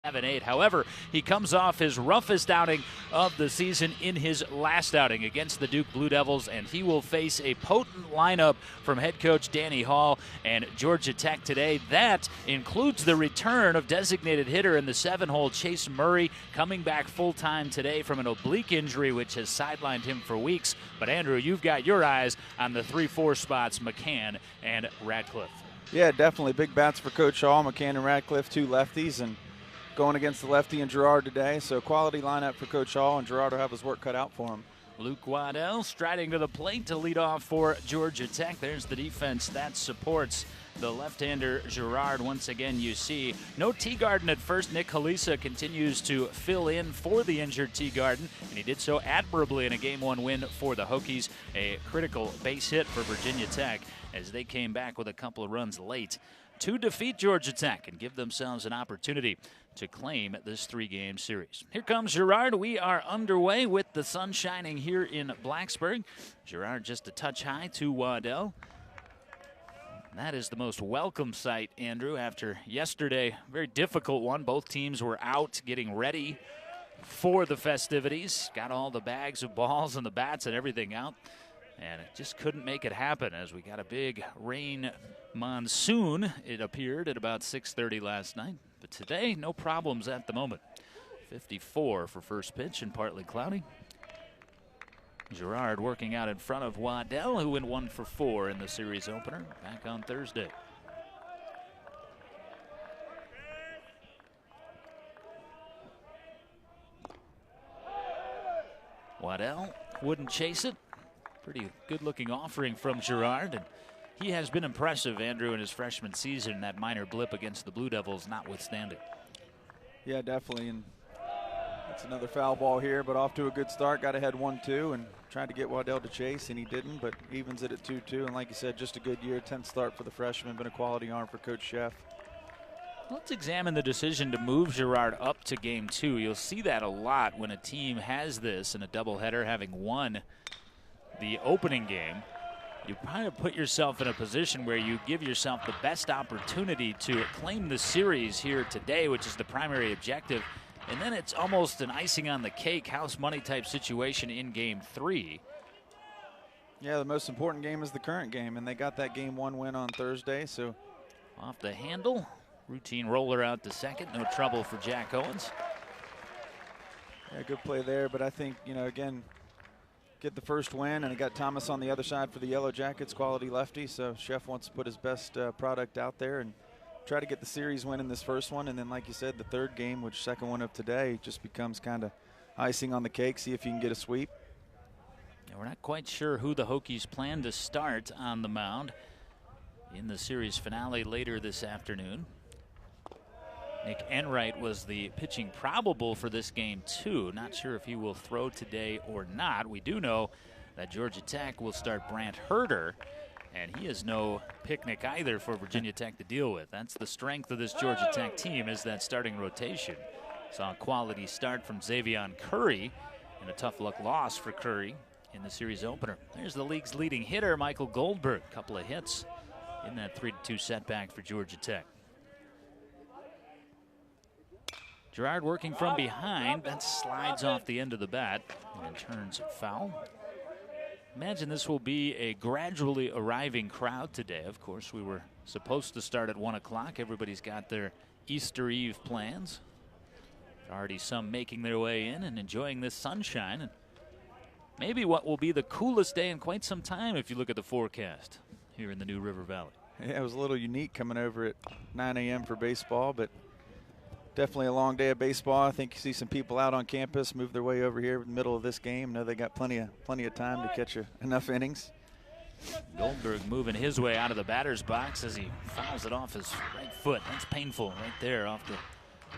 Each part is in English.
7-8. However, he comes off his roughest outing of the season in his last outing against the Duke Blue Devils, and he will face a potent lineup from head coach Danny Hall and Georgia Tech today. That includes the return of designated hitter in the 7-hole Chase Murray, coming back full-time today from an oblique injury which has sidelined him for weeks. But Andrew, you've got your eyes on the 3-4 spots, McCann and Radcliffe. Yeah, definitely big bats for Coach Hall. McCann and Radcliffe, two lefties, and going against the lefty and Gerard today. So quality lineup for Coach Hall, and Gerard will have his work cut out for him. Luke Waddell striding to the plate to lead off for Georgia Tech. There's the defense that supports the left-hander Gerard. Once again, you see no Teagarden at first. Nick Halisa continues to fill in for the injured Teagarden, and he did so admirably in a Game 1 win for the Hokies. A critical base hit for Virginia Tech as they came back with a couple of runs late to defeat Georgia Tech and give themselves an opportunity to claim this 3-game series. Here comes Gerard. We are underway with the sun shining here in Blacksburg. Gerard just a touch high to Waddell. That is the most welcome sight, Andrew, after yesterday, very difficult one. Both teams were out getting ready for the festivities. Got all the bags of balls and the bats and everything out. And it just couldn't make it happen as we got a big rain monsoon, it appeared, at about 6:30 last night. But today, no problems at the moment. 54 for first pitch and partly cloudy. Gerard working out in front of Waddell, who went 1 for 4 in the series opener back on Thursday. Waddell wouldn't chase it. Pretty good-looking offering from Gerard, and he has been impressive, Andrew, in his freshman season, that minor blip against the Blue Devils notwithstanding. Yeah, definitely, and that's another foul ball here, but off to a good start. Got ahead 1-2 and tried to get Waddell to chase, and he didn't, but evens it at 2-2. And like you said, just a good year, 10th start for the freshman, been a quality arm for Coach Sheff. Let's examine the decision to move Gerard up to Game 2. You'll see that a lot when a team has this in a doubleheader, having won the opening game. You kind of put yourself in a position where you give yourself the best opportunity to claim the series here today, which is the primary objective. And then it's almost an icing on the cake, house money type situation in Game 3. Yeah, the most important game is the current game, and they got that Game 1 win on Thursday. So off the handle, routine roller out to second, no trouble for Jack Owens. Yeah, good play there, but I think, you know, again, get the first win, and he got Thomas on the other side for the Yellowjackets, quality lefty. So Sheff wants to put his best product out there and try to get the series win in this first one. And then, like you said, the third game, which second one of today, just becomes kind of icing on the cake. See if you can get a sweep. Yeah, we're not quite sure who the Hokies plan to start on the mound in the series finale later this afternoon. Nick Enright was the pitching probable for this game, too. Not sure if he will throw today or not. We do know that Georgia Tech will start Brant Herder, and he is no picnic either for Virginia Tech to deal with. That's the strength of this Georgia Tech team, is that starting rotation. Saw a quality start from Xavion Curry, and a tough luck loss for Curry in the series opener. There's the league's leading hitter, Michael Goldberg. Couple of hits in that 3-2 setback for Georgia Tech. Gerard working from behind. That slides off the end of the bat and turns foul. Imagine this will be a gradually arriving crowd today. Of course, we were supposed to start at 1 o'clock. Everybody's got their Easter Eve plans. Already some making their way in and enjoying this sunshine. And maybe what will be the coolest day in quite some time if you look at the forecast here in the New River Valley. Yeah, it was a little unique coming over at 9 a.m. for baseball, but definitely a long day of baseball. I think you see some people out on campus move their way over here in the middle of this game. Know they got plenty of time to catch enough innings. Goldberg moving his way out of the batter's box as he fouls it off his right foot. That's painful right there off the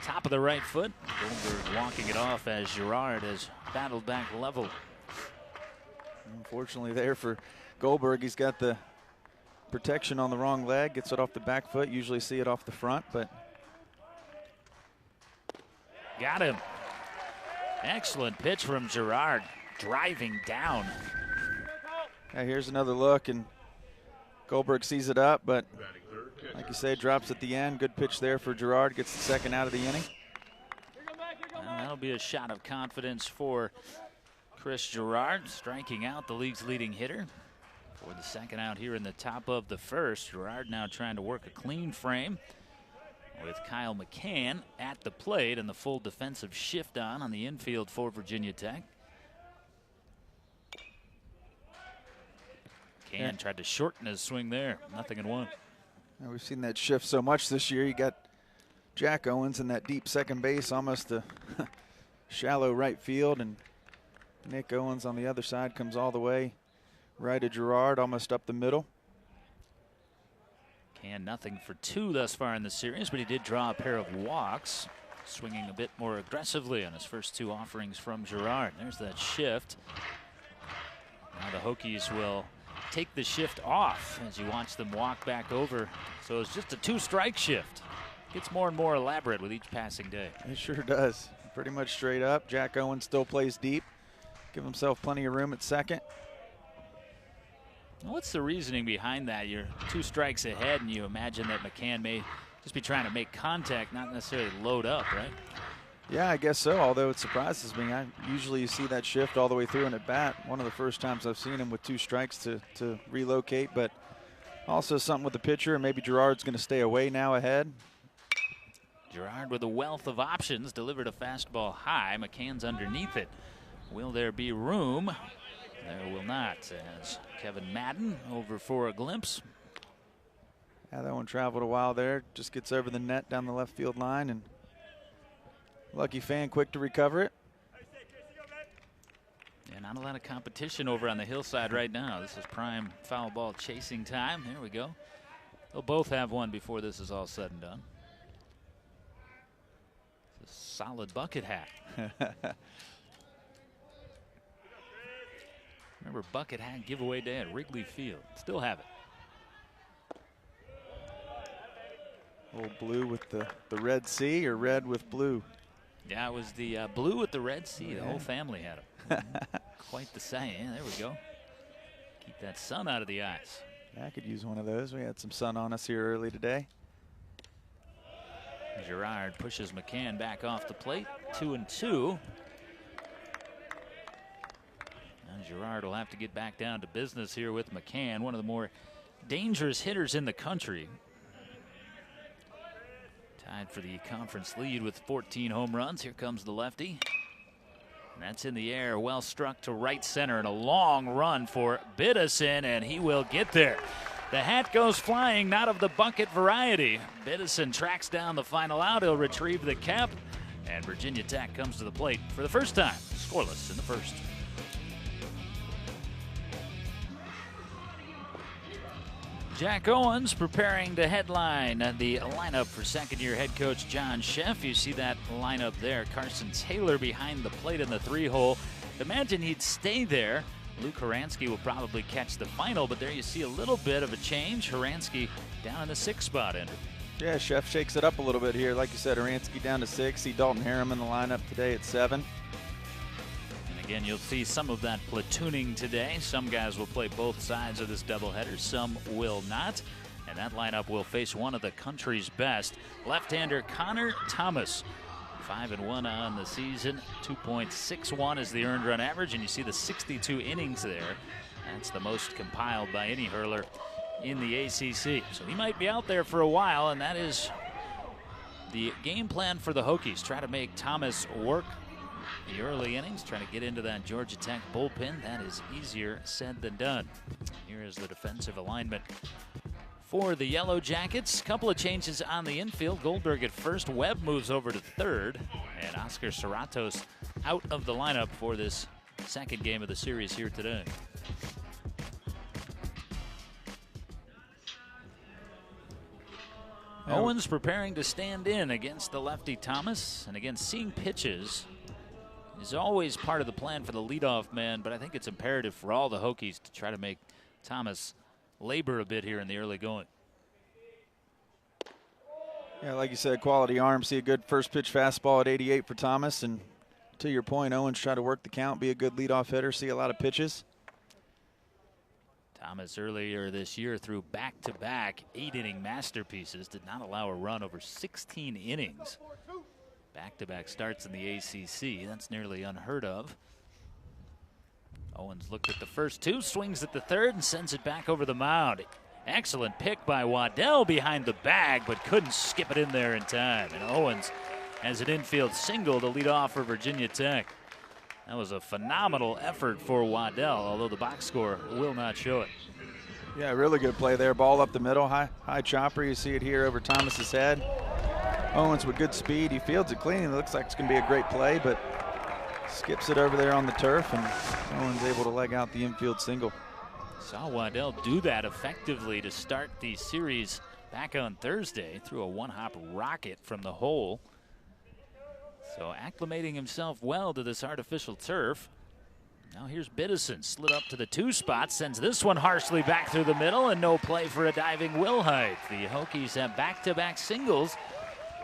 top of the right foot. Goldberg walking it off as Gerard has battled back level. Unfortunately there for Goldberg, he's got the protection on the wrong leg. Gets it off the back foot. Usually see it off the front, but got him. Excellent pitch from Gerard, driving down. Yeah, here's another look, and Goldberg sees it up, but like you say, drops at the end. Good pitch there for Gerard. Gets the second out of the inning. be a shot of confidence for Chris Gerard, striking out the league's leading hitter for the second out here in the top of the first. Gerard now trying to work a clean frame with Kyle McCann at the plate and the full defensive shift on the infield for Virginia Tech. McCann tried to shorten his swing there. 0-1. We've seen that shift so much this year. You got Jack Owens in that deep second base, almost a shallow right field, and Nick Owens on the other side comes all the way right at Gerard, almost up the middle. McCann 0 for 2 thus far in the series, but he did draw a pair of walks, swinging a bit more aggressively on his first 2 offerings from Gerard. There's that shift. Now the Hokies will take the shift off as you watch them walk back over. So it's just a 2-strike shift. Gets more and more elaborate with each passing day. It sure does. Pretty much straight up. Jack Owens still plays deep. Give himself plenty of room at second. What's the reasoning behind that? You're 2 strikes ahead, and you imagine that McCann may just be trying to make contact, not necessarily load up, right? Yeah, I guess so, although it surprises me. Usually you see that shift all the way through and at bat. One of the first times I've seen him with 2 strikes to relocate, but also something with the pitcher, and maybe Gerard's going to stay away now ahead. Gerard with a wealth of options delivered a fastball high. McCann's underneath it. Will there be room? There will not, as Kevin Madden over for a glimpse. Yeah, that one traveled a while there. Just gets over the net down the left field line, and lucky fan quick to recover it. Yeah, not a lot of competition over on the hillside right now. This is prime foul ball chasing time. There we go. They'll both have one before this is all said and done. It's a solid bucket hat. Remember bucket hat giveaway day at Wrigley Field. Still have it. Old blue with the Red Sea, or red with blue? Yeah, it was the blue with the Red Sea. The whole family had them. Quite the sight. Yeah, there we go. Keep that sun out of the eyes. Yeah, I could use one of those. We had some sun on us here early today. Gerard pushes McCann back off the plate. 2-2. And Gerard will have to get back down to business here with McCann, one of the more dangerous hitters in the country. Tied for the conference lead with 14 home runs. Here comes the lefty. And that's in the air, well struck to right center, and a long run for Biddison, and he will get there. The hat goes flying, not of the bucket variety. Biddison tracks down the final out. He'll retrieve the cap, and Virginia Tech comes to the plate for the first time, scoreless in the first. Jack Owens preparing to headline the lineup for second-year head coach John Sheff. You see that lineup there. Carson Taylor behind the plate in the 3-hole. Imagine he'd stay there. Luke Horansky will probably catch the final, but there you see a little bit of a change. Horansky down in the 6th spot, Andrew. Yeah, Sheff shakes it up a little bit here. Like you said, Horansky down to 6. See Dalton Harriman in the lineup today at 7. Again, you'll see some of that platooning today. Some guys will play both sides of this doubleheader, some will not. And that lineup will face one of the country's best. Left-hander Connor Thomas. 5-1 on the season. 2.61 is the earned run average, and you see the 62 innings there. That's the most compiled by any hurler in the ACC. So he might be out there for a while, and that is the game plan for the Hokies. Try to make Thomas work the early innings, trying to get into that Georgia Tech bullpen. That is easier said than done. Here is the defensive alignment for the Yellowjackets. Couple of changes on the infield. Goldberg at first, Webb moves over to third, and Oscar Serratos out of the lineup for this second game of the series here today. Owens preparing to stand in against the lefty Thomas, and again, seeing pitches is always part of the plan for the leadoff man, but I think it's imperative for all the Hokies to try to make Thomas labor a bit here in the early going. Yeah, like you said, quality arm. See a good first pitch fastball at 88 for Thomas, and to your point, Owens try to work the count, be a good leadoff hitter, see a lot of pitches. Thomas earlier this year threw back-to-back 8-inning masterpieces, did not allow a run over 16 innings. Back-to-back starts in the ACC. That's nearly unheard of. Owens looked at the first two, swings at the third, and sends it back over the mound. Excellent pick by Waddell behind the bag, but couldn't skip it in there in time. And Owens has an infield single to lead off for Virginia Tech. That was a phenomenal effort for Waddell, although the box score will not show it. Yeah, really good play there. Ball up the middle, high chopper. You see it here over Thomas's head. Owens with good speed. He fields it clean. It looks like it's going to be a great play, but skips it over there on the turf, and Owens able to leg out the infield single. Saw Waddell do that effectively to start the series back on Thursday. Threw a one-hop rocket from the hole. So acclimating himself well to this artificial turf. Now here's Biddison, slid up to the 2 spot, sends this one harshly back through the middle, and no play for a diving Wilhite. The Hokies have back-to-back singles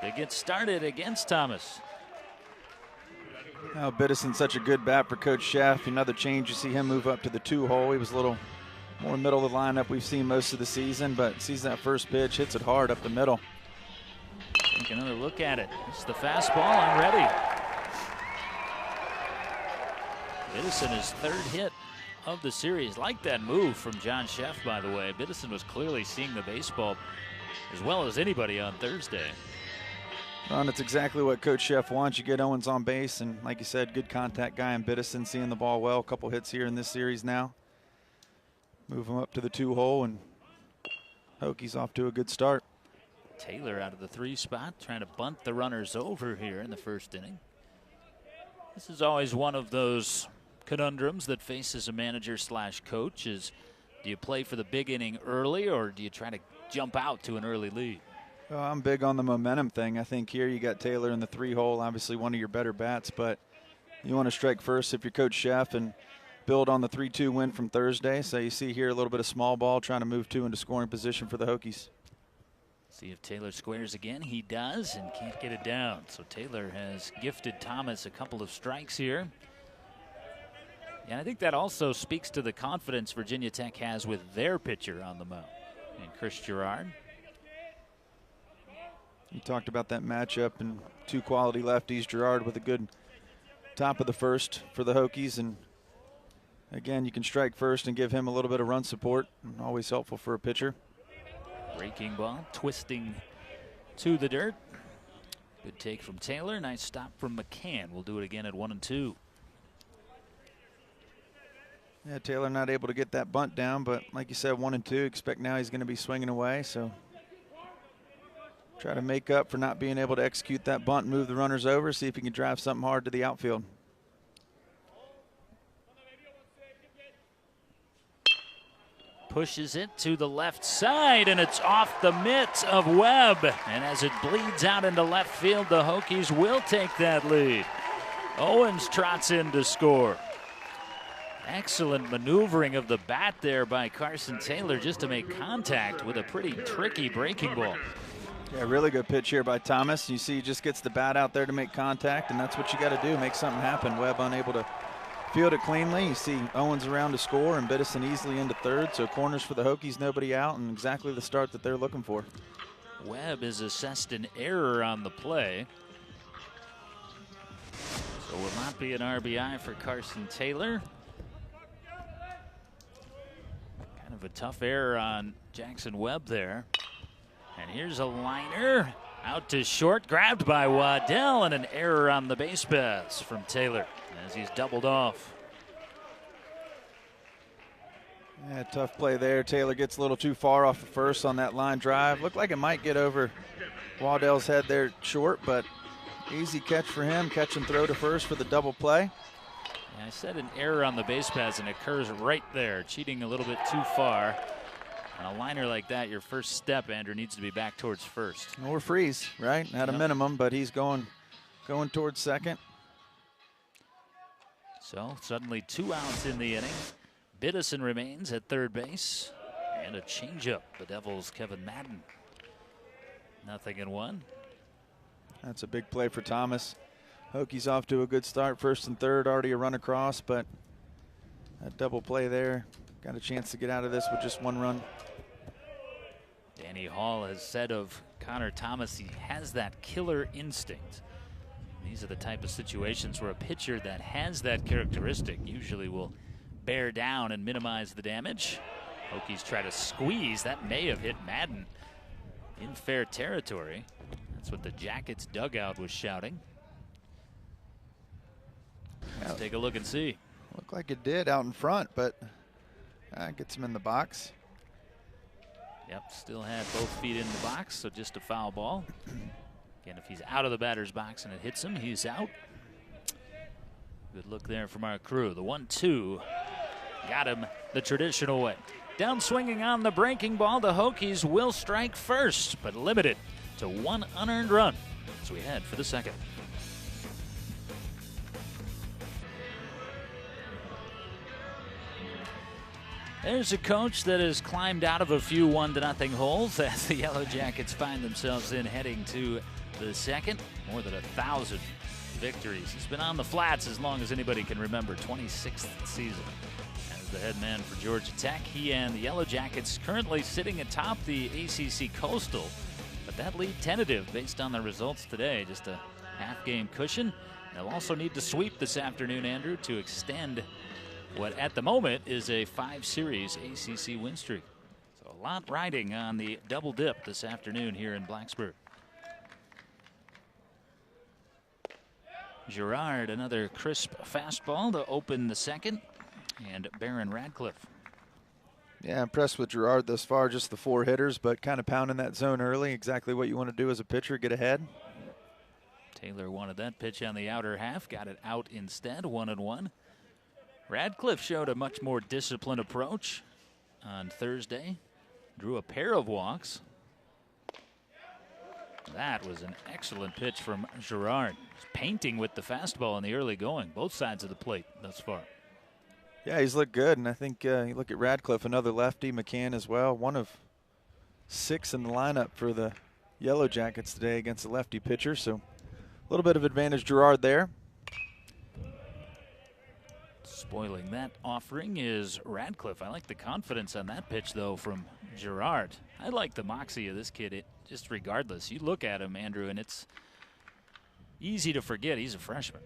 to get started against Thomas. Now Biddison's such a good bat for Coach Sheff. Another change, you see him move up to the 2 hole. He was a little more middle of the lineup we've seen most of the season, but sees that first pitch, hits it hard up the middle. Take another look at it. It's the fastball. I'm ready. Biddison, his 3rd hit of the series. Like that move from John Sheff, by the way. Biddison was clearly seeing the baseball as well as anybody on Thursday. Well, and it's exactly what Coach Sheff wants. You get Owens on base, and like you said, good contact guy in Biddison, seeing the ball well. A couple hits here in this series now. Move him up to the 2 hole, and Hokies off to a good start. Taylor out of the 3 spot, trying to bunt the runners over here in the first inning. This is always one of those conundrums that faces a manager slash coach is, do you play for the big inning early, or do you try to jump out to an early lead? Well, I'm big on the momentum thing. I think here you got Taylor in the 3 hole, obviously one of your better bats, but you want to strike first if you're Coach Sheff and build on the 3-2 win from Thursday. So you see here a little bit of small ball trying to move 2 into scoring position for the Hokies. See if Taylor squares again. He does, and can't get it down. So Taylor has gifted Thomas a couple of strikes here. And I think that also speaks to the confidence Virginia Tech has with their pitcher on the mound, and Chris Gerard. You talked about that matchup and 2 quality lefties. Gerard with a good top of the first for the Hokies, and again, you can strike first and give him a little bit of run support. Always helpful for a pitcher. Breaking ball, twisting to the dirt. Good take from Taylor. Nice stop from McCann. We'll do it again at 1-2. Yeah, Taylor not able to get that bunt down, but like you said, 1-2. Expect now he's going to be swinging away. So try to make up for not being able to execute that bunt and move the runners over. See if he can drive something hard to the outfield. Pushes it to the left side, and it's off the mitt of Webb. And as it bleeds out into left field, the Hokies will take that lead. Owens trots in to score. Excellent maneuvering of the bat there by Carson Taylor just to make contact with a pretty tricky breaking ball. Yeah, really good pitch here by Thomas. You see he just gets the bat out there to make contact, and that's what you got to do, make something happen. Webb unable to field it cleanly. You see Owens around to score, and Biddison easily into 3rd. So corners for the Hokies, nobody out, and exactly the start that they're looking for. Webb is assessed an error on the play. So will not be an RBI for Carson Taylor. Kind of a tough error on Jackson Webb there. And here's a liner out to short, grabbed by Waddell, and an error on the base pass from Taylor as he's doubled off. Yeah, tough play there. Taylor gets a little too far off the first on that line drive. Looked like it might get over Waddell's head there short, but easy catch for him. Catch and throw to first for the double play. Yeah, I said an error on the base pass, and it occurs right there. Cheating a little bit too far. On a liner like that, your first step, Andrew, needs to be back towards first. Or freeze, right? At a minimum, but he's going towards second. So suddenly 2 outs in the inning. Biddison remains at 3rd base. And a changeup. The Devils' Kevin Madden. 0-1. That's a big play for Thomas. Hokies off to a good start. 1st and 3rd, already a run across, but that double play there. Got a chance to get out of this with just 1 run. Danny Hall has said of Connor Thomas, he has that killer instinct. These are the type of situations where a pitcher that has that characteristic usually will bear down and minimize the damage. Hokies try to squeeze. That may have hit Madden in fair territory. That's what the Jackets dugout was shouting. Let's take a look and see. Looked like it did out in front, but gets him in the box. Yep, still had both feet in the box, so just a foul ball. Again, if he's out of the batter's box and it hits him, he's out. Good look there from our crew. The 1-2 got him the traditional way. Down swinging on the breaking ball, the Hokies will strike first, but limited to 1 unearned run as we head for the second. There's a coach that has climbed out of a few 1-0 holes as the Yellowjackets find themselves in heading to the second. More than 1,000 victories. He's been on the flats as long as anybody can remember. 26th season as the head man for Georgia Tech. He and the Yellowjackets currently sitting atop the ACC Coastal, but that lead tentative based on the results today. Just a half-game cushion. They'll also need to sweep this afternoon, Andrew, to extend what at the moment is a 5-series ACC win streak. So a lot riding on the double dip this afternoon here in Blacksburg. Girard, another crisp fastball to open the second, and Barron Radcliffe. Yeah, impressed with Girard thus far, just the 4 hitters, but kind of pounding that zone early. Exactly what you want to do as a pitcher, get ahead. Taylor wanted that pitch on the outer half, got it out instead, 1-1. Radcliffe showed a much more disciplined approach on Thursday. Drew a pair of walks. That was an excellent pitch from Girard. He's painting with the fastball in the early going, both sides of the plate thus far. Yeah, he's looked good, and I think you look at Radcliffe, another lefty, McCann as well. 1 of 6 in the lineup for the Yellowjackets today against a lefty pitcher, so a little bit of advantage Girard there. Spoiling that offering is Radcliffe. I like the confidence on that pitch, though, from Girard. I like the moxie of this kid, just regardless. You look at him, Andrew, and it's easy to forget he's a freshman.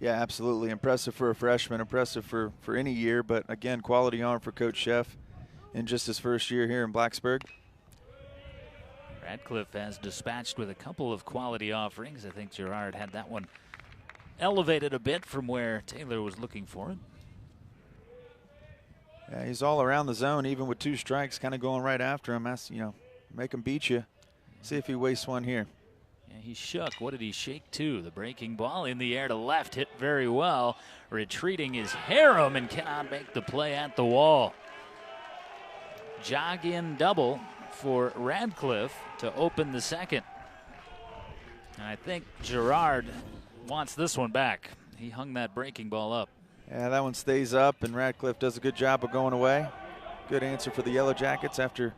Yeah, absolutely. Impressive for a freshman, impressive for any year, but again, quality arm for Coach Sheff in just his first year here in Blacksburg. Radcliffe has dispatched with a couple of quality offerings. I think Girard had that one elevated a bit from where Taylor was looking for it. Yeah, he's all around the zone, even with 2 strikes, kind of going right after him. That's, make him beat you. See if he wastes one here. Yeah, he shook. What did he shake to? The breaking ball in the air to left, hit very well. Retreating is Harem and cannot make the play at the wall. Jog in double for Radcliffe to open the second. And I think Girard wants this one back. He hung that breaking ball up. Yeah, that one stays up, and Radcliffe does a good job of going away. Good answer for the Yellowjackets after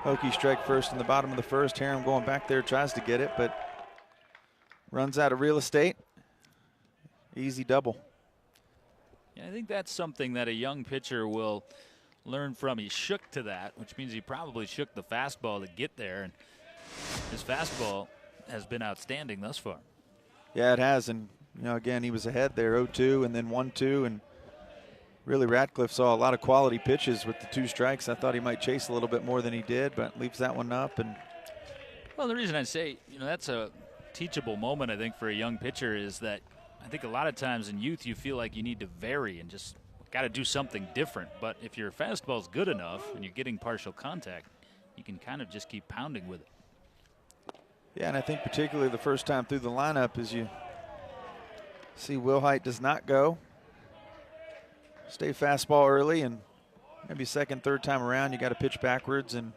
Hokies strike first in the bottom of the first. Harem going back there, tries to get it, but runs out of real estate. Easy double. Yeah, I think that's something that a young pitcher will learn from. He shook to that, which means he probably shook the fastball to get there, and his fastball has been outstanding thus far. Yeah, it has, and again, he was ahead there, 0-2 and then 1-2, and really Radcliffe saw a lot of quality pitches with the 2 strikes. I thought he might chase a little bit more than he did, but leaves that one up. And well, the reason I say, that's a teachable moment, I think, for a young pitcher is that I think a lot of times in youth you feel like you need to vary and just got to do something different. But if your fastball's good enough and you're getting partial contact, you can kind of just keep pounding with it. Yeah, and I think particularly the first time through the lineup as you see Wilhite does not go. Stay fastball early, and maybe second, third time around you got to pitch backwards, and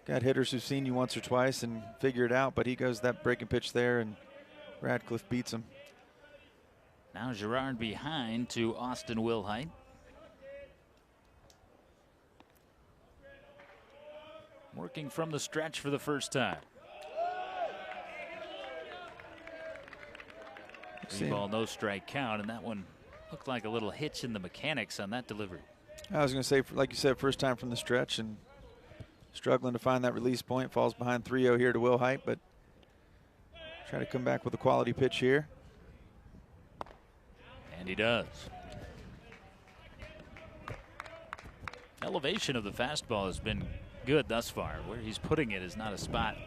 got hitters who've seen you once or twice and figure it out, but he goes that breaking pitch there, and Radcliffe beats him. Now Girard behind to Austin Wilhite. Working from the stretch for the first time. 3-ball, no strike count, and that one looked like a little hitch in the mechanics on that delivery. I was going to say, like you said, first time from the stretch and struggling to find that release point. Falls behind 3-0 here to Wilhite, but Try to come back with a quality pitch here. And he does. Elevation of the fastball has been good thus far. Where he's putting it is not a spot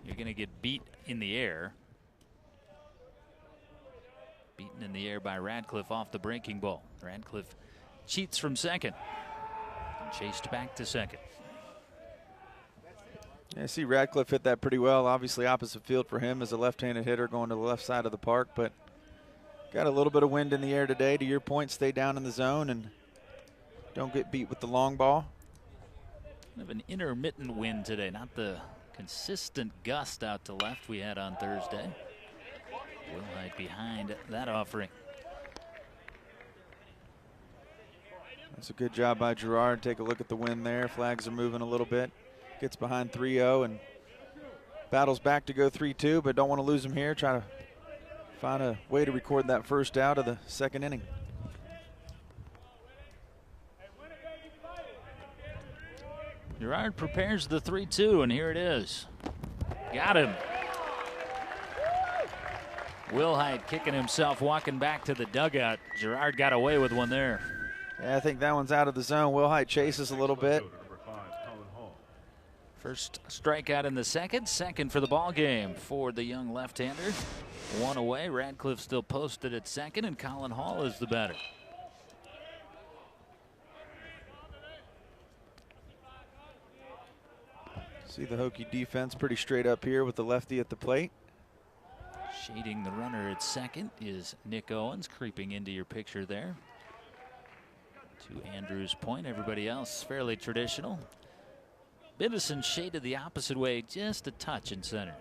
you're going to get beat in the air. Beaten in the air by Radcliffe off the breaking ball. Radcliffe cheats from second. Chased back to second. Yeah, I see Radcliffe hit that pretty well. Obviously opposite field for him as a left-handed hitter going to the left side of the park, but got a little bit of wind in the air today. To your point, stay down in the zone and don't get beat with the long ball. Kind of an intermittent wind today, not the consistent gust out to left we had on Thursday. Wilhite behind that offering. That's a good job by Gerard. Take a look at the wind there. Flags are moving a little bit. Gets behind 3-0 and battles back to go 3-2, but don't want to lose him here. Try to find a way to record that first out of the second inning. Gerard prepares the 3-2, and here it is. Got him. Wilhite kicking himself, walking back to the dugout. Gerard got away with one there. Yeah, I think that one's out of the zone. Wilhite chases a little bit. First strikeout in the second for the ball game for the young left-hander. One away. Radcliffe still posted at second, and Colin Hall is the batter. See the Hokie defense pretty straight up here with the lefty at the plate. Shading the runner at second is Nick Owens, creeping into your picture there. To Andrew's point, everybody else fairly traditional. Biddison shaded the opposite way just a touch in center.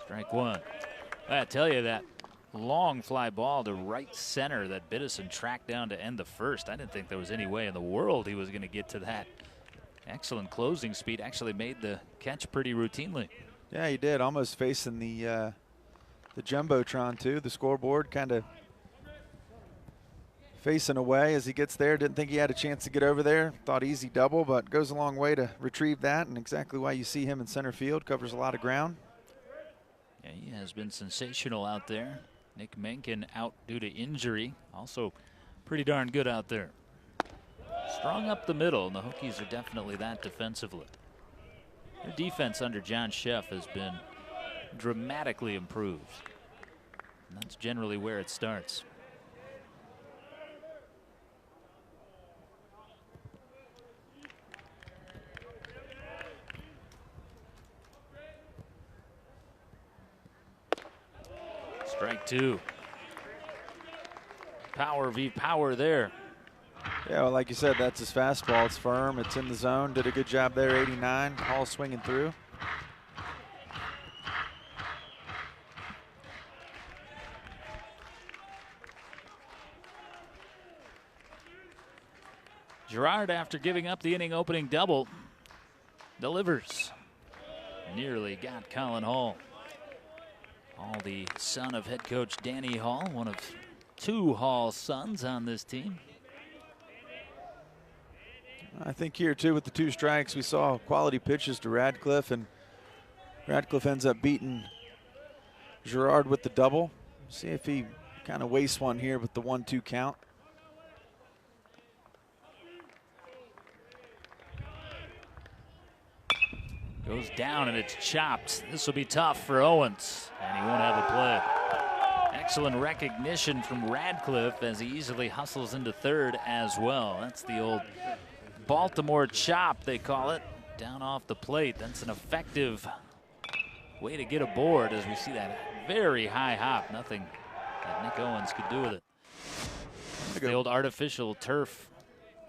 Strike one. I tell you, that long fly ball to right center that Biddison tracked down to end the first. I didn't think there was any way in the world he was going to get to that. Excellent closing speed. Actually made the catch pretty routinely. Yeah, he did. Almost facing the jumbotron too. The scoreboard kind of facing away as he gets there. Didn't think he had a chance to get over there. Thought easy double, but goes a long way to retrieve that, and exactly why you see him in center field. Covers a lot of ground. Yeah, he has been sensational out there. Nick Menken out due to injury. Also pretty darn good out there. Strong up the middle, and the Hokies are definitely that defensively. Their defense under John Sheff has been dramatically improved. And that's generally where it starts. Strike two. Power v power there. Yeah, well, like you said, that's his fastball. It's firm. It's in the zone. Did a good job there, 89. Hall swinging through. Gerard, after giving up the inning opening double, delivers. Nearly got Colin Hall. Hall, the son of head coach Danny Hall, one of two Hall sons on this team. I think here too with the two strikes we saw quality pitches to Radcliffe, and Radcliffe ends up beating Gerard with the double. See if he kind of wastes one here with the 1-2 count. Goes down and it's chopped. This will be tough for Owens, and he won't have a play. Excellent recognition from Radcliffe as he easily hustles into third as well. That's the old Baltimore chop, they call it, down off the plate. That's an effective way to get aboard as we see that very high hop. Nothing that Nick Owens could do with it. The old artificial turf.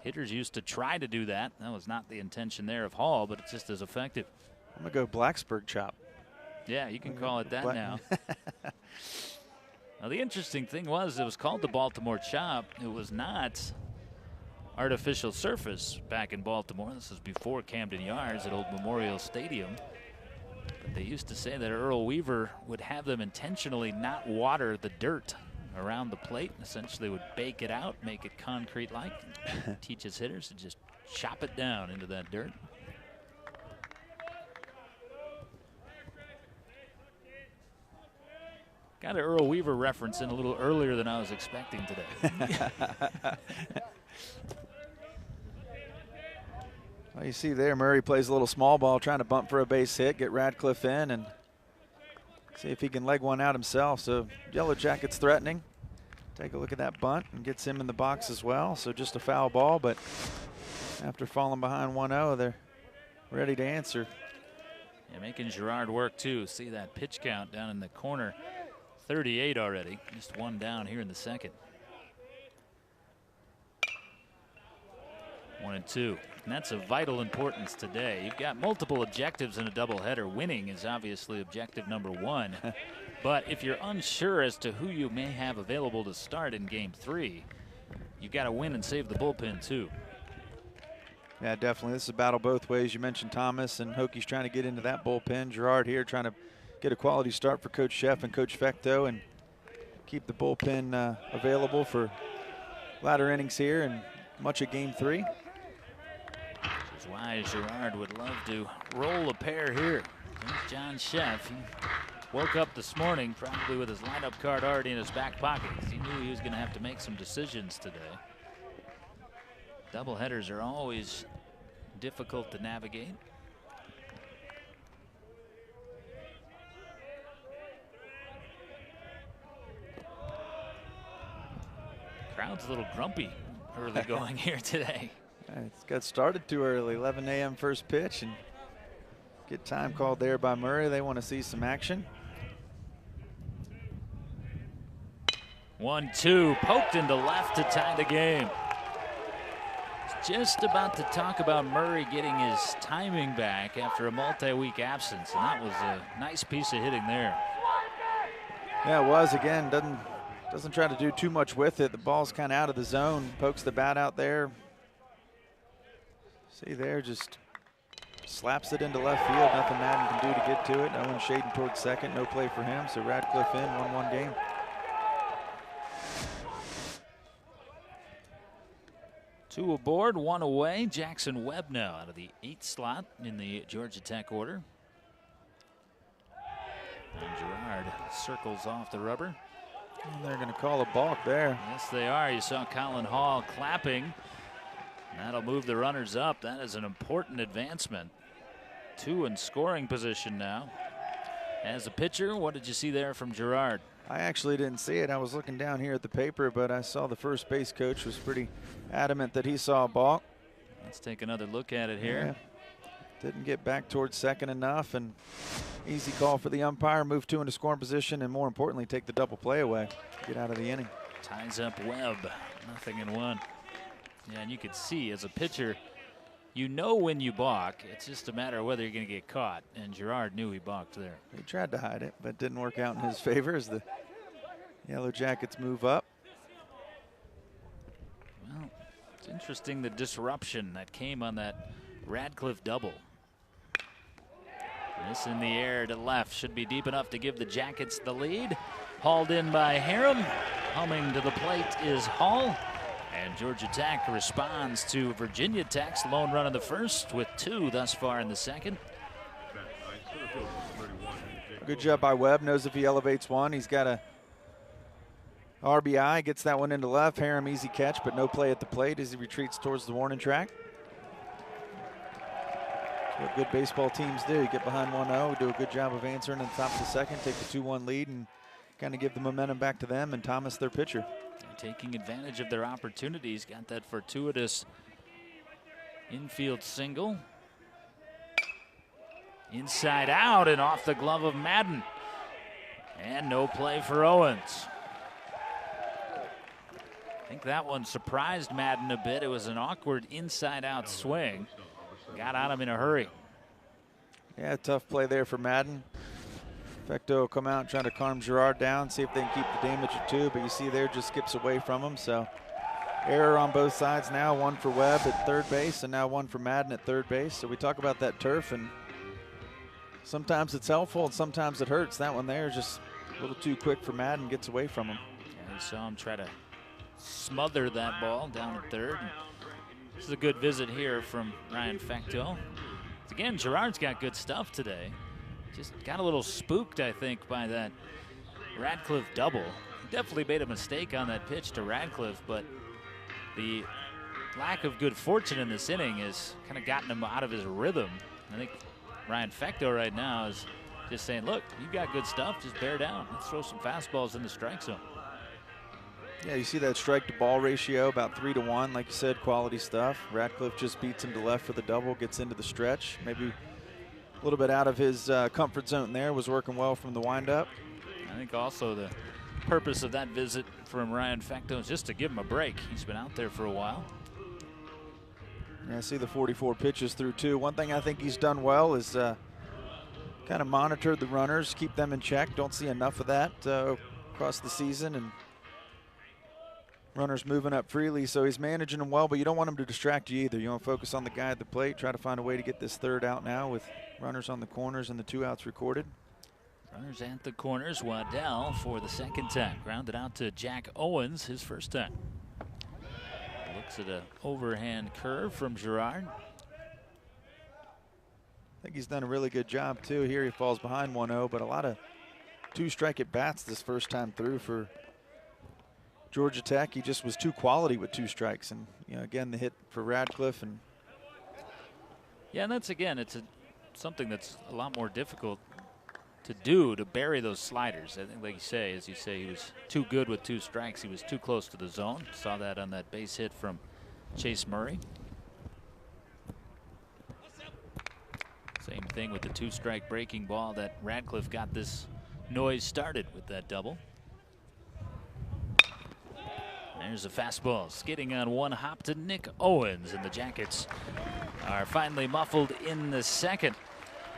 Hitters used to try to do that. That was not the intention there of Hall, but it's just as effective. I'm going to go Blacksburg chop. Yeah, you can call it that now. Now, the interesting thing was it was called the Baltimore chop. It was not artificial surface back in Baltimore. This was before Camden Yards at Old Memorial Stadium. But they used to say that Earl Weaver would have them intentionally not water the dirt around the plate, and essentially would bake it out, make it concrete-like, teach his hitters to just chop it down into that dirt. Got an Earl Weaver reference in a little earlier than I was expecting today. Well, you see there, Murray plays a little small ball, trying to bump for a base hit, get Radcliffe in, and see if he can leg one out himself. So Yellowjackets threatening. Take a look at that bunt and gets him in the box as well. So just a foul ball, but after falling behind 1-0, they're ready to answer. Yeah, making Girard work too. See that pitch count down in the corner. 38 already. Just one down here in the second. 1-2. And that's of vital importance today. You've got multiple objectives in a doubleheader. Winning is obviously objective number one. But if you're unsure as to who you may have available to start in game 3, you've got to win and save the bullpen too. Yeah, definitely. This is a battle both ways. You mentioned Thomas and Hokies trying to get into that bullpen. Girard here trying to get a quality start for Coach Sheff and Coach Fecto and keep the bullpen available for latter innings here and much of game 3. Which is why Girard would love to roll a pair here. Here's John Sheff. He woke up this morning probably with his lineup card already in his back pocket. He knew he was going to have to make some decisions today. Doubleheaders are always difficult to navigate. Crowd's a little grumpy early going here today. It's got started too early. 11 a.m. first pitch, and get time called there by Murray. They want to see some action. 1-2, poked into left to tie the game. Just about to talk about Murray getting his timing back after a multi-week absence, and that was a nice piece of hitting there. Yeah, it was. Again, doesn't try to do too much with it. The ball's kind of out of the zone. Pokes the bat out there. See there, just slaps it into left field. Nothing Madden can do to get to it. No one shading towards second. No play for him. So Radcliffe in, 1-1 game. Two aboard, one away. Jackson Webb now out of the 8th slot in the Georgia Tech order. And Girard circles off the rubber. And they're going to call a balk there. Yes, they are. You saw Colin Hall clapping. That'll move the runners up. That is an important advancement. 2 in scoring position now. As a pitcher, what did you see there from Girard? I actually didn't see it. I was looking down here at the paper, but I saw the first base coach was pretty adamant that he saw a balk. Let's take another look at it here. Yeah. Didn't get back towards second enough, and easy call for the umpire. Move 2 into scoring position, and more importantly, take the double play away. Get out of the inning. Ties up Webb. 0-1. Yeah, and you could see as a pitcher, you know when you balk. It's just a matter of whether you're going to get caught, and Girard knew he balked there. He tried to hide it, but didn't work out in his favor as the Yellowjackets move up. Well, it's interesting the disruption that came on that Radcliffe double. This in the air to left should be deep enough to give the Jackets the lead. Hauled in by Harem. Humming to the plate is Hall. And Georgia Tech responds to Virginia Tech's lone run in the first with 2 thus far in the second. Good job by Webb. Knows if he elevates one, he's got a RBI. Gets that one into left. Harem easy catch, but no play at the plate as he retreats towards the warning track. That's what good baseball teams do. You get behind 1-0, do a good job of answering in the top of the second, take the 2-1 lead, and kind of give the momentum back to them and Thomas, their pitcher. Taking advantage of their opportunities. Got that fortuitous infield single. Inside out and off the glove of Madden. And no play for Owens. I think that one surprised Madden a bit. It was an awkward inside out swing. Got on him in a hurry. Yeah, tough play there for Madden. Fecto will come out and try to calm Girard down, see if they can keep the damage at 2, but you see there just skips away from him. So error on both sides now, 1 for Webb at third base and now 1 for Madden at third base. So we talk about that turf, and sometimes it's helpful and sometimes it hurts. That one there is just a little too quick for Madden, gets away from him. Yeah, we saw him try to smother that ball down at third. This is a good visit here from Ryan Fecteau. Again, Girard's got good stuff today. Just got a little spooked, I think, by that Radcliffe double. He definitely made a mistake on that pitch to Radcliffe, but the lack of good fortune in this inning has kind of gotten him out of his rhythm. I think Ryan Fecteau right now is just saying, look, you've got good stuff, just bear down. Let's throw some fastballs in the strike zone. Yeah, you see that strike to ball ratio about 3-to-1. Like you said, quality stuff. Radcliffe just beats him to left for the double, gets into the stretch. Maybe a little bit out of his comfort zone there. Was working well from the windup. I think also the purpose of that visit from Ryan Fecteau is just to give him a break. He's been out there for a while. Yeah, I see the 44 pitches through 2. One thing I think he's done well is kind of monitor the runners, keep them in check. Don't see enough of that across the season, and runners moving up freely, so he's managing them well, but you don't want him to distract you either. You want to focus on the guy at the plate, try to find a way to get this third out now with runners on the corners and the 2 outs recorded. Runners at the corners. Waddell for the second time. Grounded out to Jack Owens, his first time. Looks at an overhand curve from Girard. I think he's done a really good job too. Here he falls behind 1-0, but a lot of 2-strike at bats this first time through for Georgia Tech. He just was too quality with 2 strikes, and again the hit for Radcliffe. And yeah, and that's it's something that's a lot more difficult to do, to bury those sliders. I think, like as you say, he was too good with 2 strikes. He was too close to the zone. Saw that on that base hit from Chase Murray. Same thing with the 2-strike breaking ball that Radcliffe got this noise started with that double. There's a fastball skidding on 1 hop to Nick Owens, and the Jackets are finally muffled in the second.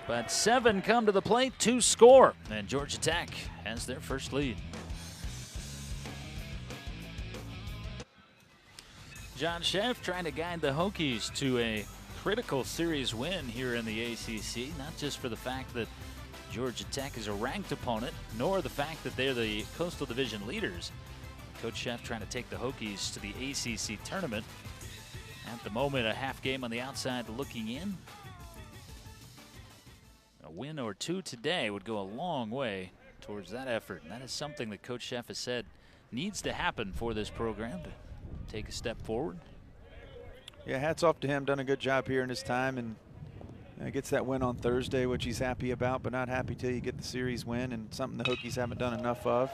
But 7 come to the plate, 2 score, and Georgia Tech has their first lead. John Sheff trying to guide the Hokies to a critical series win here in the ACC, not just for the fact that Georgia Tech is a ranked opponent, nor the fact that they're the Coastal Division leaders. Coach Sheff trying to take the Hokies to the ACC tournament. At the moment, a half game on the outside looking in. A win or 2 today would go a long way towards that effort. And that is something that Coach Sheff has said needs to happen for this program to take a step forward. Yeah, hats off to him. Done a good job here in his time, and gets that win on Thursday, which he's happy about, but not happy till you get the series win, and something the Hokies haven't done enough of.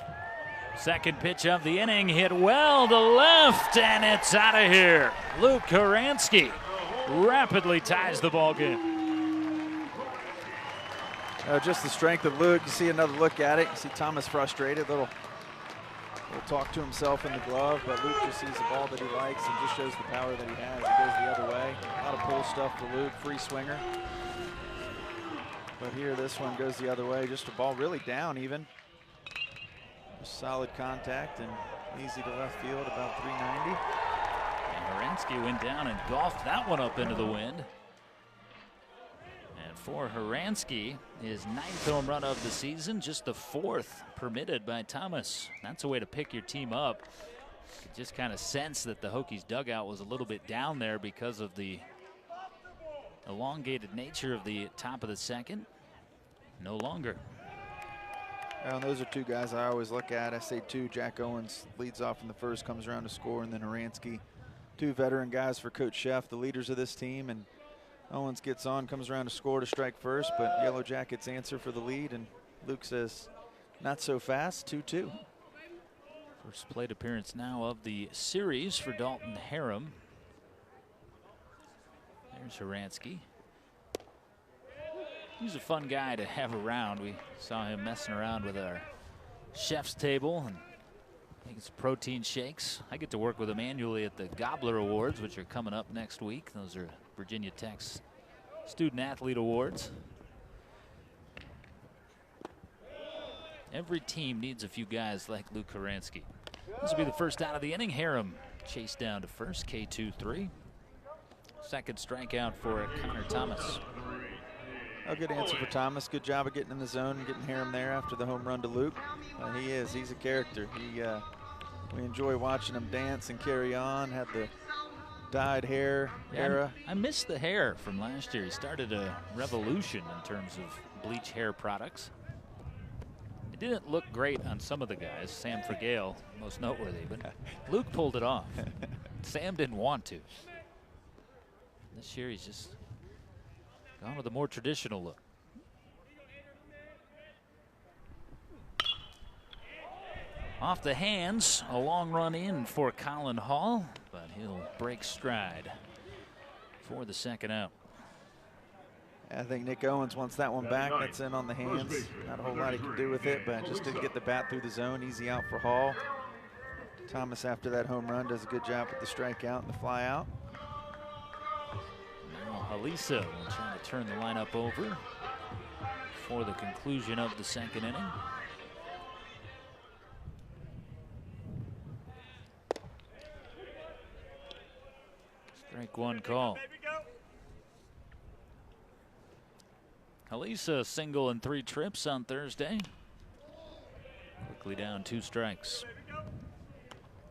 Second pitch of the inning hit well to left, and it's out of here. Luke Horansky rapidly ties the ball game. Just the strength of Luke. You see another look at it. You see Thomas frustrated, little talk to himself in the glove, but Luke just sees the ball that he likes and just shows the power that he has. He goes the other way. A lot of pull stuff for Luke, free swinger. But here this one goes the other way. Just a ball really down even. Solid contact and easy to left field, about 390. And Horansky went down and golfed that one up into the wind. And for Horansky, his 9th home run of the season, just the 4th permitted by Thomas. That's a way to pick your team up. You just kind of sense that the Hokies dugout was a little bit down there because of the elongated nature of the top of the second. No longer. And those are 2 guys I always look at. I say 2. Jack Owens leads off in the first, comes around to score, and then Horansky. 2 veteran guys for Coach Sheff, the leaders of this team. And Owens gets on, comes around to score to strike first, but Yellowjackets answer for the lead, and Luke says, not so fast, 2-2. First plate appearance now of the series for Dalton Harum. There's Horansky. He's a fun guy to have around. We saw him messing around with our chef's table and making some protein shakes. I get to work with him annually at the Gobbler Awards, which are coming up next week. Those are Virginia Tech's Student Athlete Awards. Every team needs a few guys like Luke Horansky. This will be the first out of the inning. Harum chased down to first, K2-3. Second strikeout for Connor Thomas. A good answer for Thomas. Good job of getting in the zone and getting Harum there after the home run to Luke. He's a character. We enjoy watching him dance and carry on. Had the dyed hair era. I missed the hair from last year. He started a revolution in terms of bleach hair products. It didn't look great on some of the guys. Sam Fergale, most noteworthy, but Luke pulled it off. Sam didn't want to. This year he's just gone with a more traditional look. Off the hands, a long run in for Colin Hall, but he'll break stride for the second out. I think Nick Owens wants that one back. That's in on the hands. Not a whole lot he can do with it, but just didn't get the bat through the zone. Easy out for Hall. Thomas, after that home run, does a good job with the strikeout and the fly out. Now Halisa will try to turn the lineup over for the conclusion of the second inning. Strike one call. Halisa single and 3 trips on Thursday. Quickly down 2 strikes.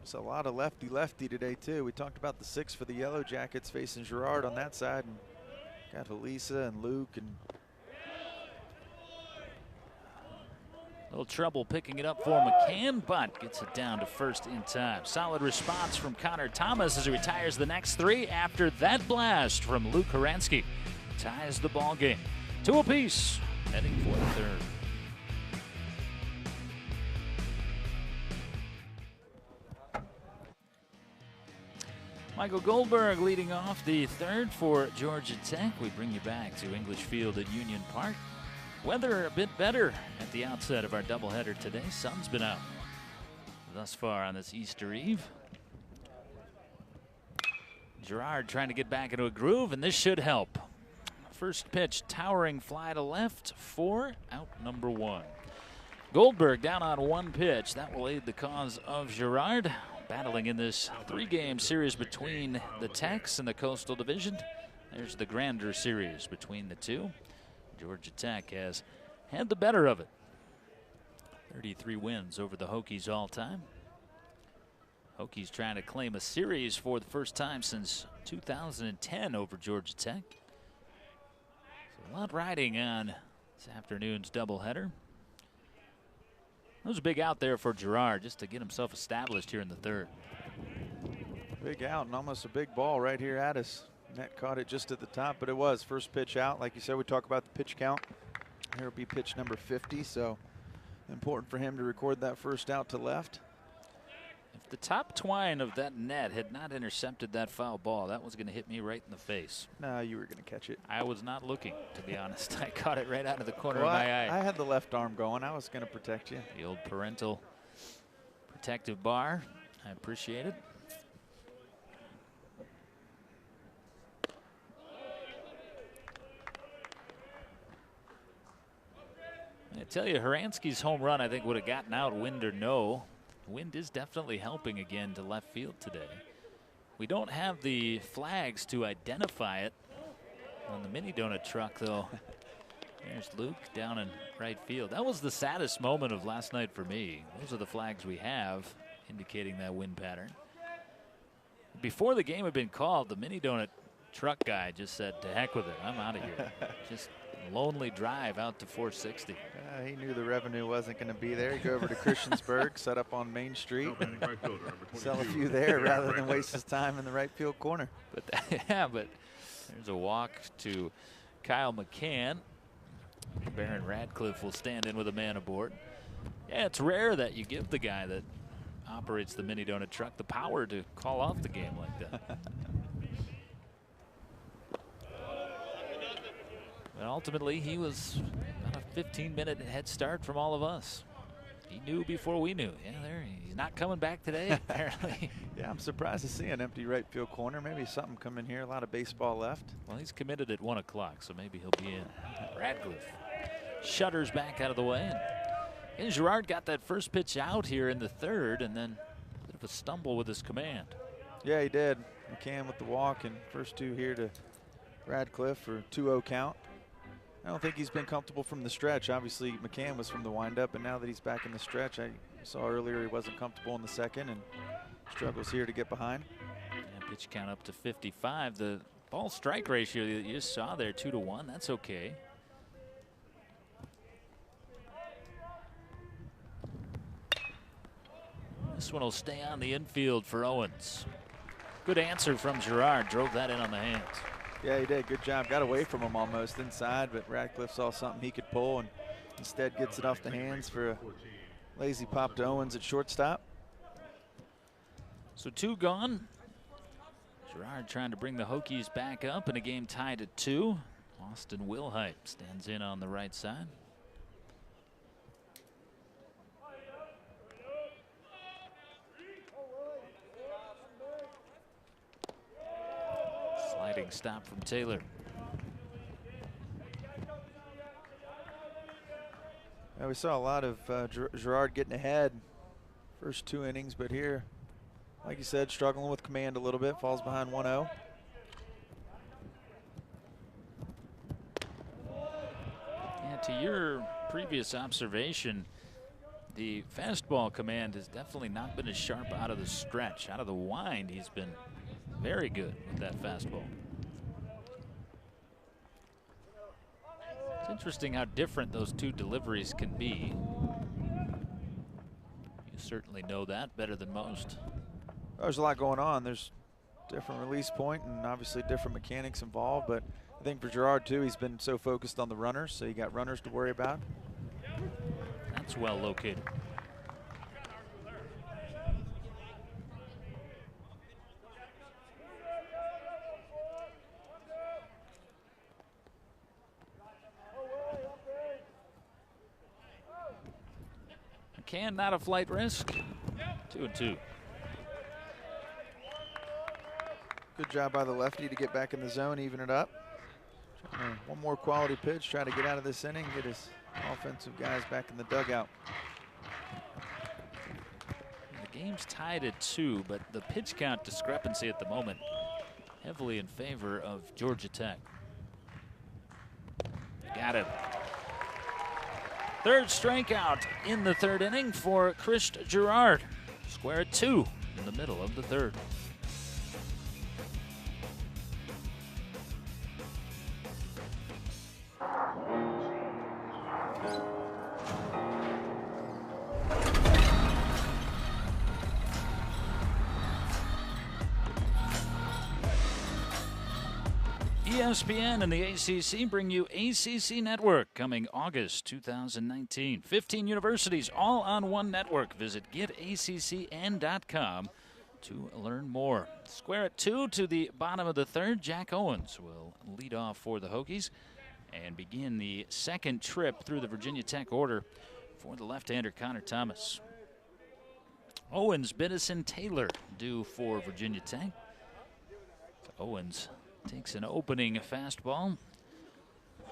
It's a lot of lefty-lefty today too. We talked about the 6 for the Yellowjackets facing Girard on that side, and got Halisa and Luke and a little trouble picking it up for McCann, but gets it down to first in time. Solid response from Connor Thomas as he retires the next 3 after that blast from Luke Horansky. Ties the ball game. 2 apiece, heading for the third. Michael Goldberg leading off the third for Georgia Tech. We bring you back to English Field at Union Park. Weather a bit better at the outset of our doubleheader today. Sun's been out thus far on this Easter Eve. Girard trying to get back into a groove, and this should help. First pitch, towering fly to left for out number 1. Goldberg down on 1 pitch. That will aid the cause of Girard, battling in this 3-game series between the Techs and the Coastal Division. There's the grander series between the two. Georgia Tech has had the better of it. 33 wins over the Hokies all time. Hokies trying to claim a series for the first time since 2010 over Georgia Tech. So a lot riding on this afternoon's doubleheader. That was a big out there for Girard just to get himself established here in the third. Big out and almost a big ball right here at us. Net caught it just at the top, but it was first pitch out. Like you said, we talk about the pitch count. Here will be pitch number 50, so important for him to record that first out to left. If the top twine of that net had not intercepted that foul ball, that was going to hit me right in the face. No, you were going to catch it. I was not looking, to be honest. I caught it right out of the corner of my eye. I had the left arm going. I was going to protect you. The old parental protective bar. I appreciate it. I tell you, Horansky's home run, I think, would have gotten out, wind or no. Wind is definitely helping again to left field today. We don't have the flags to identify it on the mini donut truck, though. There's Luke down in right field. That was the saddest moment of last night for me. Those are the flags we have indicating that wind pattern. Before the game had been called, the mini donut truck guy just said, to heck with it, I'm out of here. Just lonely drive out to 460. He knew the revenue wasn't going to be there. He'd go over to Christiansburg, set up on Main Street, sell a few there rather than waste his time in the right field corner. But yeah, but there's a walk to Kyle McCann. Baron Radcliffe will stand in with a man aboard. Yeah, it's rare that you give the guy that operates the mini donut truck the power to call off the game like that. But ultimately, he was about a 15-minute head start from all of us. He knew before we knew. Yeah, he's not coming back today, apparently. Yeah, I'm surprised to see an empty right field corner. Maybe something coming here. A lot of baseball left. Well, he's committed at 1 o'clock, so maybe he'll be in. Radcliffe shutters back out of the way. And Girard got that first pitch out here in the third, and then a bit of a stumble with his command. Yeah, he did. McCann with the walk, and first 2 here to Radcliffe for 2-0 count. I don't think he's been comfortable from the stretch. Obviously, McCann was from the windup, and now that he's back in the stretch, I saw earlier he wasn't comfortable in the second and struggles here to get behind. Yeah, Pitch count up to 55. The ball strike ratio that you just saw there, 2-1. That's okay. This one will stay on the infield for Owens. Good answer from Girard. Drove that in on the hands. Yeah, he did. Good job. Got away from him almost inside, but Radcliffe saw something he could pull and instead gets it off the hands for a lazy pop to Owens at shortstop. So 2 gone. Girard trying to bring the Hokies back up in a game tied at 2. Austin Wilhite stands in on the right side. Sliding stop from Taylor. Yeah, we saw a lot of Girard getting ahead first 2 innings, but here, like you said, struggling with command a little bit, falls behind 1-0. Yeah, to your previous observation, the fastball command has definitely not been as sharp out of the stretch. Out of the wind, he's been very good with that fastball. It's interesting how different those 2 deliveries can be. You certainly know that better than most. There's a lot going on. There's different release point and obviously different mechanics involved, but I think for Girard too, he's been so focused on the runners, so you got runners to worry about. That's well located. McCann not a flight risk. 2-2. Good job by the lefty to get back in the zone, even it up. One more quality pitch, try to get out of this inning, get his offensive guys back in the dugout. The game's tied at 2, but the pitch count discrepancy at the moment heavily in favor of Georgia Tech. Got it. 3rd strikeout in the 3rd inning for Chris Girard. Square at 2 in the middle of the 3rd. ESPN and the ACC bring you ACC Network coming August 2019. 15 universities all on one network. Visit getaccn.com to learn more. Square at 2 to the bottom of the 3rd. Jack Owens will lead off for the Hokies and begin the 2nd trip through the Virginia Tech order for the left-hander Connor Thomas. Owens, Biddison, Taylor due for Virginia Tech. Owens takes an opening fastball.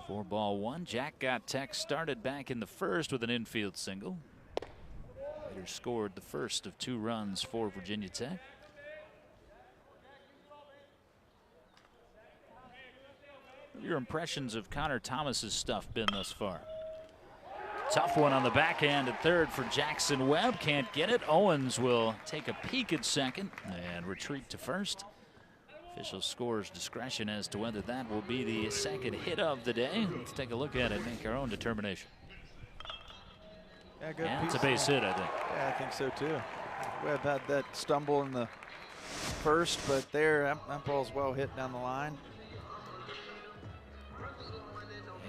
4-1. Jack got Tech started back in the 1st with an infield single. Later scored the first of 2 runs for Virginia Tech. What have your impressions of Connor Thomas's stuff been thus far? Tough one on the backhand at 3rd for Jackson Webb. Can't get it. Owens will take a peek at 2nd and retreat to 1st. Official scores discretion as to whether that will be the 2nd hit of the day. Let's take a look at it and make our own determination. Yeah, good It's a piece base hit, I think. Yeah, I think so too. Webb had that stumble in the 1st, but there, that ball's well hit down the line.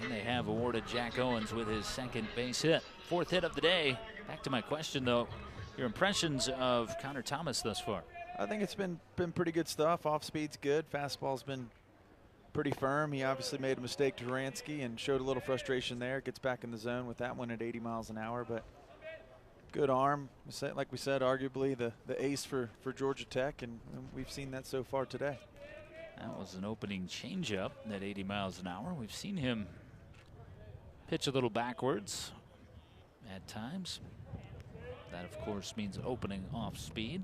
And they have awarded Jack Owens with his 2nd base hit. 4th hit of the day. Back to my question, though. Your impressions of Connor Thomas thus far? I think it's been pretty good stuff. Off speed's good. Fastball's been pretty firm. He obviously made a mistake to Ransky and showed a little frustration there. Gets back in the zone with that one at 80 miles an hour, but good arm. Like we said, arguably the ace for Georgia Tech, and we've seen that so far today. That was an opening changeup at 80 miles an hour. We've seen him pitch a little backwards at times. That, of course, means opening off speed.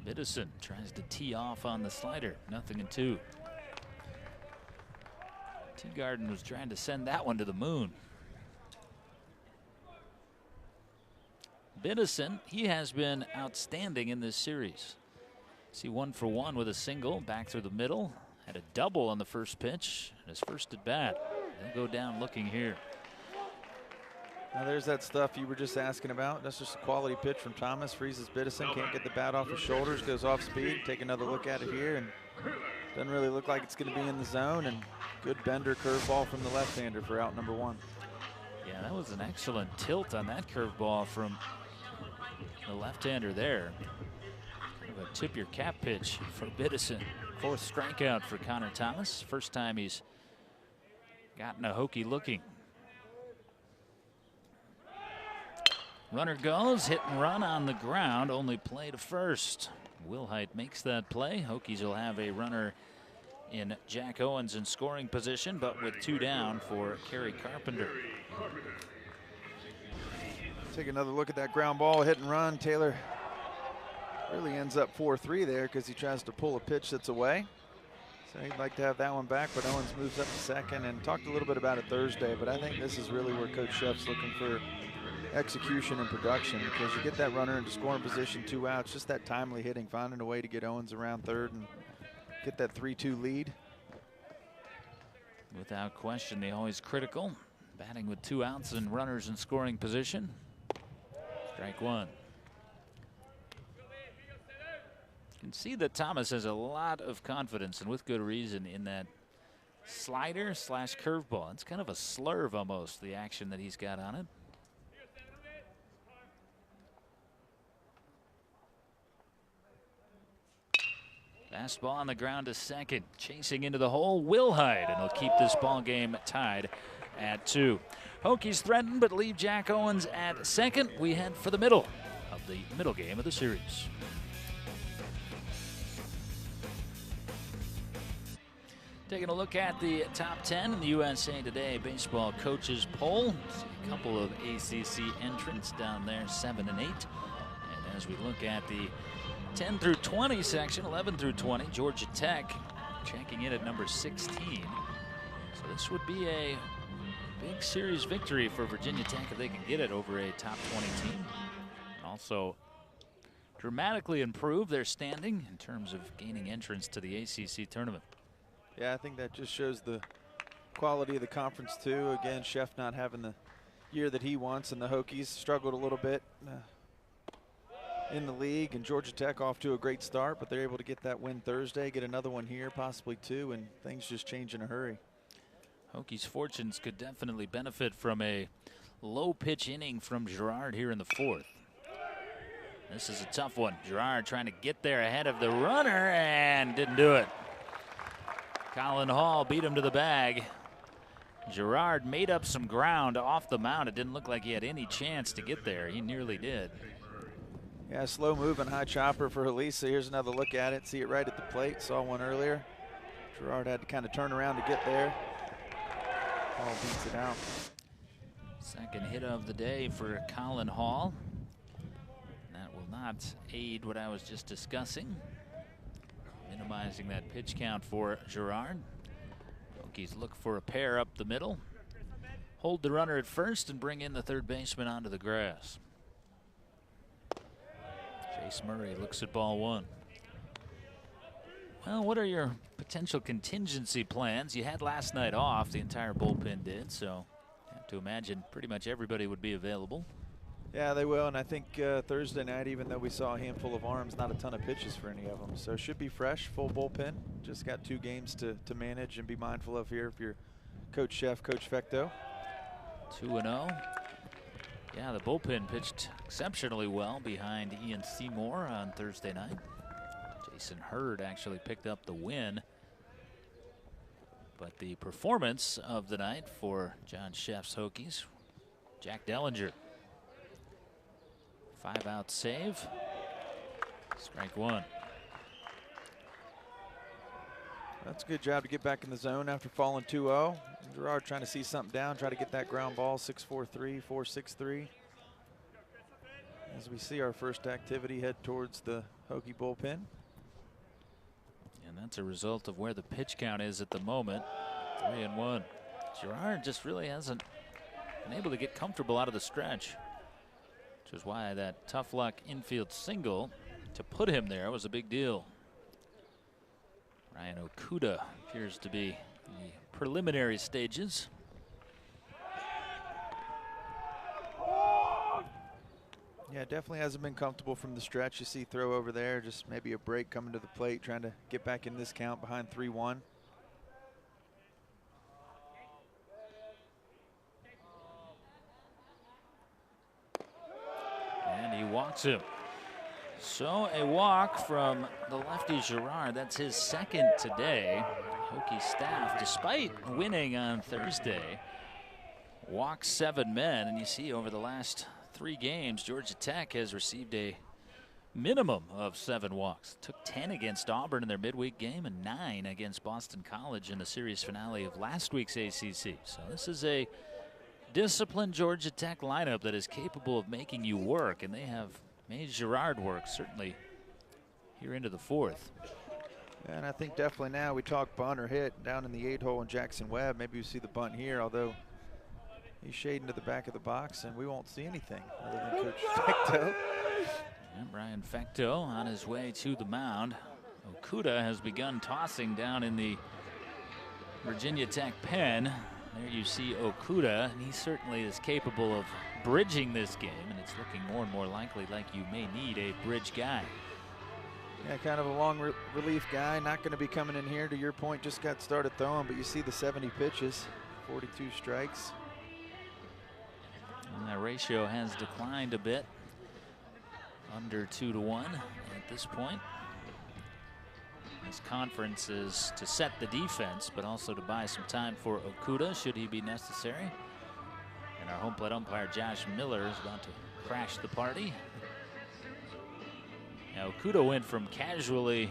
Biddison tries to tee off on the slider. 0-2. Teagarden was trying to send that one to the moon. Biddison, he has been outstanding in this series. See, 1 for 1 with a single back through the middle. Had a double on the first pitch. His first at bat. He'll go down looking here. Now there's that stuff you were just asking about. That's just a quality pitch from Thomas. Freezes Biddison, can't get the bat off his shoulders, goes off speed. Take another look at it here, and doesn't really look like it's going to be in the zone. And good bender curveball from the left-hander for out number 1. Yeah, that was an excellent tilt on that curveball from the left-hander there. Kind of a tip your cap pitch for Biddison. 4th strikeout for Connor Thomas. First time he's gotten a Hokie looking. Runner goes, hit and run on the ground, only play to first. Wilhite makes that play. Hokies will have a runner in Jack Owens in scoring position, but with 2 down for Kerry Carpenter. Take another look at that ground ball, hit and run. Taylor really ends up 4-3 there because he tries to pull a pitch that's away. So he'd like to have that one back, but Owens moves up to second, and talked a little bit about it Thursday, but I think this is really where Coach Szef's looking for execution and production, because you get that runner into scoring position, 2 outs, just that timely hitting, finding a way to get Owens around third and get that 3-2 lead. Without question, they always critical. Batting with 2 outs and runners in scoring position. Strike 1. You can see that Thomas has a lot of confidence, and with good reason, in that slider slash curveball. It's kind of a slurve almost, the action that he's got on it. Fastball on the ground to second. Chasing into the hole, Wilhite, and he'll keep this ball game tied at 2. Hokies threaten but leave Jack Owens at second. We head for the middle game of the series. Taking a look at the top 10 in the USA Today Baseball Coaches Poll. See a couple of ACC entrants down there, 7 and 8. And as we look at the 10 through 20 section, 11 through 20, Georgia Tech checking in at number 16. So this would be a big series victory for Virginia Tech if they can get it over a top 20 team. And also dramatically improve their standing in terms of gaining entrance to the ACC tournament. Yeah, I think that just shows the quality of the conference too. Again, Szef not having the year that he wants, and the Hokies struggled a little bit in the league, and Georgia Tech off to a great start, but they're able to get that win Thursday, get another one here, possibly 2, and things just change in a hurry. Hokies' fortunes could definitely benefit from a low pitch inning from Girard here in the 4th. This is a tough one. Girard trying to get there ahead of the runner and didn't do it. Colin Hall beat him to the bag. Girard made up some ground off the mound. It didn't look like he had any chance to get there. He nearly did. Yeah, slow moving high chopper for Halisa. Here's another look at it. See it right at the plate. Saw one earlier. Girard had to kind of turn around to get there. Hall beats it out. Second hit of the day for Colin Hall. That will not aid what I was just discussing. Minimizing that pitch count for Girard. Hokies look for a pair up the middle. Hold the runner at first and bring in the third baseman onto the grass. Chase Murray looks at ball 1. Well, what are your potential contingency plans? You had last night off, the entire bullpen did, so I have to imagine pretty much everybody would be available. Yeah, they will, and I think Thursday night, even though we saw a handful of arms, not a ton of pitches for any of them. So should be fresh, full bullpen. Just got 2 games to manage and be mindful of here if you're Coach Szef, Coach Fecteau. 2-0. Yeah, the bullpen pitched exceptionally well behind Ian Seymour on Thursday night. Jason Hurd actually picked up the win. But the performance of the night for John Szef's Hokies, Jack Dellinger. 5-out save. Strike 1. That's a good job to get back in the zone after falling 2-0. Girard trying to see something down, try to get that ground ball. 6-4-3, 4-6-3. As we see our first activity head towards the Hokie bullpen. And that's a result of where the pitch count is at the moment. 3-1. Girard just really hasn't been able to get comfortable out of the stretch. which is why that tough luck infield single to put him there was a big deal. Ryan Okuda appears to be in the preliminary stages. Yeah, definitely hasn't been comfortable from the stretch. You see throw over there, just maybe a break coming to the plate, trying to get back in this count behind 3-1. And he walks him. So a walk from the lefty Girard. That's his second today. Hokie staff, despite winning on Thursday, walked 7 men. And you see over the last 3 games, Georgia Tech has received a minimum of 7 walks. Took 10 against Auburn in their midweek game and 9 against Boston College in the series finale of last week's ACC. So this is a disciplined Georgia Tech lineup that is capable of making you work, and they have made Girard work, certainly here into the 4th. And I think definitely now we talk bunt or hit down in the 8-hole in Jackson Webb. Maybe we see the bunt here, although he's shading to the back of the box, and we won't see anything other than Coach Fecto. And Brian Fecto on his way to the mound. Okuda has begun tossing down in the Virginia Tech pen. There you see Okuda, and he certainly is capable of bridging this game, and it's looking more and more likely like you may need a bridge guy. Yeah, kind of a long relief guy, not going to be coming in here. To your point, just got started throwing, but you see the 70 pitches, 42 strikes. And that ratio has declined a bit, under 2-1 at this point. This conference is to set the defense, but also to buy some time for Okuda should he be necessary. And our home plate umpire Josh Miller is about to crash the party. Now Okuda went from casually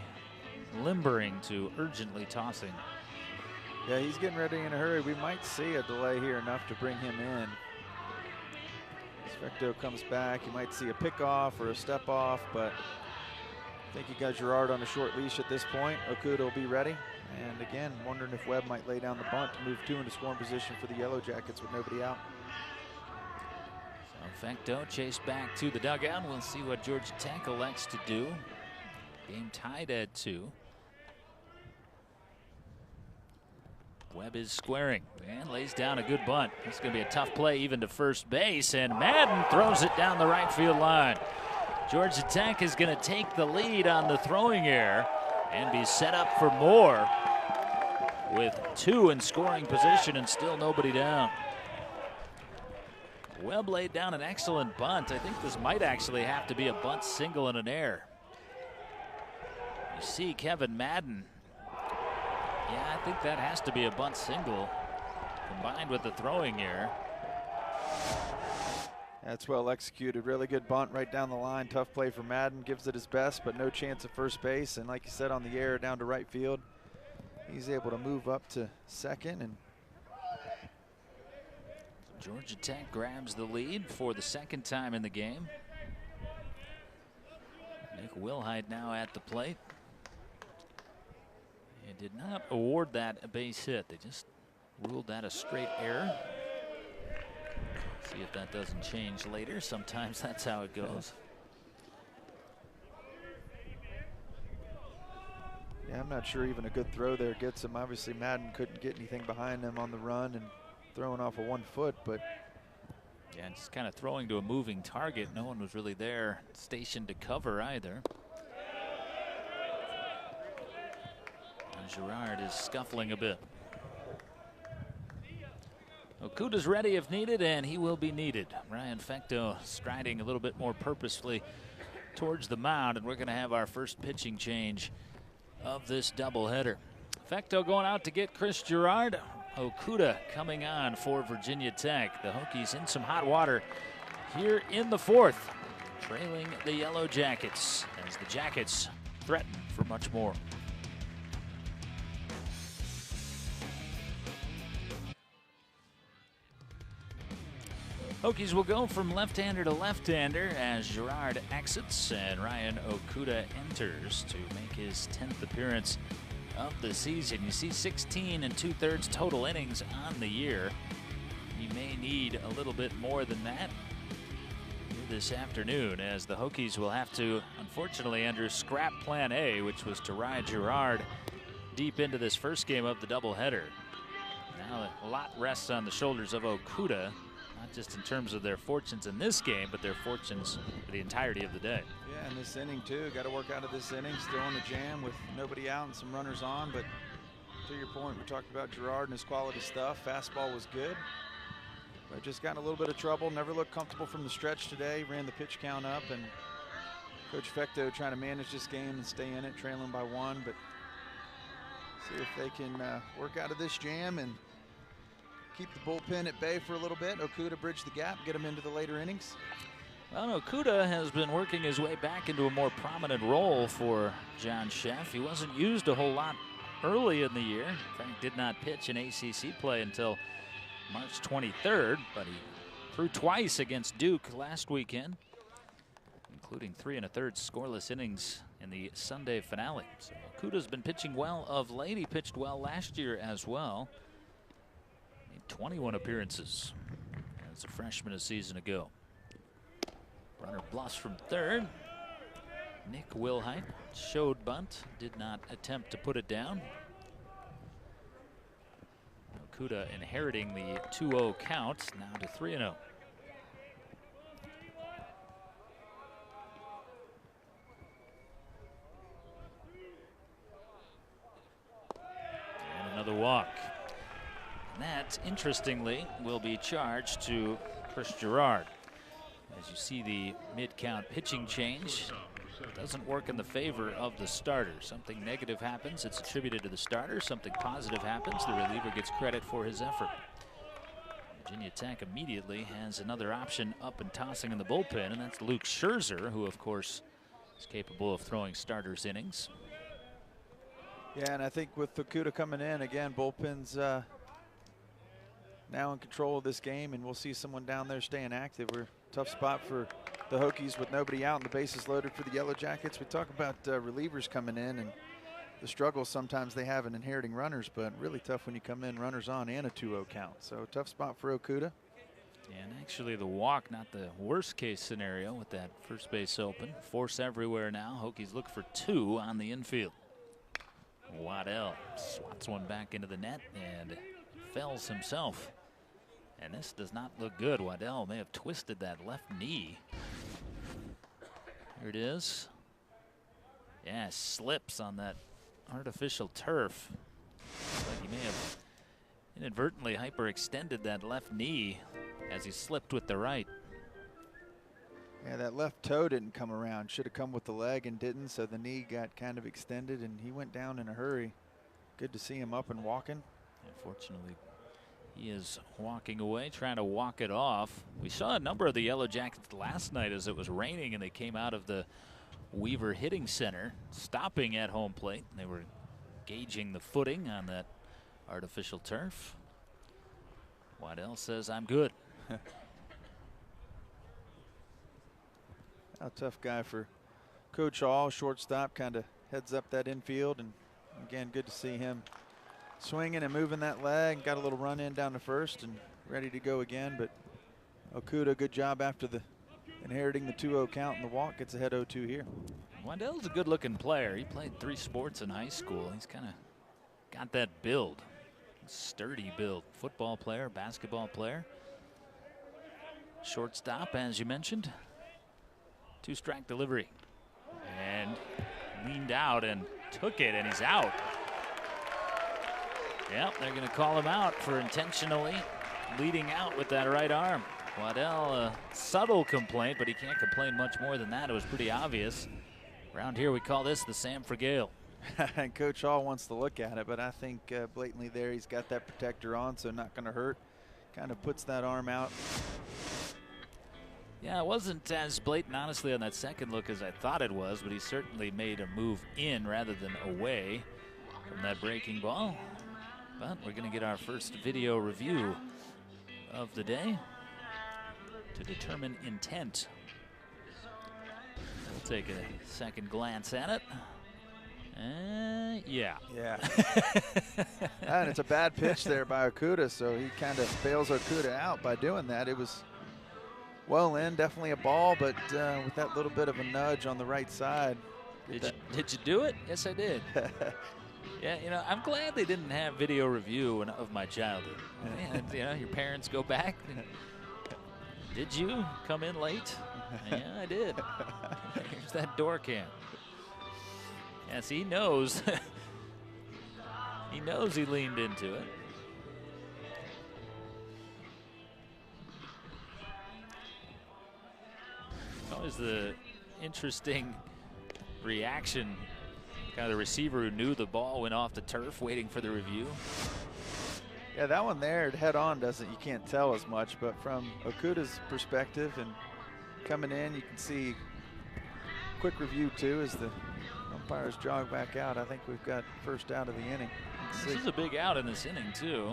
limbering to urgently tossing. Yeah, he's getting ready in a hurry. We might see a delay here enough to bring him in. Fecto comes back. You might see a pickoff or a step off, but I think you got Girard on a short leash at this point. Okuda will be ready. And again, wondering if Webb might lay down the bunt to move 2 into scoring position for the Yellowjackets with nobody out. So Fecto chased back to the dugout. We'll see what Georgia Tech elects to do. Game tied at 2. Webb is squaring and lays down a good bunt. It's going to be a tough play even to first base, and Madden throws it down the right field line. Georgia Tech is going to take the lead on the throwing error and be set up for more with 2 in scoring position and still nobody down. Webb laid down an excellent bunt. I think this might actually have to be a bunt single and an error. You see Kevin Madden. Yeah, I think that has to be a bunt single combined with the throwing error. That's well executed. Really good bunt right down the line. Tough play for Madden. Gives it his best, but no chance at first base. And like you said, on the error down to right field, he's able to move up to second. And Georgia Tech grabs the lead for the 2nd time in the game. Nick Wilhite now at the plate. They did not award that a base hit. They just ruled that a straight error. See if that doesn't change later. Sometimes that's how it goes. Yeah, I'm not sure even a good throw there gets him. Obviously, Madden couldn't get anything behind him on the run and throwing off of 1 foot, but yeah, just kind of throwing to a moving target. No one was really there stationed to cover either. And Girard is scuffling a bit. Okuda's ready if needed, and he will be needed. Ryan Fecto striding a little bit more purposefully towards the mound, and we're going to have our first pitching change of this doubleheader. Fecto going out to get Chris Girard. Okuda coming on for Virginia Tech. The Hokies in some hot water here in the 4th, trailing the Yellowjackets as the Jackets threaten for much more. Hokies will go from left-hander to left-hander as Girard exits and Ryan Okuda enters to make his 10th appearance of the season. You see 16 2/3 total innings on the year. He may need a little bit more than that. He'll this afternoon, as the Hokies will have to, unfortunately, under scrap plan A, which was to ride Girard deep into this first game of the doubleheader. Now a lot rests on the shoulders of Okuda, not just in terms of their fortunes in this game, but their fortunes for the entirety of the day. Yeah, and this inning too. Got to work out of this inning. Still in the jam with nobody out and some runners on. But to your point, we talked about Girard and his quality stuff. Fastball was good, but just got in a little bit of trouble. Never looked comfortable from the stretch today. Ran the pitch count up, and Coach Fecto trying to manage this game and stay in it, trailing by 1. But see if they can work out of this jam and keep the bullpen at bay for a little bit. Okuda bridge the gap, get him into the later innings. Well, Okuda has been working his way back into a more prominent role for John Sheff. He wasn't used a whole lot early in the year. In fact, did not pitch in ACC play until March 23rd, but he threw twice against Duke last weekend, including 3 1/3 scoreless innings in the Sunday finale. So Okuda's been pitching well of late. He pitched well last year as well. Made 21 appearances as a freshman a season ago. Runner bluffs from third. Nick Wilhite showed bunt, did not attempt to put it down. Okuda inheriting the 2-0 count, now to 3-0. And another walk. And that, interestingly, will be charged to Chris Girard. As you see the mid-count pitching change, it doesn't work in the favor of the starter. Something negative happens, it's attributed to the starter. Something positive happens, the reliever gets credit for his effort. Virginia Tech immediately has another option up and tossing in the bullpen, and that's Luke Scherzer, who of course is capable of throwing starters innings. Yeah, and I think with Okuda coming in, again, bullpen's now in control of this game, and we'll see someone down there staying active. We're tough spot for the Hokies with nobody out and the bases loaded for the Yellowjackets. We talk about relievers coming in and the struggles sometimes they have in inheriting runners, but really tough when you come in runners on and a 2-0 count. So tough spot for Okuda. And actually the walk, not the worst case scenario with that first base open. Force everywhere now. Hokies look for 2 on the infield. Waddell swats one back into the net and fells himself. And this does not look good. Waddell may have twisted that left knee. Here it is. Yeah, slips on that artificial turf. Looks like he may have inadvertently hyperextended that left knee as he slipped with the right. Yeah, that left toe didn't come around. Should have come with the leg and didn't, so the knee got kind of extended and he went down in a hurry. Good to see him up and walking. Unfortunately, he is walking away, trying to walk it off. We saw a number of the Yellowjackets last night as it was raining and they came out of the Weaver Hitting Center, stopping at home plate. They were gauging the footing on that artificial turf. Waddell says, "I'm good." A tough guy for Coach Hall, shortstop, kind of heads up that infield, and again, good to see him swinging and moving that leg. Got a little run in down to first and ready to go again, but Okuda, good job after the inheriting the 2-0 count and the walk, gets ahead 0-2 here. Waddell's a good looking player. He played 3 sports in high school. He's kind of got that build, sturdy build. Football player, basketball player. Shortstop, as you mentioned. 2-strike delivery. And leaned out and took it, and he's out. Yep, they're going to call him out for intentionally leading out with that right arm. Waddell, a subtle complaint, but he can't complain much more than that. It was pretty obvious. Around here, we call this the Sam Fragale. And Coach Hall wants to look at it, but I think blatantly there he's got that protector on, so not going to hurt. Kind of puts that arm out. Yeah, it wasn't as blatant, honestly, on that second look as I thought it was, but he certainly made a move in rather than away from that breaking ball. But we're going to get our first video review of the day to determine intent. We'll take a second glance at it. Yeah. And it's a bad pitch there by Okuda, so he kind of bails Okuda out by doing that. It was well in, definitely a ball, but with that little bit of a nudge on the right side. Did you do it? Yes, I did. Yeah, you know, I'm glad they didn't have video review of my childhood. Man, you know, your parents go back. Did you come in late? Yeah, I did. Here's that door cam. Yes, he knows. He knows he leaned into it. Always the interesting reaction. Kind of the receiver who knew the ball went off the turf, waiting for the review. Yeah, that one there head on you can't tell as much, but from Okuda's perspective and coming in, you can see quick review too as the umpires jog back out. I think we've got first out of the inning. This is a big out in this inning too.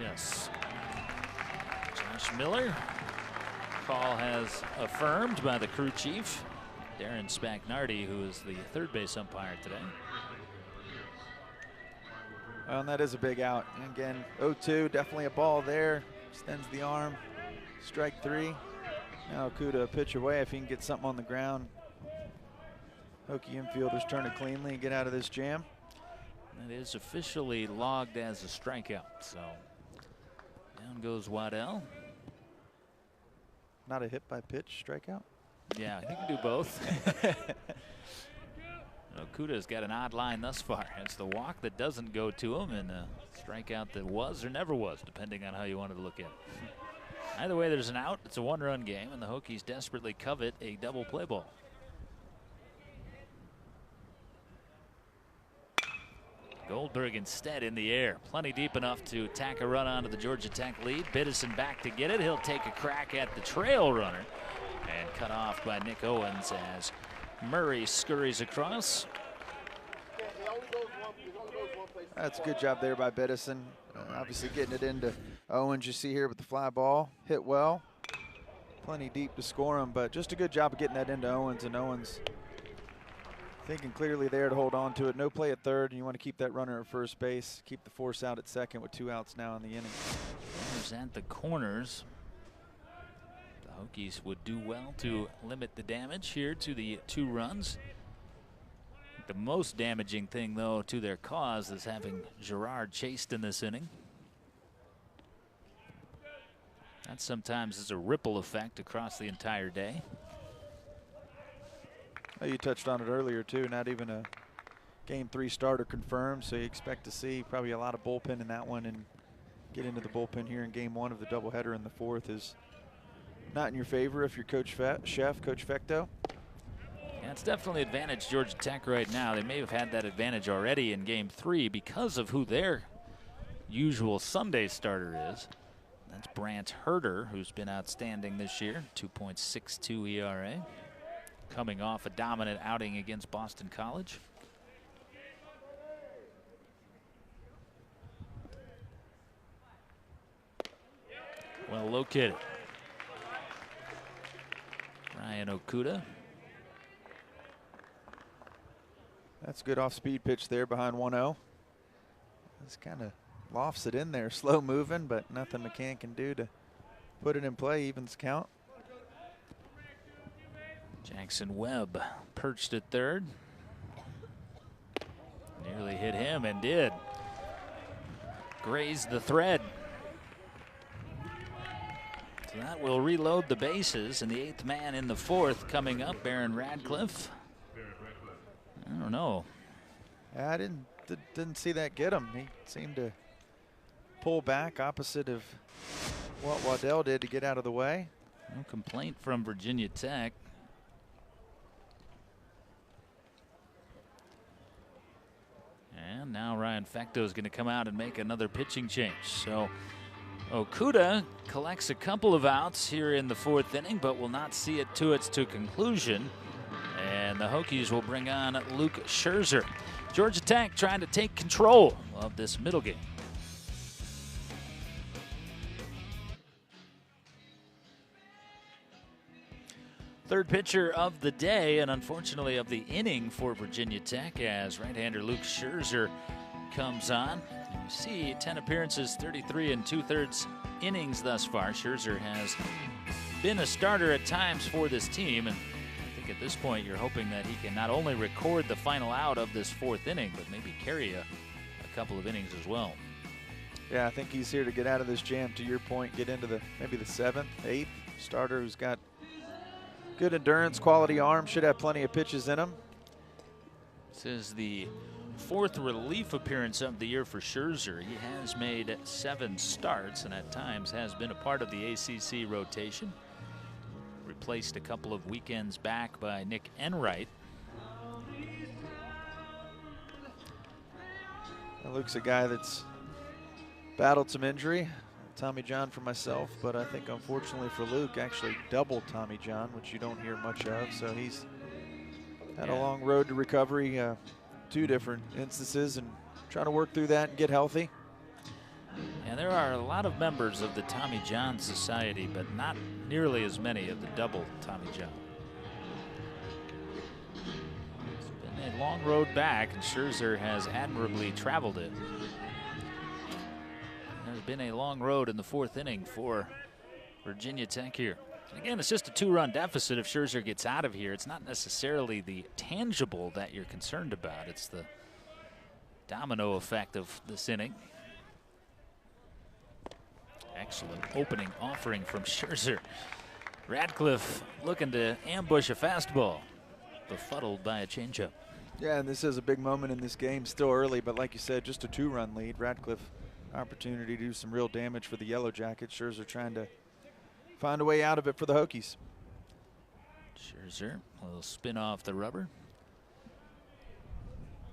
Yes. Josh Miller. Call has affirmed by the crew chief, Darren Spagnardi, who is the third base umpire today. Well, and that is a big out. And again, 0-2, definitely a ball there. Extends the arm. Strike 3. Now Okuda a pitch away if he can get something on the ground. Hokie infielders turn it cleanly and get out of this jam. That is officially logged as a strikeout. So down goes Waddell. Not a hit by pitch strikeout? Yeah, I think we do both. Okuda's got an odd line thus far. It's the walk that doesn't go to him and a strikeout that was or never was, depending on how you wanted to look at it. Either way, there's an out. It's a one-run game, and the Hokies desperately covet a double play ball. Goldberg instead in the air. Plenty deep enough to tack a run onto the Georgia Tech lead. Biddison back to get it. He'll take a crack at the trail runner and cut off by Nick Owens as Murray scurries across. That's a good job there by Biddison. Obviously getting it into Owens, you see here with the fly ball. Hit well. Plenty deep to score him, but just a good job of getting that into Owens, and Owens thinking clearly there to hold on to it. No play at third, and you want to keep that runner at first base. Keep the force out at second with 2 outs now in the inning. Runners at the corners. The Hokies would do well to limit the damage here to the 2 runs. The most damaging thing, though, to their cause is having Girard chased in this inning. That sometimes is a ripple effect across the entire day. You touched on it earlier too, not even a game 3 starter confirmed, so you expect to see probably a lot of bullpen in that one, and get into the bullpen here in game 1 of the doubleheader in the 4th is not in your favor if you're Coach Fecto. Yeah, it's definitely advantage Georgia Tech right now. They may have had that advantage already in game 3 because of who their usual Sunday starter is. That's Brant Herder, who's been outstanding this year, 2.62 ERA. Coming off a dominant outing against Boston College. Well located. Ryan Okuda. That's a good off-speed pitch there behind 1-0. Just kind of lofts it in there, slow moving, but nothing McCann can do to put it in play. Evens count. Jackson Webb perched at third. Nearly hit him and did. Grazed the thread. So that will reload the bases, and the 8th man in the 4th coming up, Aaron Radcliffe. I don't know. I didn't see that get him. He seemed to pull back opposite of what Waddell did to get out of the way. No complaint from Virginia Tech. And now Ryan Fecto is going to come out and make another pitching change. So Okuda collects a couple of outs here in the 4th inning, but will not see it to its conclusion. And the Hokies will bring on Luke Scherzer. Georgia Tech trying to take control of this middle game. Third pitcher of the day, and unfortunately of the inning for Virginia Tech, as right-hander Luke Scherzer comes on. And you see 10 appearances, 33 2/3 innings thus far. Scherzer has been a starter at times for this team, and I think at this point you're hoping that he can not only record the final out of this 4th inning, but maybe carry a couple of innings as well. Yeah, I think he's here to get out of this jam, to your point, get into maybe the 7th, 8th starter who's got good endurance, quality arm, should have plenty of pitches in him. This is the 4th relief appearance of the year for Scherzer. He has made 7 starts and at times has been a part of the ACC rotation. Replaced a couple of weekends back by Nick Enright. Luke's a guy that's battled some injury. Tommy John for myself, but I think unfortunately for Luke, actually double Tommy John, which you don't hear much of. So he's had a long road to recovery, 2 different instances, and trying to work through that and get healthy. And there are a lot of members of the Tommy John Society, but not nearly as many of the double Tommy John. It's been a long road back, and Scherzer has admirably traveled it. There's been a long road in the 4th inning for Virginia Tech here. Again, it's just a 2-run deficit if Scherzer gets out of here. It's not necessarily the tangible that you're concerned about. It's the domino effect of this inning. Excellent opening offering from Scherzer. Radcliffe looking to ambush a fastball, befuddled by a changeup. Yeah, and this is a big moment in this game. Still early, but like you said, just a 2-run lead. Radcliffe, opportunity to do some real damage for the Yellowjackets. Scherzer trying to find a way out of it for the Hokies. Scherzer, a little spin off the rubber.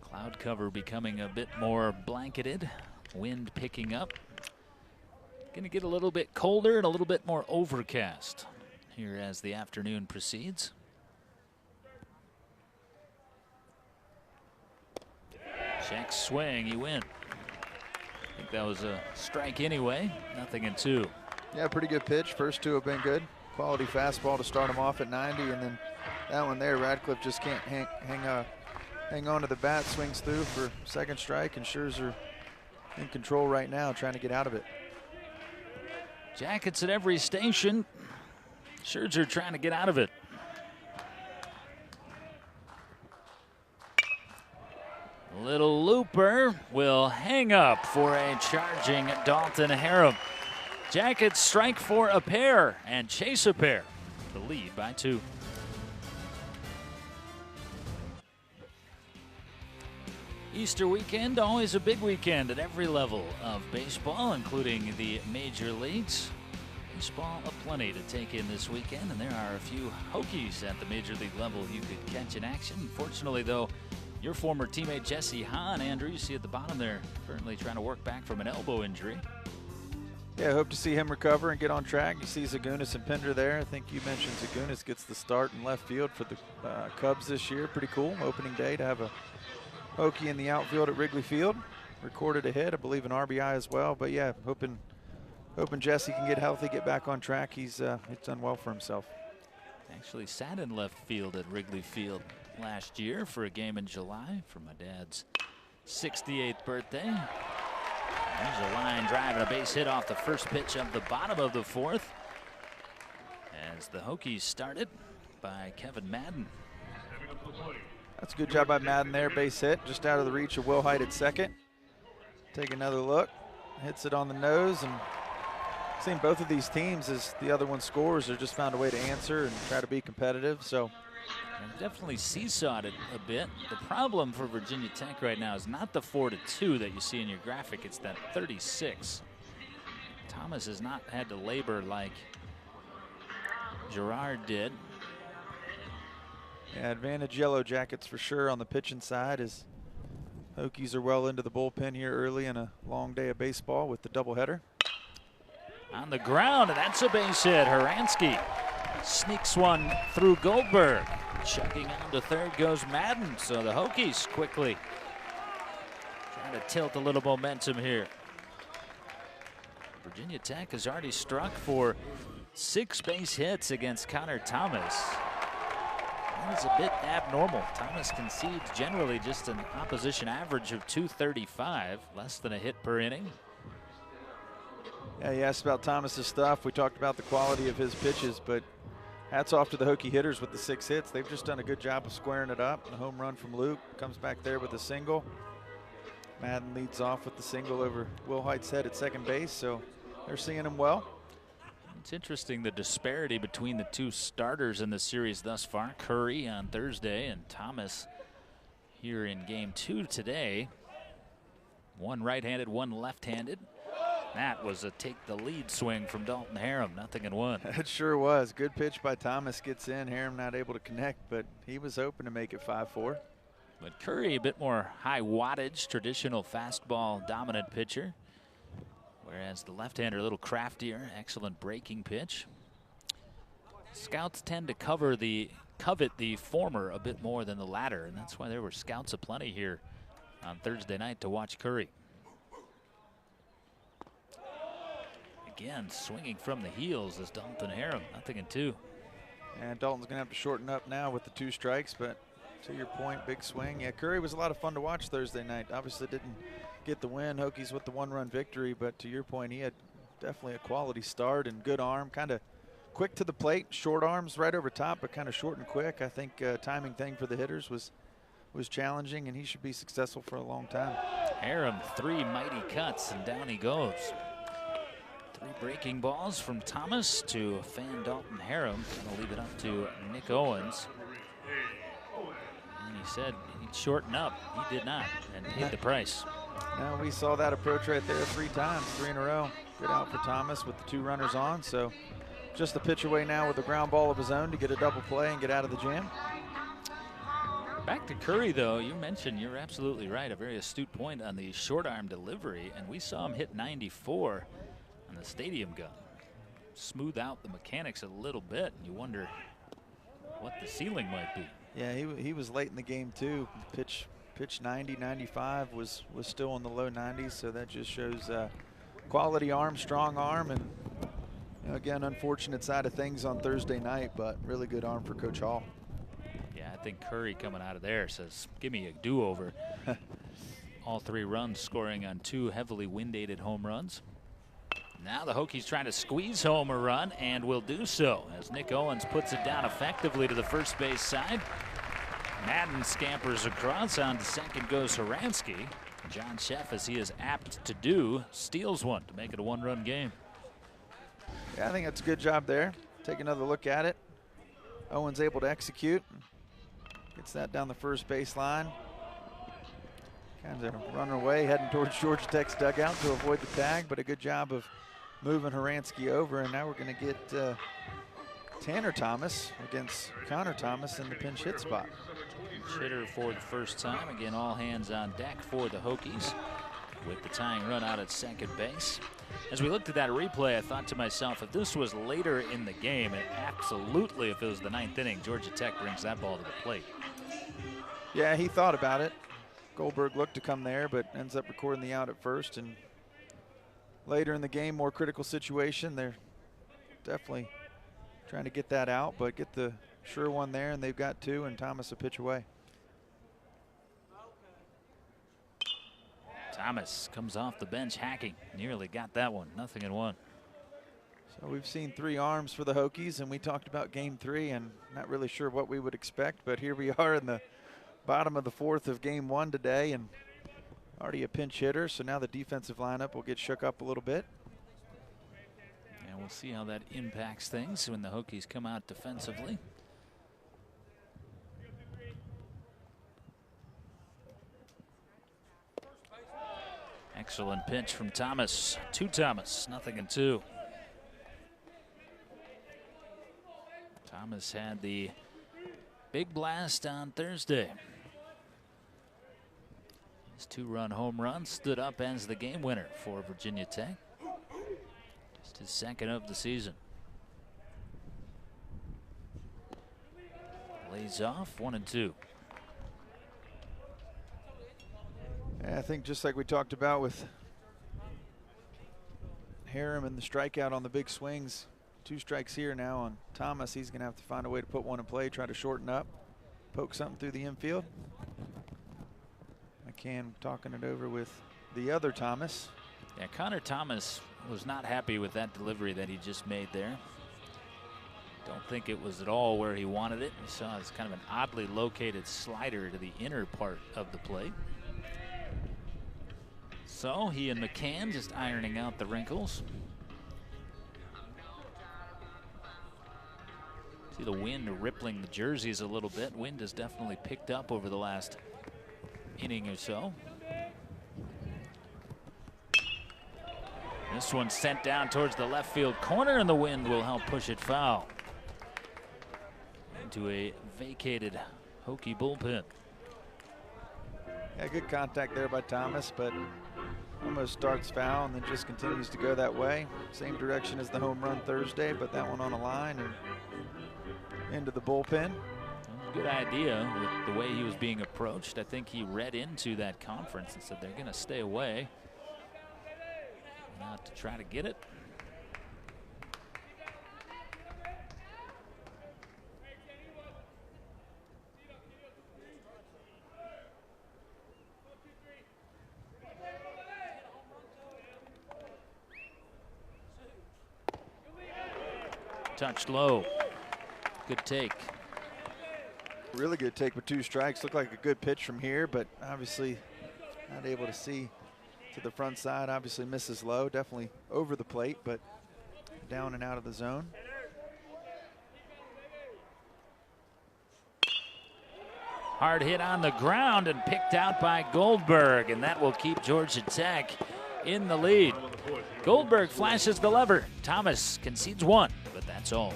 Cloud cover becoming a bit more blanketed. Wind picking up. Going to get a little bit colder and a little bit more overcast here as the afternoon proceeds. Check swing, he went. I think that was a strike anyway. 0-2. Yeah, pretty good pitch. First 2 have been good. Quality fastball to start him off at 90, and then that one there, Radcliffe just can't hang on to the bat, swings through for 2nd strike, and Scherzer in control right now, trying to get out of it. Jackets at every station. Scherzer trying to get out of it. Little looper will hang up for a charging Dalton Harem. Jackets strike for a pair and chase a pair. The lead by 2. Easter weekend, always a big weekend at every level of baseball, including the major leagues. Baseball aplenty to take in this weekend, and there are a few Hokies at the major league level you could catch in action. Fortunately, though, your former teammate Jesse Hahn, Andrew, you see at the bottom there, currently trying to work back from an elbow injury. Yeah, I hope to see him recover and get on track. You see Zagunis and Pinder there. I think you mentioned Zagunis gets the start in left field for the Cubs this year. Pretty cool. Opening day to have a Hokie in the outfield at Wrigley Field. Recorded a hit, I believe an RBI as well. But yeah, hoping Jesse can get healthy, get back on track. He's done well for himself. Actually sat in left field at Wrigley Field last year for a game in July for my dad's 68th birthday. There's a line drive and a base hit off the first pitch of the bottom of the 4th. As the Hokies started by Kevin Madden. That's a good job by Madden there. Base hit just out of the reach of Will Height at 2nd. Take another look. Hits it on the nose, and seeing both of these teams as the other one scores, they've just found a way to answer and try to be competitive. So definitely seesawed it a bit. The problem for Virginia Tech right now is not the 4-2 that you see in your graphic. It's that 36. Thomas has not had to labor like Girard did. Yeah, advantage Yellowjackets for sure on the pitching side, as Hokies are well into the bullpen here early in a long day of baseball with the doubleheader. On the ground, and that's a base hit. Haransky sneaks one through Goldberg. Chucking on to 3rd goes Madden, so the Hokies quickly trying to tilt a little momentum here. Virginia Tech has already struck for 6 base hits against Connor Thomas. That is a bit abnormal. Thomas concedes generally just an opposition average of 235, less than a hit per inning. Yeah, you asked about Thomas's stuff. We talked about the quality of his pitches, but hats off to the Hokie hitters with the 6 hits. They've just done a good job of squaring it up. The home run from Luke comes back there with a single. Madden leads off with the single over Will Hite's head at second base, so they're seeing him well. It's interesting the disparity between the two starters in the series thus far. Curry on Thursday and Thomas here in game 2 today. One right-handed, one left-handed. That was a take the lead swing from Dalton Harum, 0-1. It sure was. Good pitch by Thomas, gets in. Harum not able to connect, but he was hoping to make it 5-4. But Curry, a bit more high wattage, traditional fastball dominant pitcher. Whereas the left-hander a little craftier, excellent breaking pitch. Scouts tend to covet the former a bit more than the latter, and that's why there were scouts aplenty here on Thursday night to watch Curry. Again, swinging from the heels is Dalton Harum, 0-2. And Dalton's going to have to shorten up now with the 2 strikes, but to your point, big swing. Yeah, Curry was a lot of fun to watch Thursday night. Obviously didn't get the win. Hokies with the 1-run victory, but to your point, he had definitely a quality start and good arm, kind of quick to the plate, short arms right over top, but kind of short and quick. I think timing thing for the hitters was challenging, and he should be successful for a long time. Harum, 3 mighty cuts, and down he goes. 3 breaking balls from Thomas to fan Dalton Harum. Gonna leave it up to Nick Owens. And he said he'd shorten up. He did not, and paid the price. Now we saw that approach right there 3 times, 3 in a row. Good out for Thomas with the 2 runners on. So just the pitch away now with a ground ball of his own to get a double play and get out of the jam. Back to Curry, though, you mentioned, you're absolutely right, a very astute point on the short arm delivery, and we saw him hit 94 on the stadium gun. Smooth out the mechanics a little bit, and you wonder what the ceiling might be. Yeah, he was late in the game too. Pitch 90, 95 was still in the low 90s, so that just shows quality arm, strong arm, and you know, again, unfortunate side of things on Thursday night, but really good arm for Coach Hall. Yeah, I think Curry coming out of there says, give me a do-over. All 3 runs scoring on 2 heavily wind-aided home runs. Now the Hokies trying to squeeze home a run, and will do so as Nick Owens puts it down effectively to the first base side. Madden scampers across. On to second goes Horansky. John Sheff, as he is apt to do, steals one to make it a 1-run game. Yeah, I think that's a good job there. Take another look at it. Owens able to execute. Gets that down the first baseline. Kind of running away, heading towards Georgia Tech's dugout to avoid the tag, but a good job of moving Horansky over. And now we're going to get Tanner Thomas against Connor Thomas in the pinch hit spot. Pinch hitter for the first time. Again, all hands on deck for the Hokies with the tying run out at second base. As we looked at that replay, I thought to myself, if this was later in the game, and absolutely if it was the 9th inning, Georgia Tech brings that ball to the plate. Yeah, he thought about it. Goldberg looked to come there, but ends up recording the out at first. And later in the game, more critical situation. They're definitely trying to get that out, but get the sure one there, and they've got 2, and Thomas a pitch away. Thomas comes off the bench hacking. Nearly got that one. 0-1. So we've seen 3 arms for the Hokies, and we talked about game 3, and not really sure what we would expect, but here we are in the bottom of the 4th of game 1 today, and already a pinch hitter, so now the defensive lineup will get shook up a little bit. And we'll see how that impacts things when the Hokies come out defensively. Excellent pitch from Thomas to Thomas, 0-2. Thomas had the big blast on Thursday. His 2-run home run stood up as the game winner for Virginia Tech. Just his 2nd of the season. Lays off, 1-2. Yeah, I think just like we talked about with Harum and the strikeout on the big swings, 2 strikes here now on Thomas. He's going to have to find a way to put one in play, try to shorten up, poke something through the infield. McCann talking it over with the other Thomas. Yeah, Connor Thomas was not happy with that delivery that he just made there. Don't think it was at all where he wanted it. You saw it's kind of an oddly located slider to the inner part of the plate. So he and McCann just ironing out the wrinkles. See the wind rippling the jerseys a little bit. Wind has definitely picked up over the last inning or so. This one sent down towards the left field corner, and the wind will help push it foul into a vacated Hokie bullpen. Yeah, good contact there by Thomas, but almost starts foul and then just continues to go that way. Same direction as the home run Thursday, but that one on a line and into the bullpen. Good idea with the way he was being approached. I think he read into that conference and said they're going to stay away. Not to try to get it. Touched low. Good take. Really good take with 2 strikes. Looked like a good pitch from here, but obviously not able to see to the front side. Obviously misses low. Definitely over the plate, but down and out of the zone. Hard hit on the ground and picked out by Goldberg, and that will keep Georgia Tech in the lead. Goldberg flashes the lever. Thomas concedes 1, but that's all.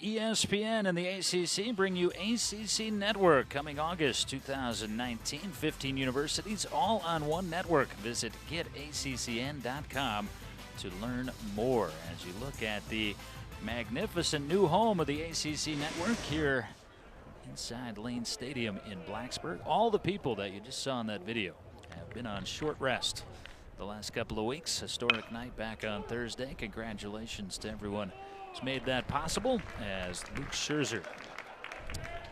ESPN and the ACC bring you ACC Network coming August 2019. 15 universities all on one network. Visit getaccn.com to learn more as you look at the magnificent new home of the ACC Network here inside Lane Stadium in Blacksburg. All the people that you just saw in that video have been on short rest the last couple of weeks. Historic night back on Thursday. Congratulations to everyone who's made that possible as Luke Scherzer.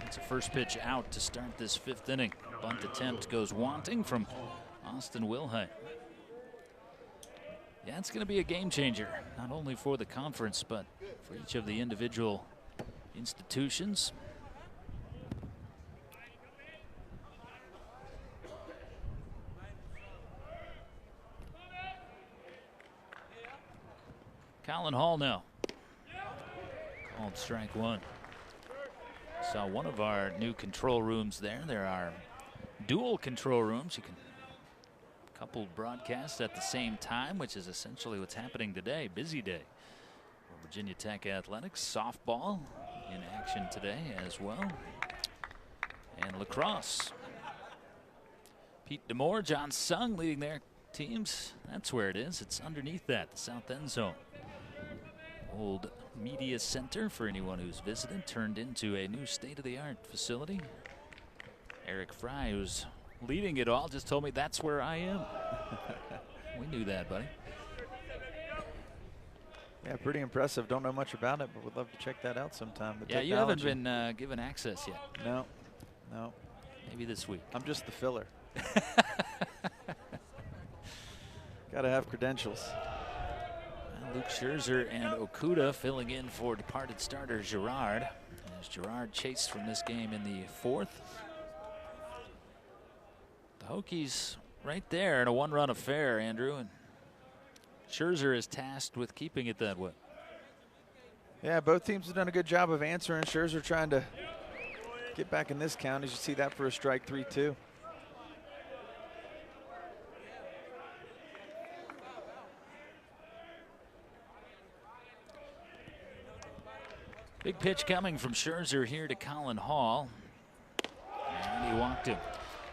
It's a first pitch out to start this 5th inning. Bunt attempt goes wanting from Austin Wilhite. Yeah, it's going to be a game changer, not only for the conference, but for each of the individual institutions. Colin Hall now. Called strike 1. Saw one of our new control rooms there. There are dual control rooms. You can couple broadcasts at the same time, which is essentially what's happening today. Busy day for Virginia Tech athletics. Softball in action today as well. And lacrosse. Pete Demore, John Sung leading their teams. That's where it is. It's underneath that, the south end zone. Old media center for anyone who's visited, turned into a new state-of-the-art facility. Eric Fry, who's leading it all, just told me that's where I am. We knew that, buddy. Yeah, pretty impressive. Don't know much about it, but would love to check that out sometime. Yeah, you haven't been given access yet. No. Maybe this week. I'm just the filler. Got to have credentials. Luke Scherzer and Okuda filling in for departed starter Girard. As Girard chased from this game in the 4th. The Hokies right there in a 1-run affair, Andrew, and Scherzer is tasked with keeping it that way. Yeah, both teams have done a good job of answering. Scherzer trying to get back in this count. As you see that for a strike 3-2. Big pitch coming from Scherzer here to Colin Hall. And he walked him.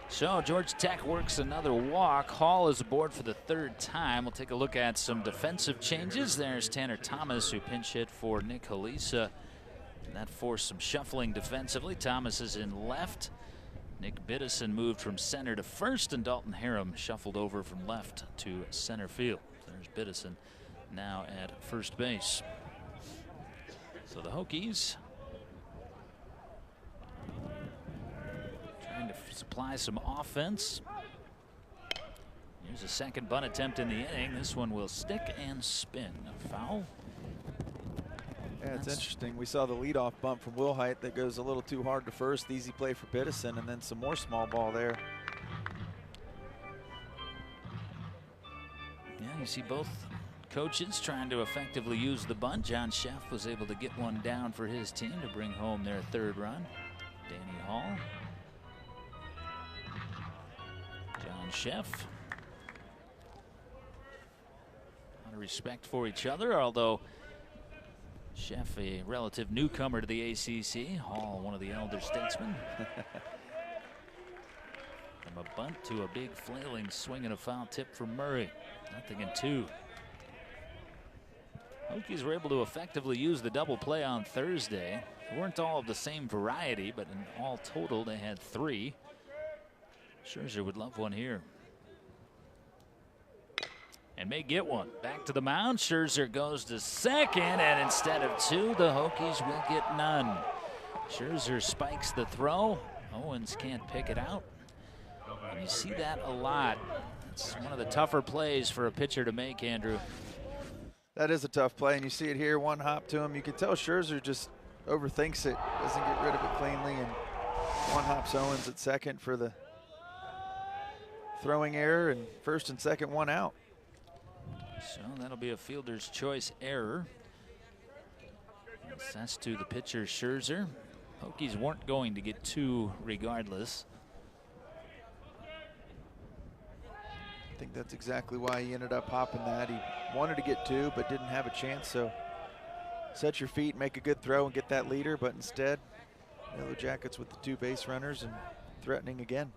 So Georgia Tech works another walk. Hall is aboard for the 3rd time. We'll take a look at some defensive changes. There's Tanner Thomas, who pinch hit for Nick Halisa. And that forced some shuffling defensively. Thomas is in left. Nick Biddison moved from center to first, and Dalton Harum shuffled over from left to center field. There's Biddison now at first base. So the Hokies trying to supply some offense. Here's a second bunt attempt in the inning. This one will stick and spin. A foul. Yeah, it's interesting. We saw the leadoff bump from Wilhite that goes a little too hard to first. Easy play for Biddison, and then some more small ball there. Yeah, you see both coaches trying to effectively use the bunt. John Sheff was able to get one down for his team to bring home their third run. Danny Hall. John Sheff. A lot of respect for each other, although Sheff, a relative newcomer to the ACC. Hall, one of the elder statesmen. From a bunt to a big flailing swing and a foul tip from Murray. 0-2. Hokies were able to effectively use the double play on Thursday. They weren't all of the same variety, but in all total they had 3. Scherzer would love one here. And may get one. Back to the mound. Scherzer goes to second, and instead of 2, the Hokies will get none. Scherzer spikes the throw. Owens can't pick it out. And you see that a lot. It's one of the tougher plays for a pitcher to make, Andrew. That is a tough play, and you see it here. One hop to him. You can tell Scherzer just overthinks it, doesn't get rid of it cleanly, and one hops Owens at second for the throwing error, and first and second, one out. So that'll be a fielder's choice error. That's to the pitcher, Scherzer. Hokies weren't going to get 2 regardless. I think that's exactly why he ended up hopping that. He wanted to get 2, but didn't have a chance. So set your feet, make a good throw, and get that leader. But instead, Yellowjackets with the 2 base runners and threatening again.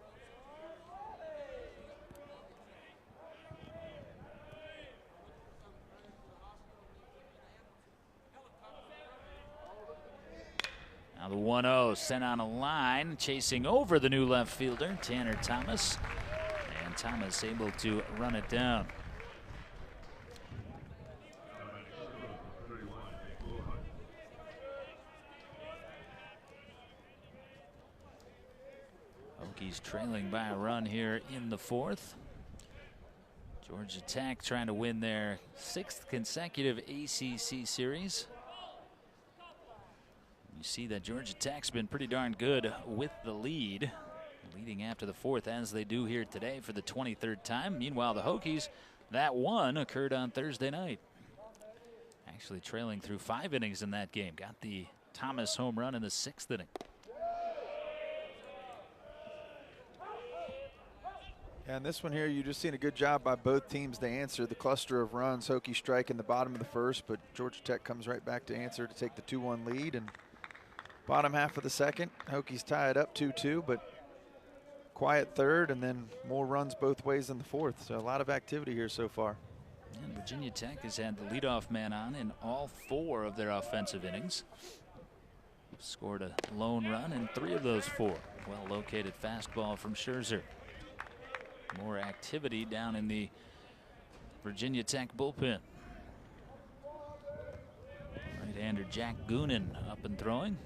Now the 1-0 sent on a line, chasing over the new left fielder, Tanner Thomas. And Thomas able to run it down. Hokies trailing by a run here in the 4th. Georgia Tech trying to win their 6th consecutive ACC series. You see that Georgia Tech's been pretty darn good with the lead, leading after the 4th as they do here today for the 23rd time. Meanwhile, the Hokies, that one occurred on Thursday night. Actually trailing through 5 innings in that game. Got the Thomas home run in the 6th inning. And this one here, you just seen a good job by both teams to answer the cluster of runs. Hokies strike in the bottom of the 1st, but Georgia Tech comes right back to answer to take the 2-1 lead. And bottom half of the 2nd, Hokies tie it up 2-2, but quiet 3rd, and then more runs both ways in the 4th. So a lot of activity here so far. And Virginia Tech has had the leadoff man on in all 4 of their offensive innings. Scored a lone run in 3 of those 4. Well located fastball from Scherzer. More activity down in the Virginia Tech bullpen. Right-hander Jack Goonan up and throwing.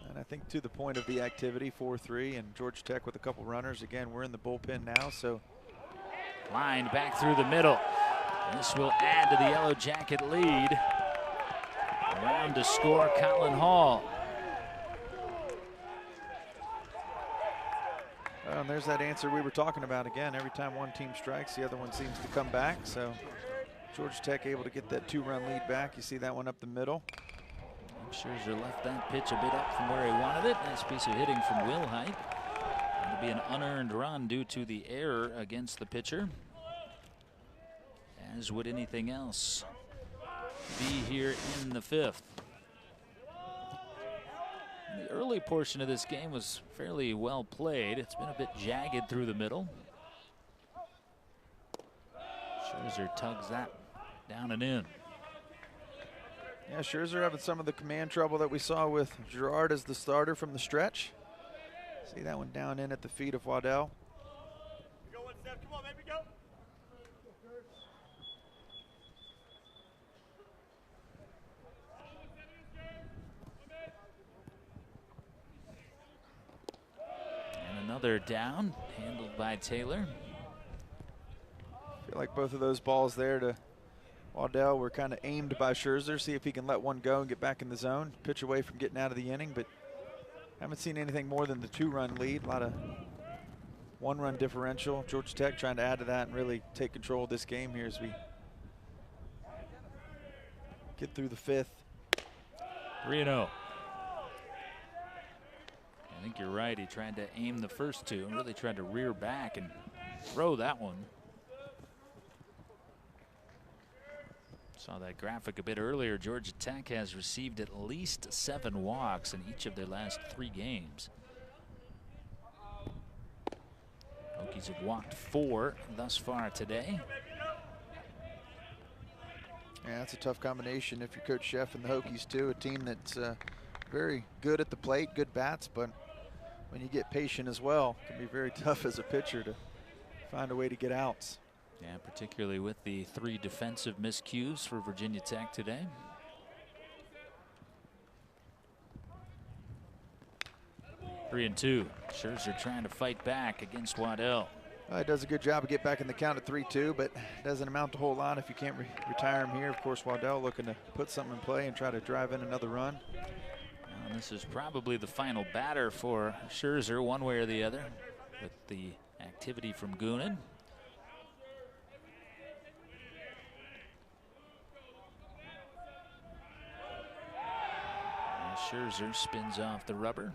And I think to the point of the activity, 4-3, and Georgia Tech with a couple runners. Again, we're in the bullpen now, so. Line back through the middle. This will add to the Yellow Jacket lead. Around to score Colin Hall. And there's that answer we were talking about again. Every time one team strikes, the other one seems to come back. So Georgia Tech able to get that 2-run lead back. You see that one up the middle. Scherzer left that pitch a bit up from where he wanted it. Nice piece of hitting from Wilhite. It'll be an unearned run due to the error against the pitcher, as would anything else be here in the 5th. The early portion of this game was fairly well played. It's been a bit jagged through the middle. Scherzer tugs that down and in. Yeah, Scherzer having some of the command trouble that we saw with Girard as the starter from the stretch. See that one down in at the feet of Waddell. And another down, handled by Taylor. I feel like both of those balls there to Waddell were kind of aimed by Scherzer. See if he can let one go and get back in the zone. Pitch away from getting out of the inning, but haven't seen anything more than the 2-run lead. A lot of 1-run differential. Georgia Tech trying to add to that and really take control of this game here as we get through the 5th. 3-0. I think you're right. He tried to aim the first two and really tried to rear back and throw that one. Saw that graphic a bit earlier. Georgia Tech has received at least 7 walks in each of their last 3 games. Hokies have walked 4 thus far today. Yeah, that's a tough combination if you're Coach Sheff and the Hokies too. A team that's very good at the plate, good bats, but when you get patient as well, it can be very tough as a pitcher to find a way to get outs. Yeah, particularly with the 3 defensive miscues for Virginia Tech today. Three and 2. Scherzer trying to fight back against Waddell. He does a good job of getting back in the count at 3-2, but doesn't amount to a whole lot if you can't retire him here. Of course, Waddell looking to put something in play and try to drive in another run. Well, this is probably the final batter for Scherzer, one way or the other, with the activity from Goonan. Scherzer spins off the rubber.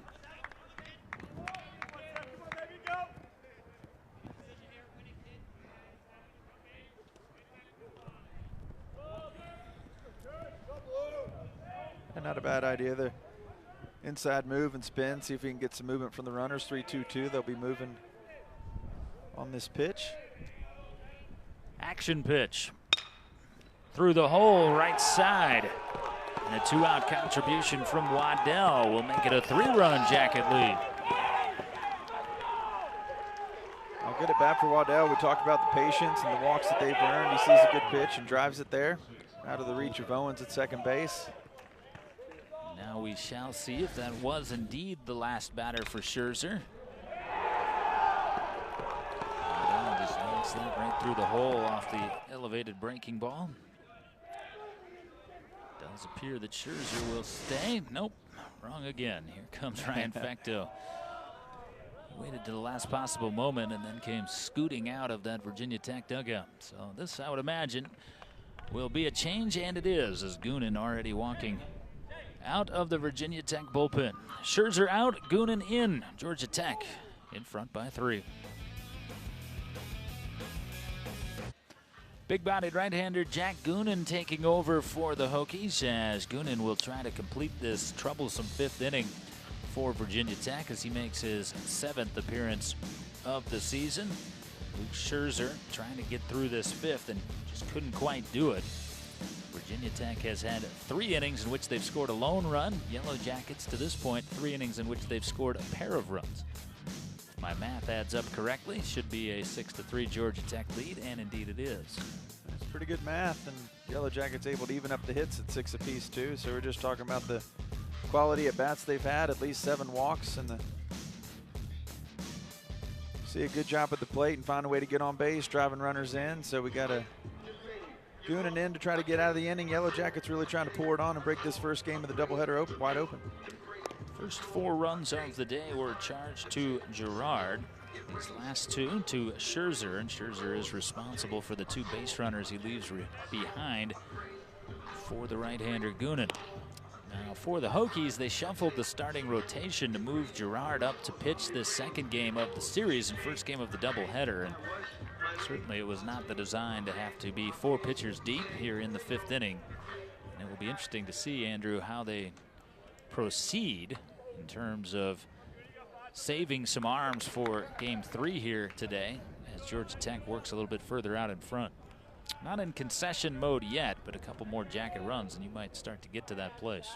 And not a bad idea. The inside move and spin. See if we can get some movement from the runners. 3-2-2. They'll be moving on this pitch. Action pitch. Through the hole, right side. And a 2-out contribution from Waddell will make it a 3-run Jacket lead. I'll get it back for Waddell. We talked about the patience and the walks that they've earned. He sees a good pitch and drives it there. Out of the reach of Owens at second base. Now we shall see if that was indeed the last batter for Scherzer. Waddell just knocks that right through the hole off the elevated breaking ball. Does appear that Scherzer will stay. Nope, wrong again. Here comes Ryan Fecteau. He waited to the last possible moment and then came scooting out of that Virginia Tech dugout. So this, I would imagine, will be a change, and it is, as Goonan already walking out of the Virginia Tech bullpen. Scherzer out, Goonan in. Georgia Tech in front by 3. Big-bodied right-hander Jack Goonan taking over for the Hokies, as Goonan will try to complete this troublesome 5th inning for Virginia Tech as he makes his 7th appearance of the season. Luke Scherzer trying to get through this 5th and just couldn't quite do it. Virginia Tech has had 3 innings in which they've scored a lone run. Yellowjackets to this point, 3 innings in which they've scored a pair of runs. If my math adds up correctly, should be a 6-3 Georgia Tech lead, and indeed it is. That's pretty good math, and Yellowjackets able to even up the hits at 6 apiece too. So we're just talking about the quality at bats they've had, at least 7 walks, and see a good job at the plate and find a way to get on base, driving runners in. So we got a Goonan in to try to get out of the inning. Yellowjackets really trying to pour it on and break this first game of the doubleheader wide open. First 4 runs of the day were charged to Girard. These last 2 to Scherzer, and Scherzer is responsible for the 2 base runners he leaves behind for the right-hander Goonan. Now for the Hokies, they shuffled the starting rotation to move Girard up to pitch this 2nd game of the series and 1st game of the doubleheader. And certainly it was not the design to have to be 4 pitchers deep here in the 5th inning. And it will be interesting to see, Andrew, how they proceed in terms of saving some arms for game 3 here today as Georgia Tech works a little bit further out in front. Not in concession mode yet, but a couple more Jacket runs and you might start to get to that place.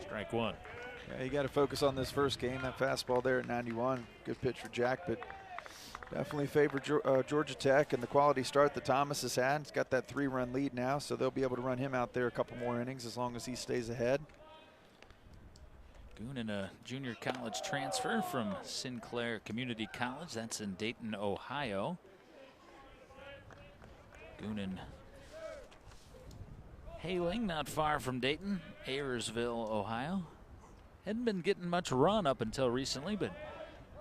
Strike 1. Yeah, you got to focus on this first game. That fastball there at 91. Good pitch for Jack, but Definitely favor Georgia Tech and the quality start that Thomas has had. He's got that 3-run lead now, so they'll be able to run him out there a couple more innings as long as he stays ahead. Goonan, a junior college transfer from Sinclair Community College. That's in Dayton, Ohio. Goonan hailing not far from Dayton, Ayersville, Ohio. Hadn't been getting much run up until recently, but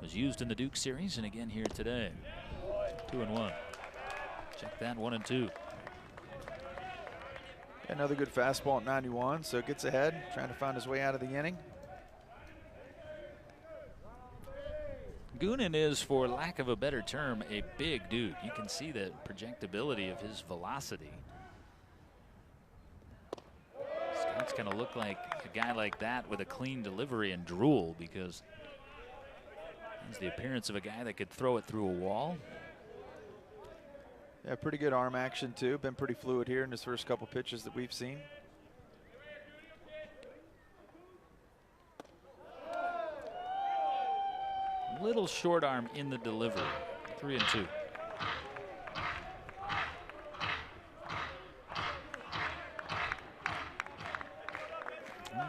was used in the Duke series and again here today. 2-1. Check that, 1-2. Another good fastball at 91, so gets ahead, trying to find his way out of the inning. Goonan is, for lack of a better term, a big dude. You can see the projectability of his velocity. Scott's going to look like a guy like that with a clean delivery and drool, because has the appearance of a guy that could throw it through a wall. Yeah, pretty good arm action too. Been pretty fluid here in his first couple pitches that we've seen. Little short arm in the delivery. 3-2.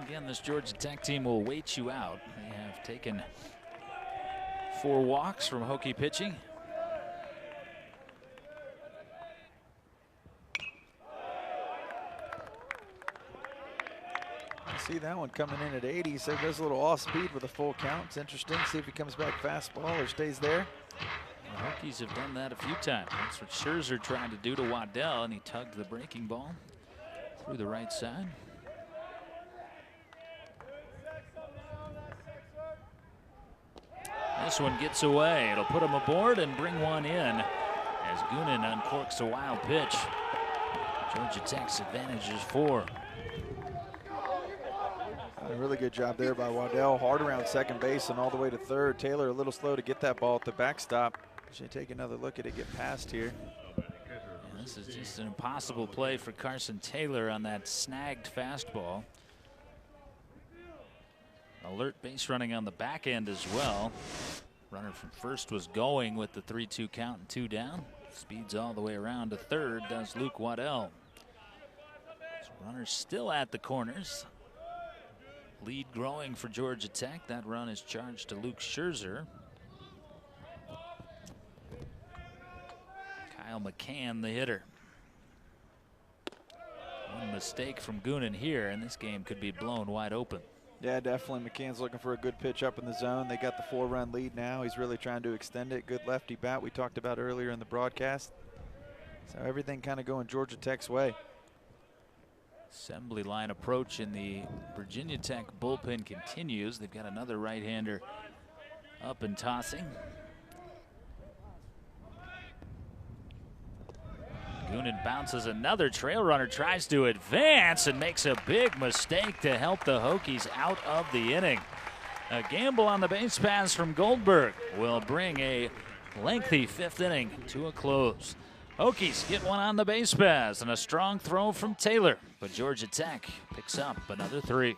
Again, this Georgia Tech team will wait you out. They have taken 4 walks from Hokie pitching. See that one coming in at 80, so it goes a little off speed with a full count. It's interesting. See if he comes back fastball or stays there. The Hokies have done that a few times. That's what Scherzer tried to do to Waddell, and he tugged the breaking ball through the right side. This one gets away. It'll put him aboard and bring one in as Goonan uncorks a wild pitch. Georgia Tech's advantage is 4. A really good job there by Waddell. Hard around second base and all the way to third. Taylor a little slow to get that ball at the backstop. Should take another look at it get past here. Yeah, this is just an impossible play for Carson Taylor on that snagged fastball. Alert base running on the back end as well. Runner from first was going with the 3-2 count and 2 down. Speeds all the way around to third, does Luke Waddell. So runners still at the corners. Lead growing for Georgia Tech. That run is charged to Luke Scherzer. Kyle McCann, the hitter. One mistake from Goonan here, and this game could be blown wide open. Yeah, definitely. McCann's looking for a good pitch up in the zone. They got the 4-run lead now. He's really trying to extend it. Good lefty bat we talked about earlier in the broadcast. So everything kind of going Georgia Tech's way. Assembly line approach in the Virginia Tech bullpen continues. They've got another right-hander up and tossing. Goonan bounces another trail runner, tries to advance and makes a big mistake to help the Hokies out of the inning. A gamble on the base pass from Goldberg will bring a lengthy 5th inning to a close. Hokies get one on the base pass and a strong throw from Taylor, but Georgia Tech picks up another 3.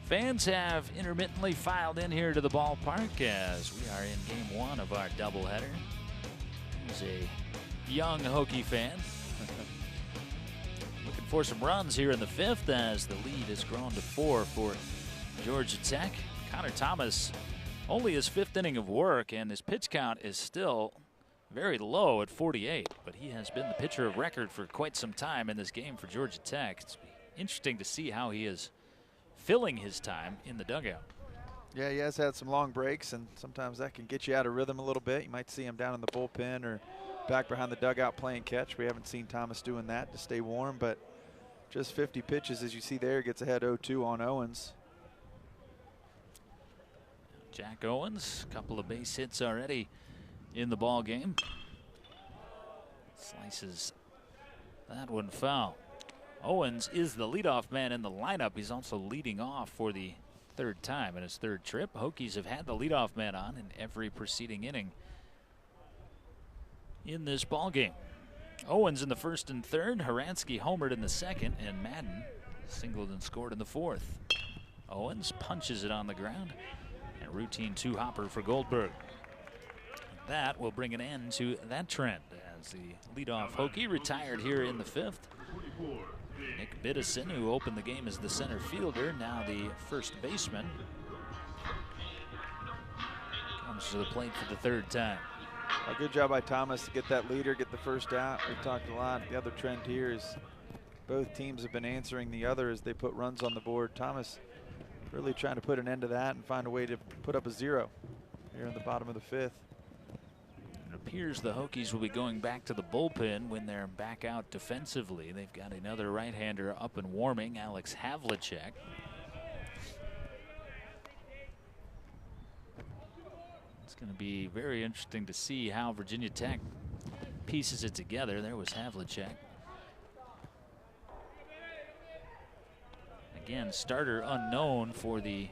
Fans have intermittently filed in here to the ballpark as we are in game 1 of our doubleheader. He's a young Hokie fan. Looking for some runs here in the 5th as the lead has grown to 4 for Georgia Tech. Connor Thomas only his 5th inning of work, and his pitch count is still very low at 48, but he has been the pitcher of record for quite some time in this game for Georgia Tech. It's interesting to see how he is filling his time in the dugout. Yeah, he has had some long breaks, and sometimes that can get you out of rhythm a little bit. You might see him down in the bullpen or back behind the dugout playing catch. We haven't seen Thomas doing that to stay warm, but just 50 pitches, as you see there, gets ahead 0-2 on Owens. Jack Owens, a couple of base hits already in the ball game. Slices that one foul. Owens is the leadoff man in the lineup. He's also leading off for the 3rd time in his 3rd trip. Hokies have had the leadoff man on in every preceding inning in this ball game. Owens in the 1st and 3rd. Haransky homered in the 2nd, and Madden singled and scored in the fourth. Owens punches it on the ground. And routine two-hopper for Goldberg. That will bring an end to that trend as the leadoff Hokie retired here in the fifth. Nick Biddison, who opened the game as the center fielder, now the first baseman, comes to the plate for the third time. A good job by Thomas to get that leader, get the first out. We've talked a lot. The other trend here is both teams have been answering the other as they put runs on the board. Thomas really trying to put an end to that and find a way to put up a 0 here in the bottom of the fifth. It appears the Hokies will be going back to the bullpen when they're back out defensively. They've got another right-hander up and warming, Alex Havlicek. It's going to be very interesting to see how Virginia Tech pieces it together. There was Havlicek. Again, starter unknown for the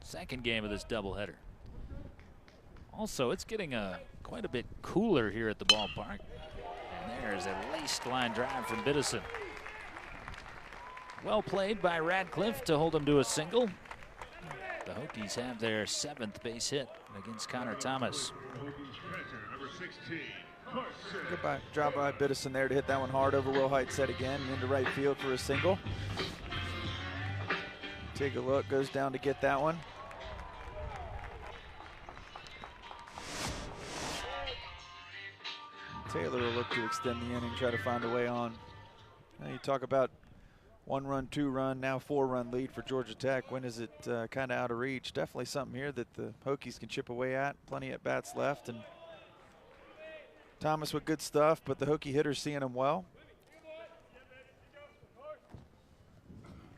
second game of this doubleheader. Also, it's getting quite a bit cooler here at the ballpark. And there's a laced line drive from Biddison. Well played by Radcliffe to hold him to a single. The Hokies have their 7th base hit against Connor Thomas. Good job by Biddison there to hit that one hard over Will Heitstead again into right field for a single. Take a look, goes down to get that one. Taylor will look to extend the inning, try to find a way on. Now you talk about 1-run, 2-run, now 4-run lead for Georgia Tech. When is it kind of out of reach? Definitely something here that the Hokies can chip away at. Plenty at bats left, and Thomas with good stuff, but the Hokie hitters seeing him well.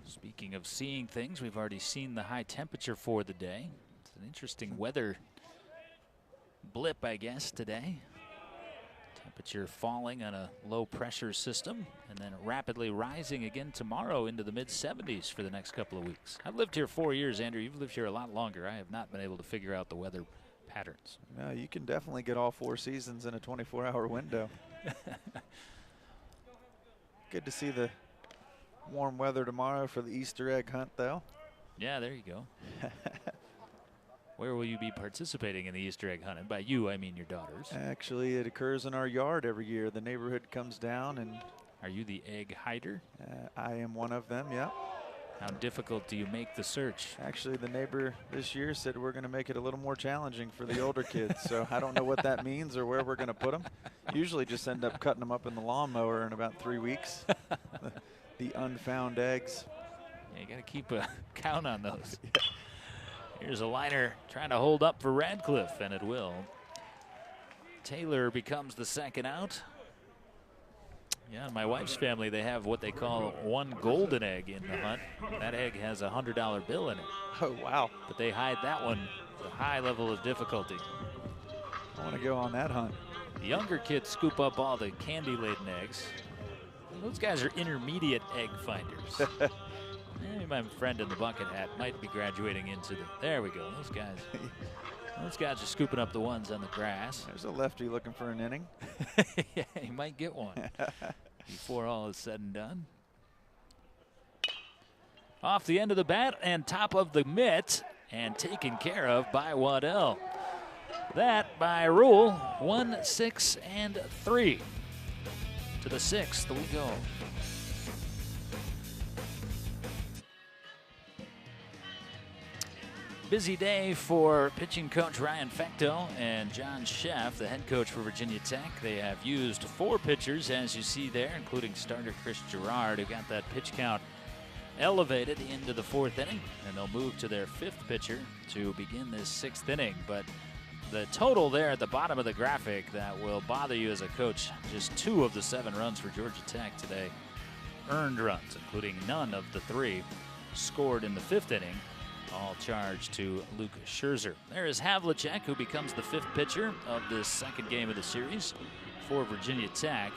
Speaking of seeing things, we've already seen the high temperature for the day. It's an interesting weather blip, I guess, today. Temperature falling on a low pressure system and then rapidly rising again tomorrow into the mid-70s for the next couple of weeks. I've lived here 4 years, Andrew. You've lived here a lot longer. I have not been able to figure out the weather patterns. No, you can definitely get all 4 seasons in a 24-hour window. Good to see the warm weather tomorrow for the Easter egg hunt, though. Yeah, there you go. Where will you be participating in the Easter egg hunt? And by you, I mean your daughters. Actually, it occurs in our yard every year. The neighborhood comes down and... Are you the egg hider? I am one of them, yeah. How difficult do you make the search? Actually, the neighbor this year said we're going to make it a little more challenging for the older kids. So I don't know what that means or where we're going to put them. Usually just end up cutting them up in the lawnmower in about 3 weeks. The unfound eggs. Yeah, you got to keep a count on those. Here's a liner trying to hold up for Radcliffe, and it will. Taylor becomes the second out. Yeah, in my wife's family, they have what they call one golden egg in the hunt. That egg has a $100 bill in it. Oh, wow. But they hide that one with a high level of difficulty. I want to go on that hunt. The younger kids scoop up all the candy-laden eggs. Those guys are intermediate egg finders. Maybe my friend in the bucket hat might be graduating into the... There we go. Those guys are scooping up the ones on the grass. There's a lefty looking for an inning. Yeah, he might get one before all is said and done. Off the end of the bat and top of the mitt and taken care of by Waddell. That by rule, 1, 6, and 3. To the 6th we go. Busy day for pitching coach Ryan Fecto and John Sheff, the head coach for Virginia Tech. They have used 4 pitchers, as you see there, including starter Chris Gerard, who got that pitch count elevated into the 4th inning, and they'll move to their 5th pitcher to begin this 6th inning. But the total there at the bottom of the graphic that will bother you as a coach, just 2 of the 7 runs for Georgia Tech today, earned runs, including none of the 3 scored in the 5th inning. All charged to Luke Scherzer. There is Havlicek, who becomes the 5th pitcher of this 2nd game of the series for Virginia Tech.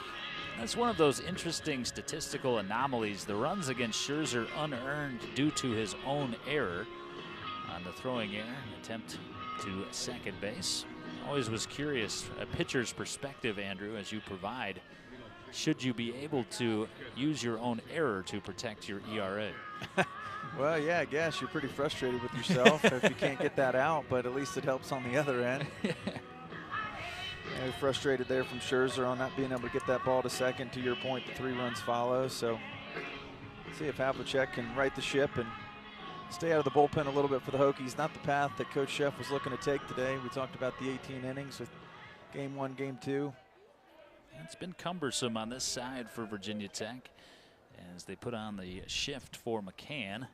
That's one of those interesting statistical anomalies. The runs against Scherzer unearned due to his own error on the throwing error, attempt to second base. Always was curious, a pitcher's perspective, Andrew, as you provide should you be able to use your own error to protect your ERA? Well, yeah, I guess you're pretty frustrated with yourself if you can't get that out, but at least it helps on the other end. Yeah, frustrated there from Scherzer on not being able to get that ball to second. To your point, the 3 runs follow. So see if Havlicek can right the ship and stay out of the bullpen a little bit for the Hokies. Not the path that Coach Sheff was looking to take today. We talked about the 18 innings with game 1, game 2. It's been cumbersome on this side for Virginia Tech as they put on the shift for McCann.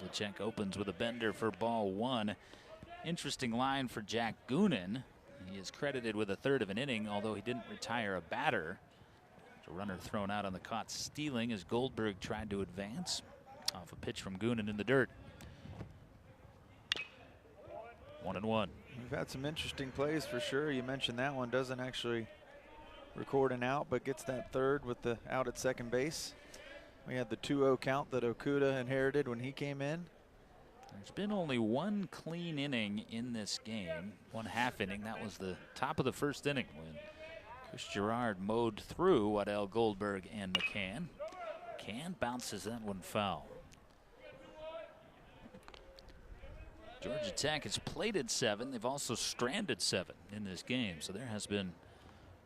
Havlicek opens with a bender for ball 1. Interesting line for Jack Goonan. He is credited with a third of an inning, although he didn't retire a batter. A runner thrown out on the caught stealing as Goldberg tried to advance off a pitch from Goonan in the dirt. 1-1. We've had some interesting plays for sure. You mentioned that one. Doesn't actually record an out, but gets that third with the out at second base. We had the 2-0 count that Okuda inherited when he came in. There's been only one clean inning in this game, 1/2 inning. That was the top of the first inning when Chris Gerard mowed through Waddell, Goldberg, and McCann. McCann bounces that one foul. Georgia Tech has plated 7. They've also stranded 7 in this game, so there has been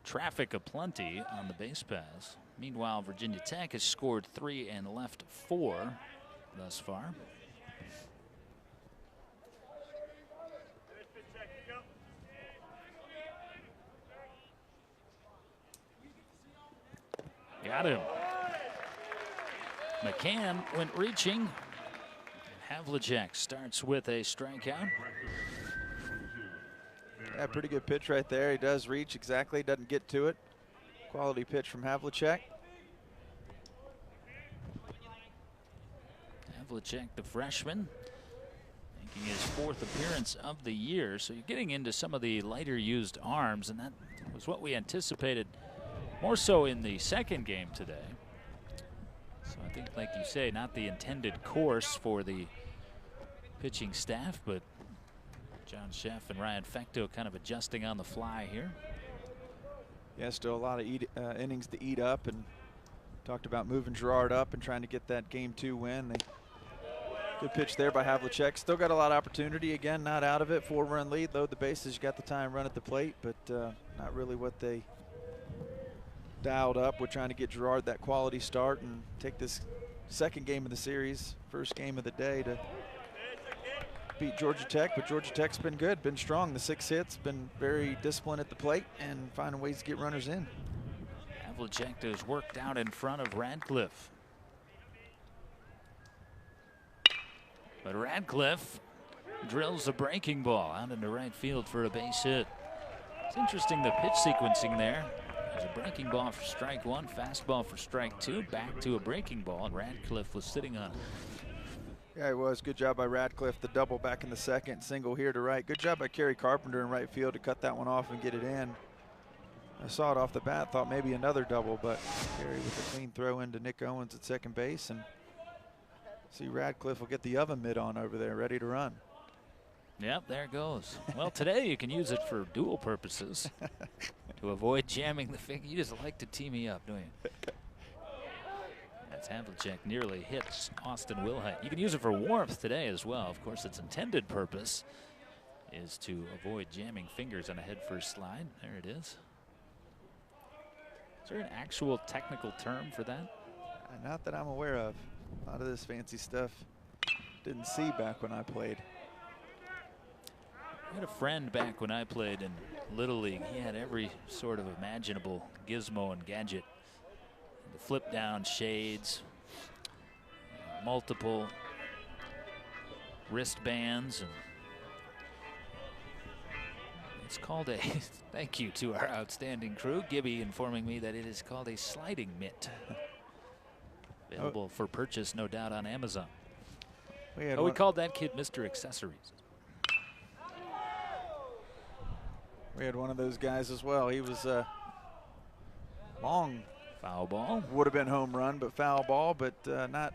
traffic aplenty on the base paths. Meanwhile, Virginia Tech has scored 3 and left 4 thus far. Got him. McCann went reaching. Havlicek starts with a strikeout. Yeah, pretty good pitch right there. He does reach exactly, doesn't get to it. Quality pitch from Havlicek. Havlicek, the freshman, making his 4th appearance of the year. So you're getting into some of the lighter used arms, and that was what we anticipated more so in the second game today. So I think, like you say, not the intended course for the pitching staff, but John Sheff and Ryan Fecto kind of adjusting on the fly here. Yeah, still a lot of innings to eat up, and talked about moving Gerard up and trying to get that game 2 win. Good pitch there by Havlicek. Still got a lot of opportunity. Again, not out of it. 4-run lead, load the bases. You got the time, run at the plate, but not really what they dialed up. We're trying to get Gerard that quality start and take this second game of the series, first game of the day, to beat Georgia Tech. But Georgia Tech's been good, been strong. The 6 hits, been very disciplined at the plate and finding ways to get runners in. Havlicek is worked out in front of Radcliffe. But Radcliffe drills a breaking ball out into right field for a base hit. It's interesting, the pitch sequencing there. There's a breaking ball for strike 1, fastball for strike 2, back to a breaking ball, and Radcliffe was sitting on it. Yeah, it was. Good job by Radcliffe. The double back in the second, single here to right. Good job by Kerry Carpenter in right field to cut that one off and get it in. I saw it off the bat, thought maybe another double, but Kerry with a clean throw into Nick Owens at second base, and see Radcliffe will get the oven mitt on over there, ready to run. Yep, there it goes. Well, today you can use it for dual purposes to avoid jamming the finger. You just like to tee me up, don't you? That's Havlicek nearly hits Austin Wilhite. You can use it for warmth today as well. Of course, its intended purpose is to avoid jamming fingers on a head-first slide. There it is. Is there an actual technical term for that? Not that I'm aware of. A lot of this fancy stuff didn't see back when I played. I had a friend back when I played in Little League. He had every sort of imaginable gizmo and gadget. The flip down shades, multiple wristbands, and it's called a thank you to our outstanding crew. Gibby informing me that it is called a sliding mitt. Available for purchase, no doubt, on Amazon. We called that kid Mr. Accessories. We had one of those guys as well. He was long. Foul ball. Would have been home run, but foul ball, but not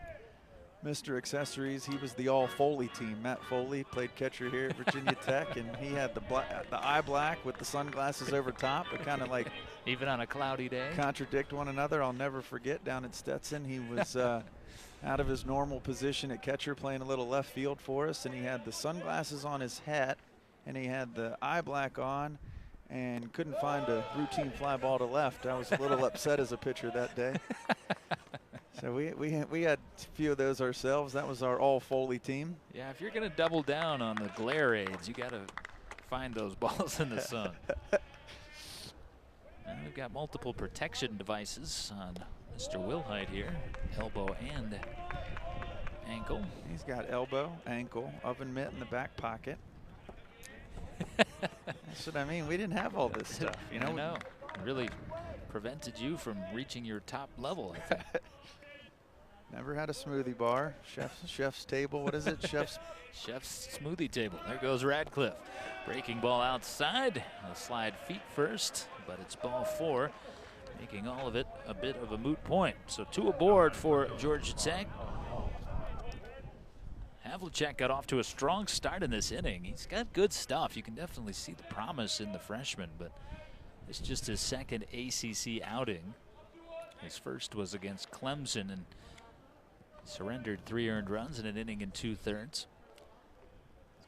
Mr. Accessories. He was the all Foley team. Matt Foley played catcher here at Virginia Tech, and he had the eye black with the sunglasses over top. It kind of like even on a cloudy day contradict one another. I'll never forget down at Stetson, he was out of his normal position at catcher playing a little left field for us, and he had the sunglasses on his hat and he had the eye black on and couldn't find a routine fly ball to left. I was a little upset as a pitcher that day. So we had a few of those ourselves. That was our all Foley team. Yeah, if you're going to double down on the glare aids, you got to find those balls in the sun. And we've got multiple protection devices on Mr. Wilhite here, elbow and ankle. He's got elbow, ankle, oven mitt in the back pocket. That's what I mean. We didn't have all this stuff, you know. I know. It really prevented you from reaching your top level, I think. Never had a smoothie bar. Chef's table. What is it? Chef's smoothie table. There goes Radcliffe. Breaking ball outside. He'll slide feet first, but it's ball 4, making all of it a bit of a moot point. So 2 aboard for Georgia Tech. Havlicek got off to a strong start in this inning. He's got good stuff. You can definitely see the promise in the freshman, but it's just his second ACC outing. His first was against Clemson and surrendered 3 earned runs in an inning and 2/3.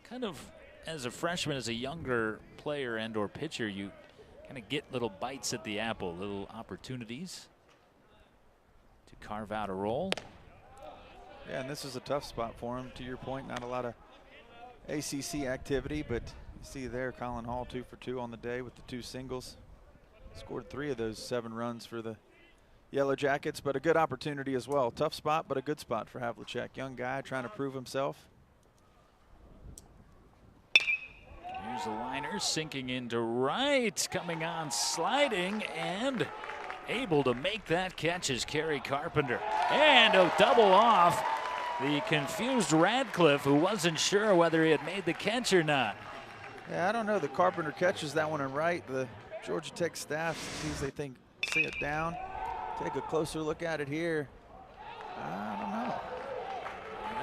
Kind of, as a freshman, as a younger player and or pitcher, you kind of get little bites at the apple, little opportunities to carve out a role. Yeah, and this is a tough spot for him. To your point, not a lot of ACC activity, but you see there Colin Hall 2 for 2 on the day with the 2 singles. Scored 3 of those 7 runs for the Yellowjackets, but a good opportunity as well. Tough spot, but a good spot for Havlicek. Young guy trying to prove himself. Here's the liner sinking into right, coming on sliding and able to make that catch is Kerry Carpenter. And a double off the confused Radcliffe, who wasn't sure whether he had made the catch or not. Yeah, I don't know. The Carpenter catches that one in right. The Georgia Tech staff sees they think see it down. Take a closer look at it here. I don't know.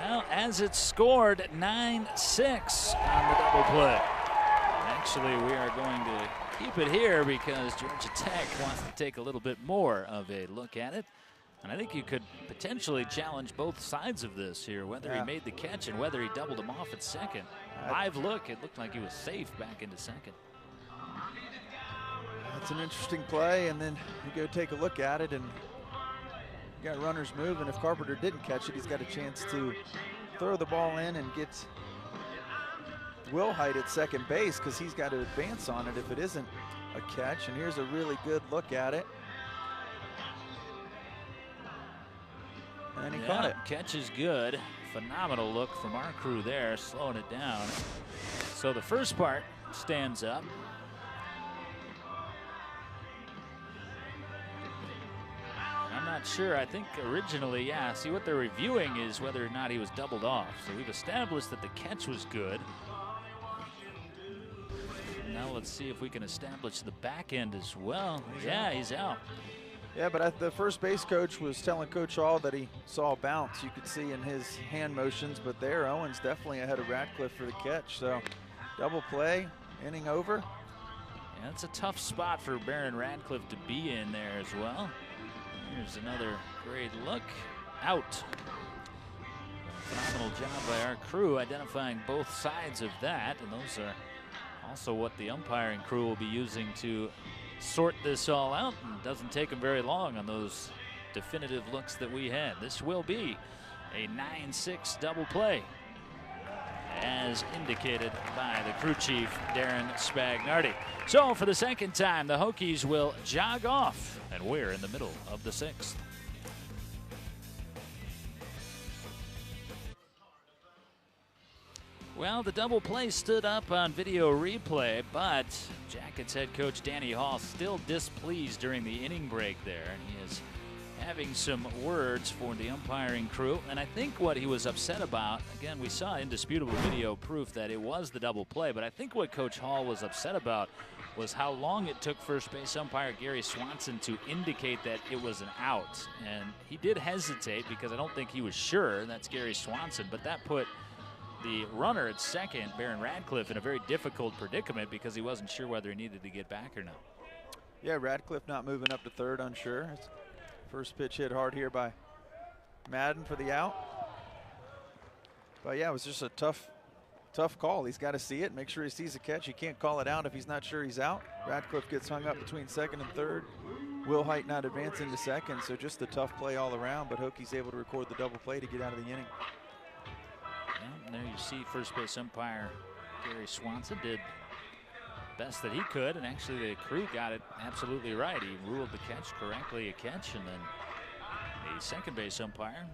Well, as it's scored 9-6 on the double play. Actually, we are going to keep it here because Georgia Tech wants to take a little bit more of a look at it. And I think you could potentially challenge both sides of this here, whether he made the catch and whether he doubled him off at second. Live look, it looked like he was safe back into second. That's an interesting play, and then you go take a look at it, and you got runners moving. If Carpenter didn't catch it, he's got a chance to throw the ball in and get Wilhite at second base because he's got to advance on it if it isn't a catch. And here's a really good look at it. And he caught it. Catch is good. Phenomenal look from our crew there, slowing it down. So the first part stands up. I'm not sure. I think originally, yeah, see what they're reviewing is whether or not he was doubled off. So we've established that the catch was good. Now let's see if we can establish the back end as well. Yeah, he's out. Yeah, but the first base coach was telling Coach Hall that he saw a bounce. You could see in his hand motions, but there Owens definitely ahead of Radcliffe for the catch. So double play, inning over. Yeah, it's a tough spot for Baron Radcliffe to be in there as well. Here's another great look. Out. Phenomenal job by our crew identifying both sides of that, and those are also what the umpiring crew will be using to sort this all out, and it doesn't take them very long on those definitive looks that we had. This will be a 9-6 double play, as indicated by the crew chief, Darren Spagnardi. So for the second time, the Hokies will jog off, and we're in the middle of the 6th. Well, the double play stood up on video replay, but Jackets head coach Danny Hall still displeased during the inning break there, and he is having some words for the umpiring crew. And I think what he was upset about, again, we saw indisputable video proof that it was the double play, but I think what Coach Hall was upset about was how long it took first base umpire Gary Swanson to indicate that it was an out. And he did hesitate because I don't think he was sure. That's Gary Swanson, but that put the runner at second, Baron Radcliffe, in a very difficult predicament because he wasn't sure whether he needed to get back or not. Yeah, Radcliffe not moving up to third, unsure. It's first pitch hit hard here by Madden for the out. But yeah, it was just a tough call. He's got to see it, make sure he sees the catch. He can't call it out if he's not sure he's out. Radcliffe gets hung up between second and third. Will Height not advancing to second, so just a tough play all around, but Hokies able to record the double play to get out of the inning. And there you see first base umpire Gary Swanson did best that he could, and actually the crew got it absolutely right. He ruled the catch correctly a catch, and then the second base umpire,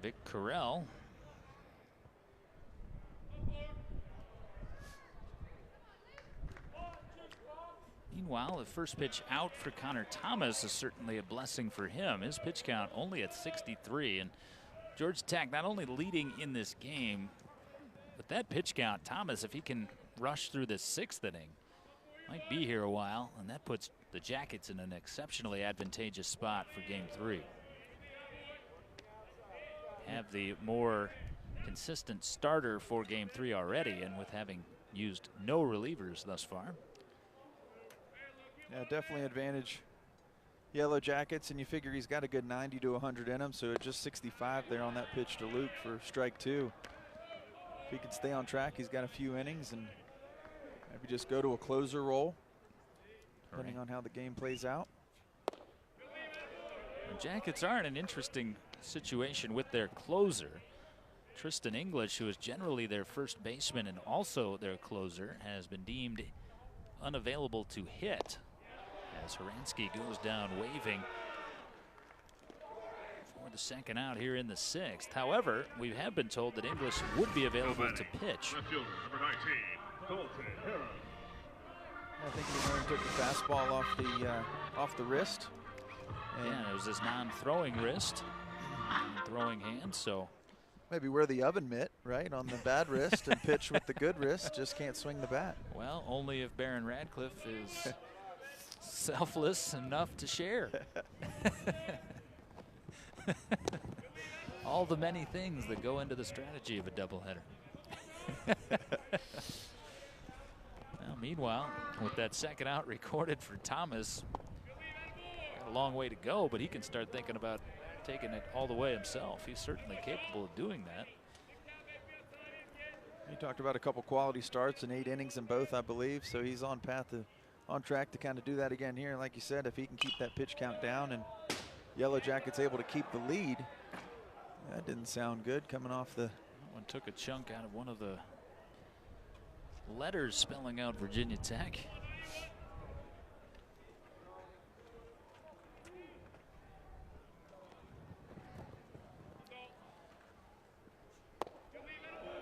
Vic Carell, meanwhile, the first pitch out for Connor Thomas is certainly a blessing for him. His pitch count only at 63, and Georgia Tech not only leading in this game, but that pitch count, Thomas, if he can rush through the sixth inning, might be here a while, and that puts the Jackets in an exceptionally advantageous spot for game 3. Have the more consistent starter for game 3 already, and with having used no relievers thus far. Yeah, definitely advantage Yellowjackets, and you figure he's got a good 90 to 100 in him, so just 65 there on that pitch to Luke for strike 2. If he can stay on track, he's got a few innings and maybe just go to a closer role, depending on how the game plays out. The Jackets are in an interesting situation with their closer. Tristan English, who is generally their first baseman and also their closer, has been deemed unavailable to hit as Horansky goes down waving for the second out here in the 6th. However, we have been told that English would be available to pitch. I think he took the fastball off the wrist. And yeah, it was his non-throwing wrist, throwing hand, so maybe wear the oven mitt, right, on the bad wrist and pitch with the good wrist, just can't swing the bat. Well, only if Baron Radcliffe is selfless enough to share. All the many things that go into the strategy of a doubleheader. Well, meanwhile, with that second out recorded for Thomas, got a long way to go, but he can start thinking about taking it all the way himself. He's certainly capable of doing that. You talked about a couple quality starts and 8 innings in both, I believe, so he's on track to kind of do that again here. And like you said, if he can keep that pitch count down and Yellowjackets able to keep the lead, that didn't sound good coming off the. That one took a chunk out of one of the letters spelling out Virginia Tech.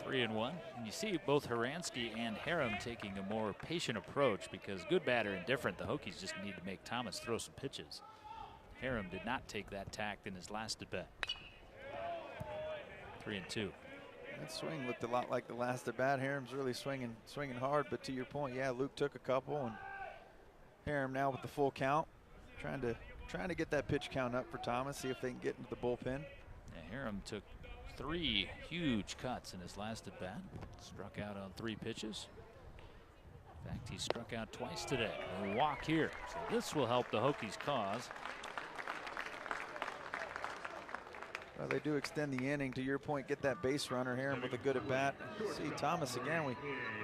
Three and one. And you see both Horansky and Harem taking a more patient approach because good, bad, or indifferent, the Hokies just need to make Thomas throw some pitches. Harem did not take that tact in his last at bat. 3-2. That swing looked a lot like the last at bat. Harem's really swinging hard, but to your point, yeah, Luke took a couple, and Harem now with the full count, trying to get that pitch count up for Thomas, see if they can get into the bullpen. Yeah, Harem took 3 huge cuts in his last at bat. Struck out on 3 pitches. In fact, he struck out twice today. A walk here. So this will help the Hokies' cause. Well, they do extend the inning. To your point, get that base runner here with a good at bat. See Thomas again. We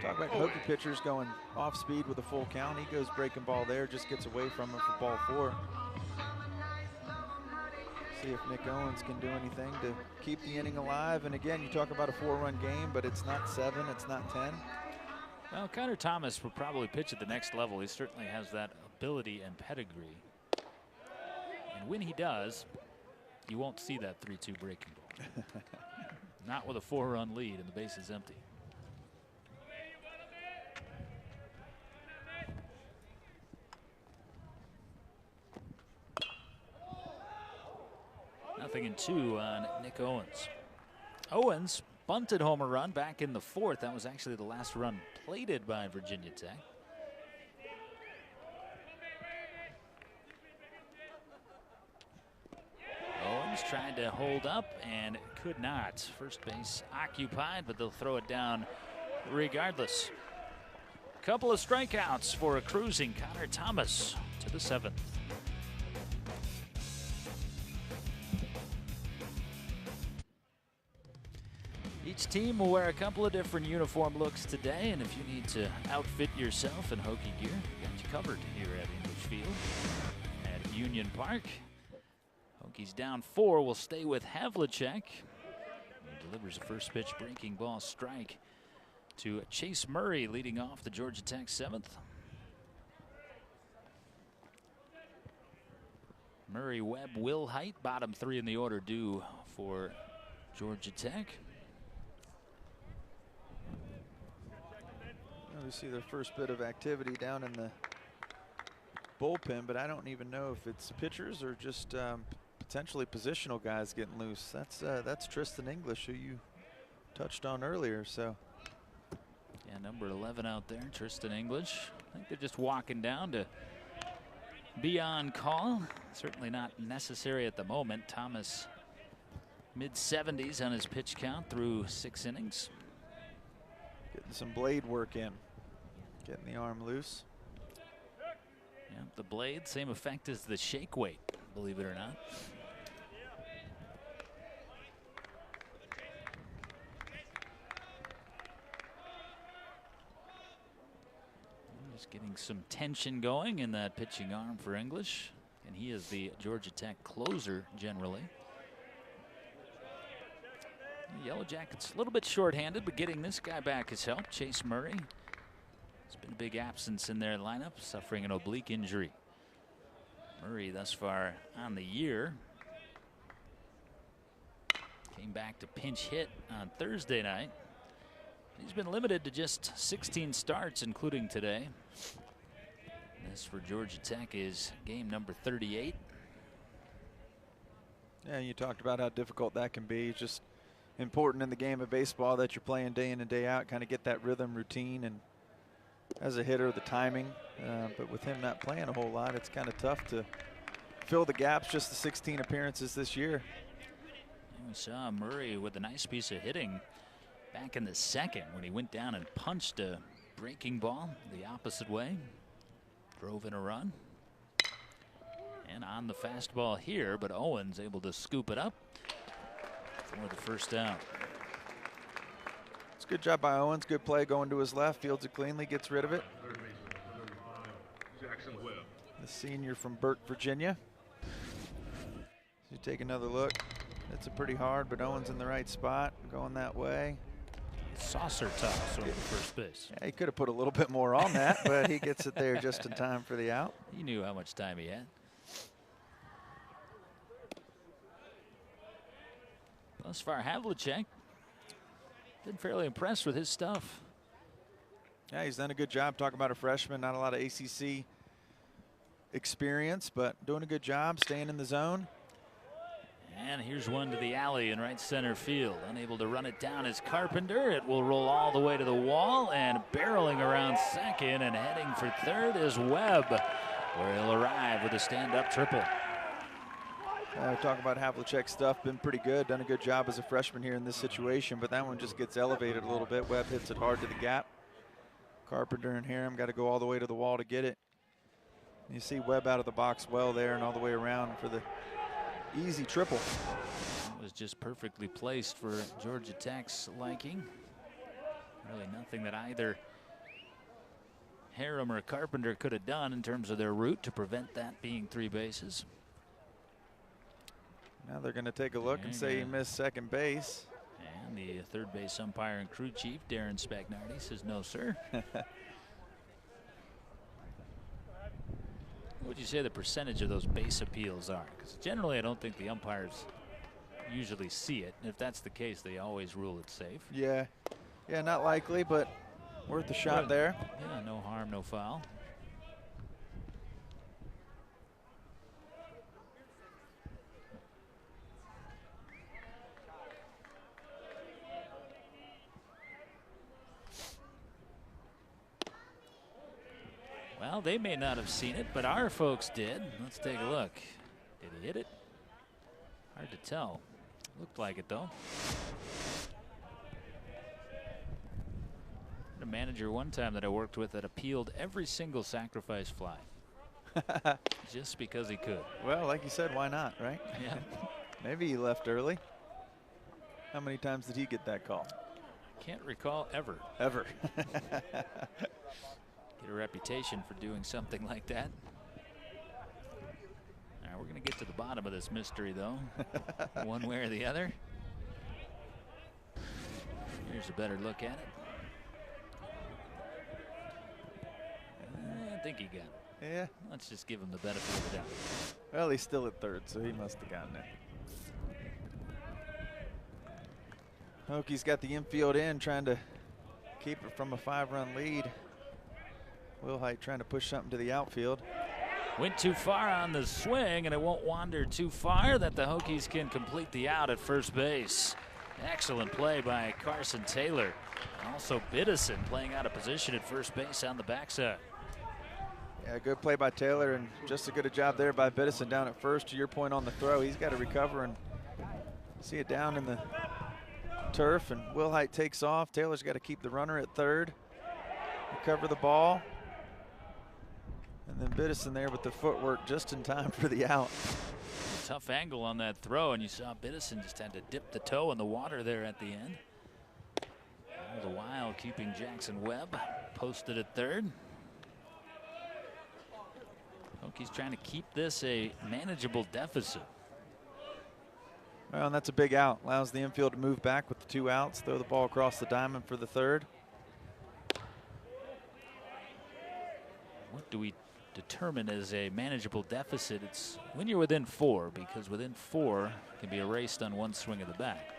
talk about Hokie pitchers going off speed with a full count. He goes breaking ball there, just gets away from him for ball 4. See if Nick Owens can do anything to keep the inning alive. And again, you talk about a 4-run game, but it's not 7, it's not 10. Well, Connor Thomas will probably pitch at the next level. He certainly has that ability and pedigree. And when he does, you won't see that 3-2 breaking ball. Not with a 4-run lead and the base is empty. Nothing in 2 on Nick Owens. Owens bunted homer run back in the 4th. That was actually the last run plated by Virginia Tech. Hokies tried to hold up and could not. First base occupied, but they'll throw it down regardless. Couple of strikeouts for a cruising Connor Thomas to the 7th. Each team will wear a couple of different uniform looks today, and if you need to outfit yourself in Hokie gear, we got you covered here at English Field at Union Park. Hokies down 4 will stay with Havlicek. He delivers a first pitch breaking ball strike to Chase Murray, leading off the Georgia Tech 7th. Murray, Webb, Will Height, bottom 3 in the order due for Georgia Tech. We see the first bit of activity down in the bullpen, but I don't even know if it's pitchers or just potentially positional guys getting loose. That's Tristan English, who you touched on earlier. So yeah, number 11 out there, Tristan English. I think they're just walking down to be on call. Certainly not necessary at the moment. Thomas mid-70s on his pitch count through 6 innings. Getting some blade work in. Getting the arm loose. Yeah, the blade, same effect as the shake weight, believe it or not. Just getting some tension going in that pitching arm for English, and he is the Georgia Tech closer generally. Yellowjackets a little bit shorthanded, but getting this guy back has helped. Chase Murray. It's been a big absence in their lineup, suffering an oblique injury. Murray thus far on the year. Came back to pinch hit on Thursday night. He's been limited to just 16 starts, including today. This for Georgia Tech is game number 38. Yeah, you talked about how difficult that can be. It's just important in the game of baseball that you're playing day in and day out, kind of get that rhythm routine, and as a hitter, the timing. But with him not playing a whole lot, it's kind of tough to fill the gaps, just the 16 appearances this year. And we saw Murray with a nice piece of hitting back in the 2nd when he went down and punched a breaking ball the opposite way. Drove in a run. And on the fastball here, but Owens able to scoop it up for the first out. It's a good job by Owens. Good play going to his left. Fields it cleanly, gets rid of it. The senior from Burke, Virginia. So you take another look. It's a pretty hard, but Owens in the right spot, going that way. Saucer toss over first base. Yeah, he could have put a little bit more on that, but he gets it there just in time for the out. He knew how much time he had. Thus far, Havlicek been fairly impressed with his stuff. Yeah, he's done a good job. Talking about a freshman, not a lot of ACC experience, but doing a good job, staying in the zone. And here's one to the alley in right center field. Unable to run it down is Carpenter. It will roll all the way to the wall, and barreling around second and heading for third is Webb, where he'll arrive with a stand-up triple. Talking about Havlicek stuff, been pretty good. Done a good job as a freshman here in this situation, but that one just gets elevated a little bit. Webb hits it hard to the gap. Carpenter and Harum got to go all the way to the wall to get it. And you see Webb out of the box well there and all the way around for the easy triple. It was just perfectly placed for Georgia Tech's liking. Really nothing that either Harum or Carpenter could have done in terms of their route to prevent that being 3 bases. Now they're going to take a look and say he missed second base. And the third base umpire and crew chief, Darren Spagnardi, says no, sir. What would you say the percentage of those base appeals are? Because generally I don't think the umpires usually see it. And if that's the case, they always rule it safe. Yeah, not likely, but worth a shot there. Yeah, no harm, no foul. Well, they may not have seen it, but our folks did. Let's take a look. Did he hit it? Hard to tell. Looked like it though. A manager one time that I worked with that appealed every single sacrifice fly. Just because he could. Well, like you said, why not, right? Yeah. Maybe he left early. How many times did he get that call? Can't recall ever. Ever. Get a reputation for doing something like that. All right, we're going to get to the bottom of this mystery, though. One way or the other. Here's a better look at it. I think he got it. Yeah. Let's just give him the benefit of the doubt. Well, he's still at third, so he must have gotten it. Hokies got the infield in, trying to keep it from a 5-run lead. Wilhite trying to push something to the outfield. Went too far on the swing, and it won't wander too far that the Hokies can complete the out at first base. Excellent play by Carson Taylor. And also Biddison playing out of position at first base on the backside. Yeah, good play by Taylor, and just as good a job there by Biddison down at first. To your point on the throw, he's got to recover and see it down in the turf, and Wilhite takes off. Taylor's got to keep the runner at third, recover the ball, and then Biddison there with the footwork just in time for the out. Tough angle on that throw, and you saw Biddison just had to dip the toe in the water there at the end. All the while keeping Jackson Webb posted at third. Hokies trying to keep this a manageable deficit. Well, and that's a big out. Allows the infield to move back with the 2 outs, throw the ball across the diamond for the third. What do we determine as a manageable deficit? It's when you're within 4, because within 4 can be erased on one swing of the bat.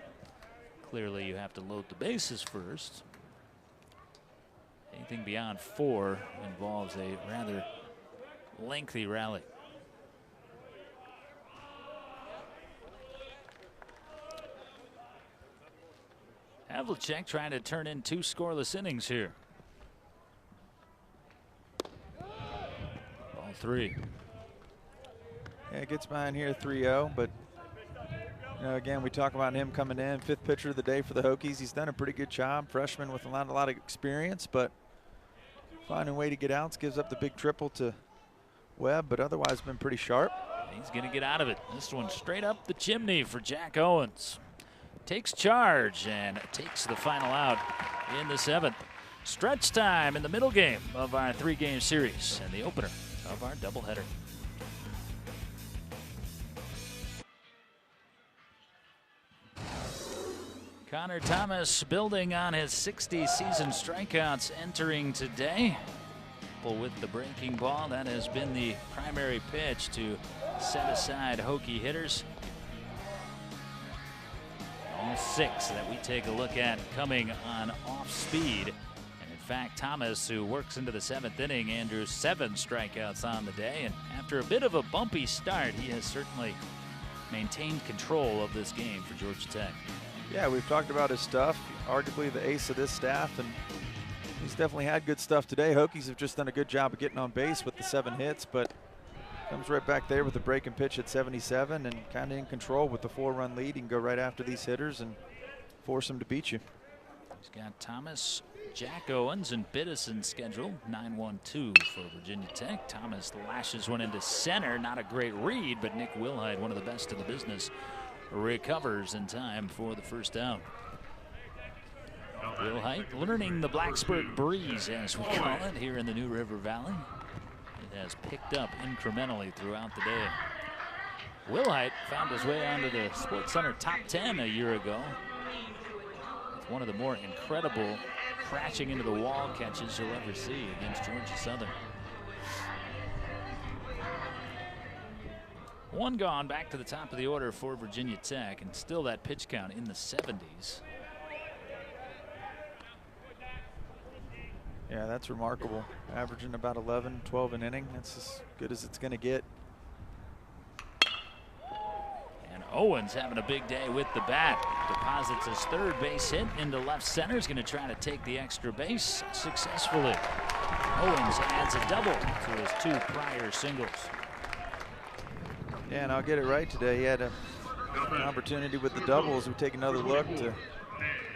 Clearly you have to load the bases first. Anything beyond 4 involves a rather lengthy rally. Havlicek trying to turn in 2 scoreless innings here. Ball 3. Yeah, gets behind here 3-0, but you know, again, we talk about him coming in, 5th pitcher of the day for the Hokies. He's done a pretty good job, freshman with a lot of experience, but finding a way to get outs, gives up the big triple to Webb, but otherwise been pretty sharp. He's going to get out of it. This one straight up the chimney for Jack Owens. Takes charge and takes the final out in the 7th. Stretch time in the middle game of our 3-game series and the opener of our doubleheader. Connor Thomas building on his 60 season strikeouts entering today. With the breaking ball, that has been the primary pitch to set aside Hokie hitters. All 6 that we take a look at coming on off speed. And in fact, Thomas, who works into the 7th inning, Andrew, 7 strikeouts on the day. And after a bit of a bumpy start, he has certainly maintained control of this game for Georgia Tech. Yeah, we've talked about his stuff, arguably the ace of this staff, and he's definitely had good stuff today. Hokies have just done a good job of getting on base with the 7 hits, but comes right back there with the breaking pitch at 77 and kind of in control with the 4-run lead. He can go right after these hitters and force them to beat you. He's got Thomas, Jack Owens, and Biddison scheduled. 9-1-2 for Virginia Tech. Thomas lashes one into center. Not a great read, but Nick Wilhite, one of the best in the business, recovers in time for the first out. Wilhite learning the Blacksburg breeze, as we call it, here in the New River Valley. It has picked up incrementally throughout the day. Wilhite found his way onto the SportsCenter top 10 a year ago. It's one of the more incredible crashing into the wall catches you'll ever see against Georgia Southern. 1 gone, back to the top of the order for Virginia Tech, and still that pitch count in the 70s. Yeah, that's remarkable. Averaging about 11, 12 an inning. That's as good as it's going to get. And Owens having a big day with the bat. Deposits his 3rd base hit into left center. He's going to try to take the extra base successfully. Owens adds a double to his 2 prior singles. Yeah, and I'll get it right today. He had An opportunity with the doubles. We take another look to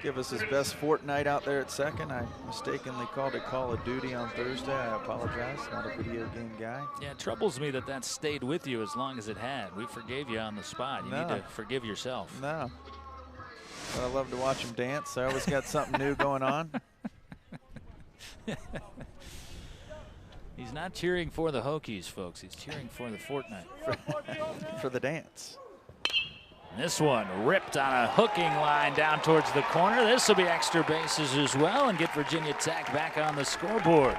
give us his best fortnight out there at second. I mistakenly called it Call of Duty on Thursday. I apologize. Not a video game guy. Yeah, it troubles me that that stayed with you as long as it had. We forgave you on the spot. You need to forgive yourself. No. But I love to watch him dance. I always got something new going on. He's not cheering for the Hokies, folks. He's cheering for the fortnight. For the dance. This one ripped on a hooking line down towards the corner. This will be extra bases as well and get Virginia Tech back on the scoreboard.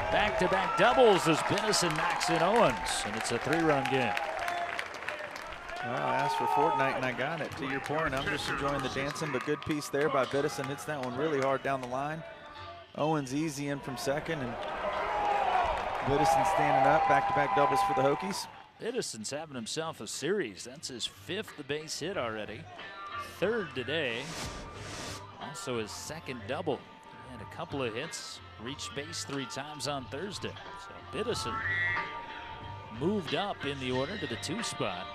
Back-to-back doubles as Biddison knocks in Owens, and it's a 3-run game. Well, I asked for fortnight and I got it. To your point, I'm just enjoying the dancing, but good piece there by Biddison. Hits that one really hard down the line. Owens easy in from second, and Biddison standing up. Back-to-back doubles for the Hokies. Biddison's having himself a series. That's his 5th base hit already. 3rd today. Also his 2nd double. He had a couple of hits. Reached base 3 times on Thursday. So Biddison moved up in the order to the 2 spot.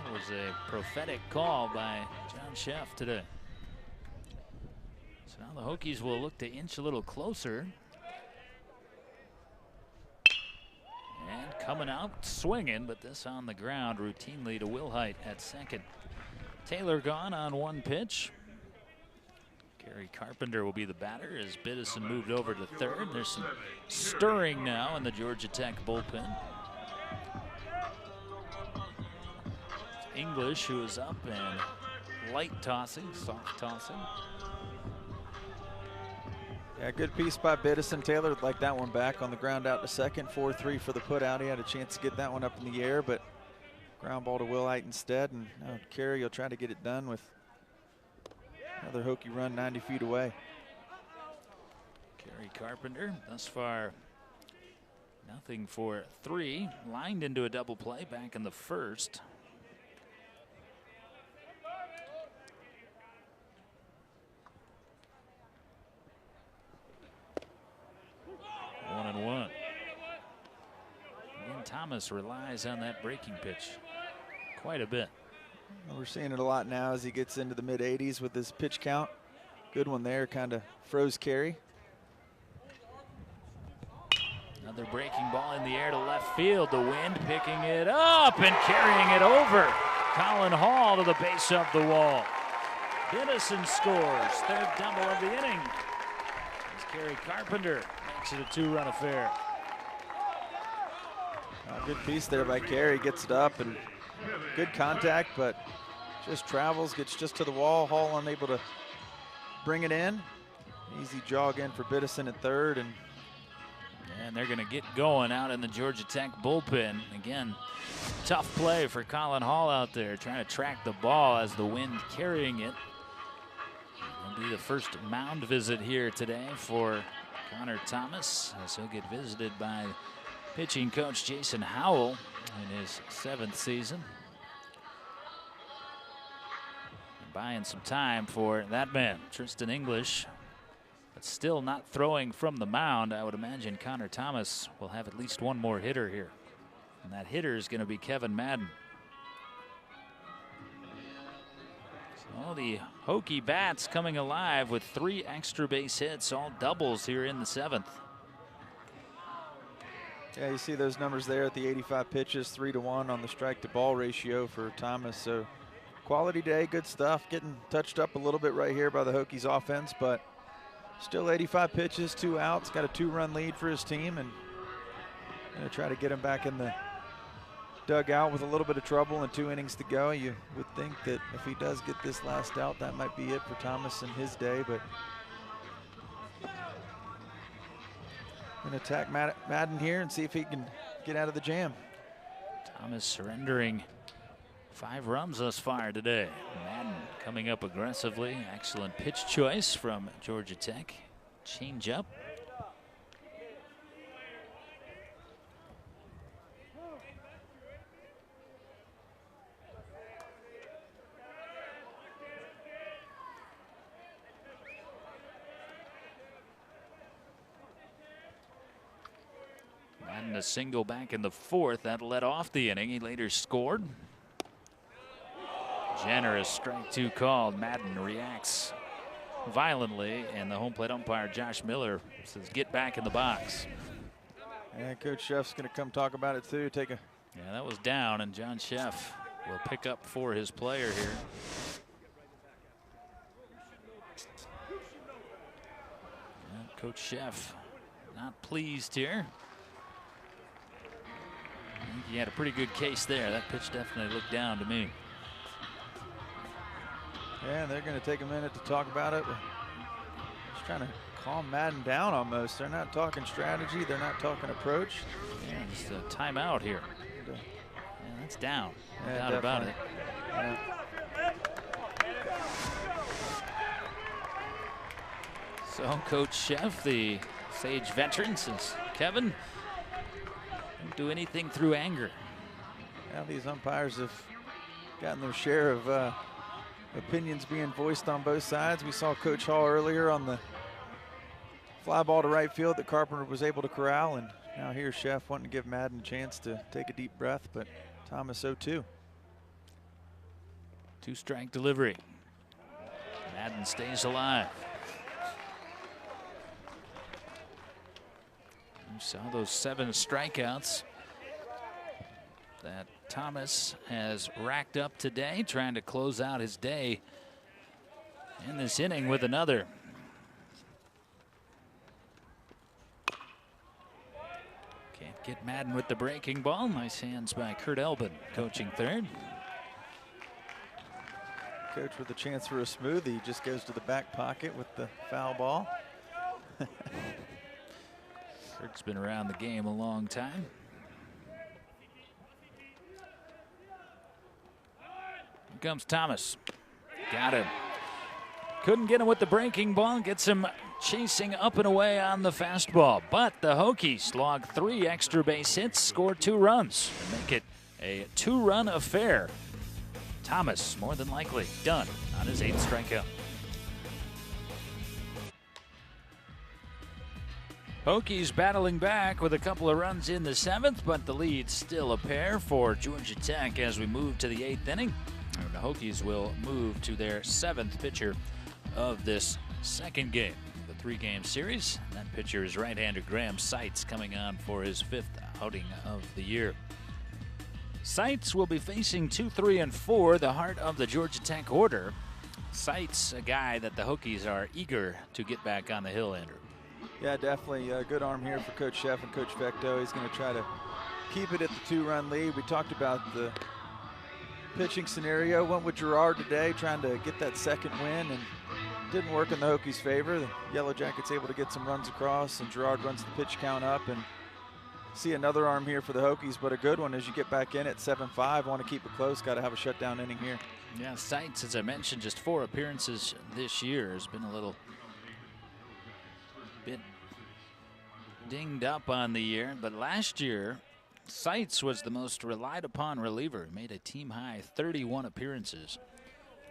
That was a prophetic call by John Sheff today. So now the Hokies will look to inch a little closer. And coming out swinging, but this on the ground routinely to Wilhite at second. Taylor gone on 1 pitch. Gary Carpenter will be the batter as Biddison moved over to 3rd. There's some stirring now in the Georgia Tech bullpen. It's English who is up and light tossing, soft tossing. Yeah, good piece by Biddison. Taylor would like that one back on the ground out to second. 4-3 for the put out. He had a chance to get that one up in the air, but ground ball to Wilhite instead. And now Carey will try to get it done with another Hokie run 90 feet away. Gary Carpenter thus far nothing for 3. Lined into a double play back in the 1st. One. Again, Thomas relies on that breaking pitch quite a bit. We're seeing it a lot now as he gets into the mid-80s with his pitch count. Good one there, kind of froze Carey. Another breaking ball in the air to left field. The wind picking it up and carrying it over. Colin Hall to the base of the wall. Biddison scores, 3rd double of the inning. As Gary Carpenter makes it a 2-run affair. Good piece there by Carey. Gets it up and good contact, but just travels, gets just to the wall. Hall unable to bring it in. Easy jog in for Biddison at 3rd. And they're going to get going out in the Georgia Tech bullpen. Again, tough play for Colin Hall out there, trying to track the ball as the wind carrying it. It'll be the first mound visit here today for Connor Thomas, as he'll get visited by pitching coach Jason Howell in his 7th season. And buying some time for that man, Tristan English. But still not throwing from the mound. I would imagine Connor Thomas will have at least one more hitter here. And that hitter is going to be Kevin Madden. So the Hokie bats coming alive with 3 extra base hits, all doubles here in the 7th. Yeah, you see those numbers there at the 85 pitches, 3-1 on the strike to ball ratio for Thomas. So quality day, good stuff. Getting touched up a little bit right here by the Hokies offense, but still 85 pitches, 2 outs. Got a 2-run lead for his team, and going to try to get him back in the dugout with a little bit of trouble and 2 innings to go. You would think that if he does get this last out, that might be it for Thomas in his day, but going to attack Madden here and see if he can get out of the jam. Thomas surrendering 5 runs thus far today. Madden coming up aggressively. Excellent pitch choice from Georgia Tech. Change up. Madden a single back in the 4th. That led off the inning. He later scored. Generous strike 2 called. Madden reacts violently, and the home plate umpire Josh Miller says get back in the box. And Coach Sheff's going to come talk about it too. Yeah, that was down, and John Sheff will pick up for his player here. And Coach Sheff not pleased here. I think he had a pretty good case there. That pitch definitely looked down to me. Yeah, they're going to take a minute to talk about it. Just trying to calm Madden down almost. They're not talking strategy. They're not talking approach. Yeah, just a timeout here. Yeah, that's down. No doubt about it. Yeah. So Coach Sheff, the Sage veteran, says, Kevin, don't do anything through anger. Now these umpires have gotten their share of opinions being voiced on both sides. We saw Coach Hall earlier on the fly ball to right field that Carpenter was able to corral, and now here's Sheff wanting to give Madden a chance to take a deep breath, but Thomas 0-2. 2-strike delivery. Madden stays alive. You saw those 7 strikeouts that Thomas has racked up today, trying to close out his day in this inning with another. Can't get Madden with the breaking ball. Nice hands by Kurt Elbin, coaching third. Coach with a chance for a smoothie just goes to the back pocket with the foul ball. Kurt's been around the game a long time. Here comes Thomas. Got him. Couldn't get him with the breaking ball. Gets him chasing up and away on the fastball. But the Hokies log 3 extra base hits, score 2 runs, and make it a 2-run affair. Thomas, more than likely, done on his 8th strikeout. Hokies battling back with a couple of runs in the 7th, but the lead's still a pair for Georgia Tech as we move to the 8th inning. And the Hokies will move to their 7th pitcher of this second game, the 3-game series. That pitcher is right-hander Graham Seitz, coming on for his 5th outing of the year. Seitz will be facing 2, 3, and 4, the heart of the Georgia Tech order. Seitz, a guy that the Hokies are eager to get back on the hill, Andrew. Yeah, definitely a good arm here for Coach Sheff and Coach Vecto. He's going to try to keep it at the 2-run lead. We talked about the pitching scenario. Went with Girard today, trying to get that second win, and didn't work in the Hokies' favor. The Yellowjackets able to get some runs across, and Girard runs the pitch count up. And see another arm here for the Hokies, but a good one as you get back in at 7-5. Want to keep it close. Got to have a shutdown inning here. Yeah, Seitz, as I mentioned, just 4 appearances this year. Has been a little bit dinged up on the year, but last year Seitz was the most relied upon reliever. Made a team high 31 appearances,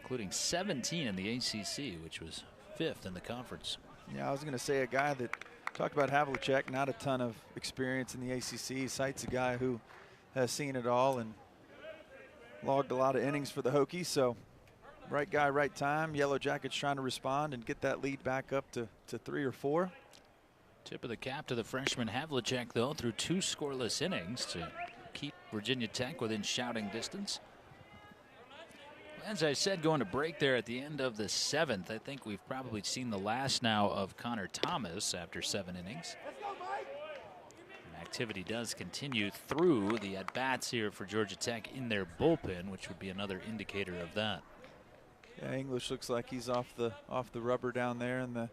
including 17 in the ACC, which was 5th in the conference. Yeah, I was going to say a guy that talked about Havlicek, not a ton of experience in the ACC. Seitz, a guy who has seen it all and logged a lot of innings for the Hokies. So right guy, right time. Yellowjackets trying to respond and get that lead back up to 3 or 4. Tip of the cap to the freshman Havlicek, though, through 2 scoreless innings to keep Virginia Tech within shouting distance. As I said, going to break there at the end of the 7th. I think we've probably seen the last now of Connor Thomas after 7 innings. And activity does continue through the at-bats here for Georgia Tech in their bullpen, which would be another indicator of that. Yeah, English looks like he's off the rubber down there in the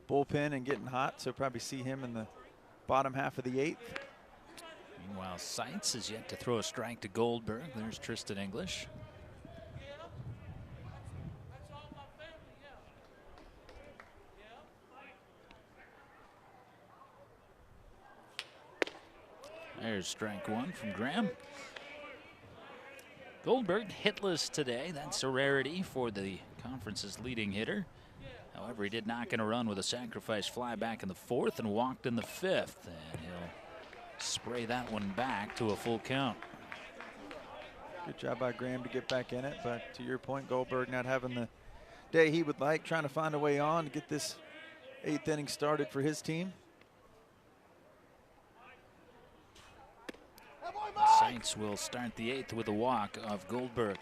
bullpen and getting hot, so probably see him in the bottom half of the 8th. Meanwhile, Seitz is yet to throw a strike to Goldberg. There's Tristan English. There's strike 1 from Graham. Goldberg hitless today. That's a rarity for the conference's leading hitter. However, he did knock in a run with a sacrifice fly back in the 4th and walked in the 5th. And he'll spray that one back to a full count. Good job by Graham to get back in it, but to your point, Goldberg not having the day he would like, trying to find a way on to get this 8th inning started for his team. Saints will start the 8th with a walk of Goldberg.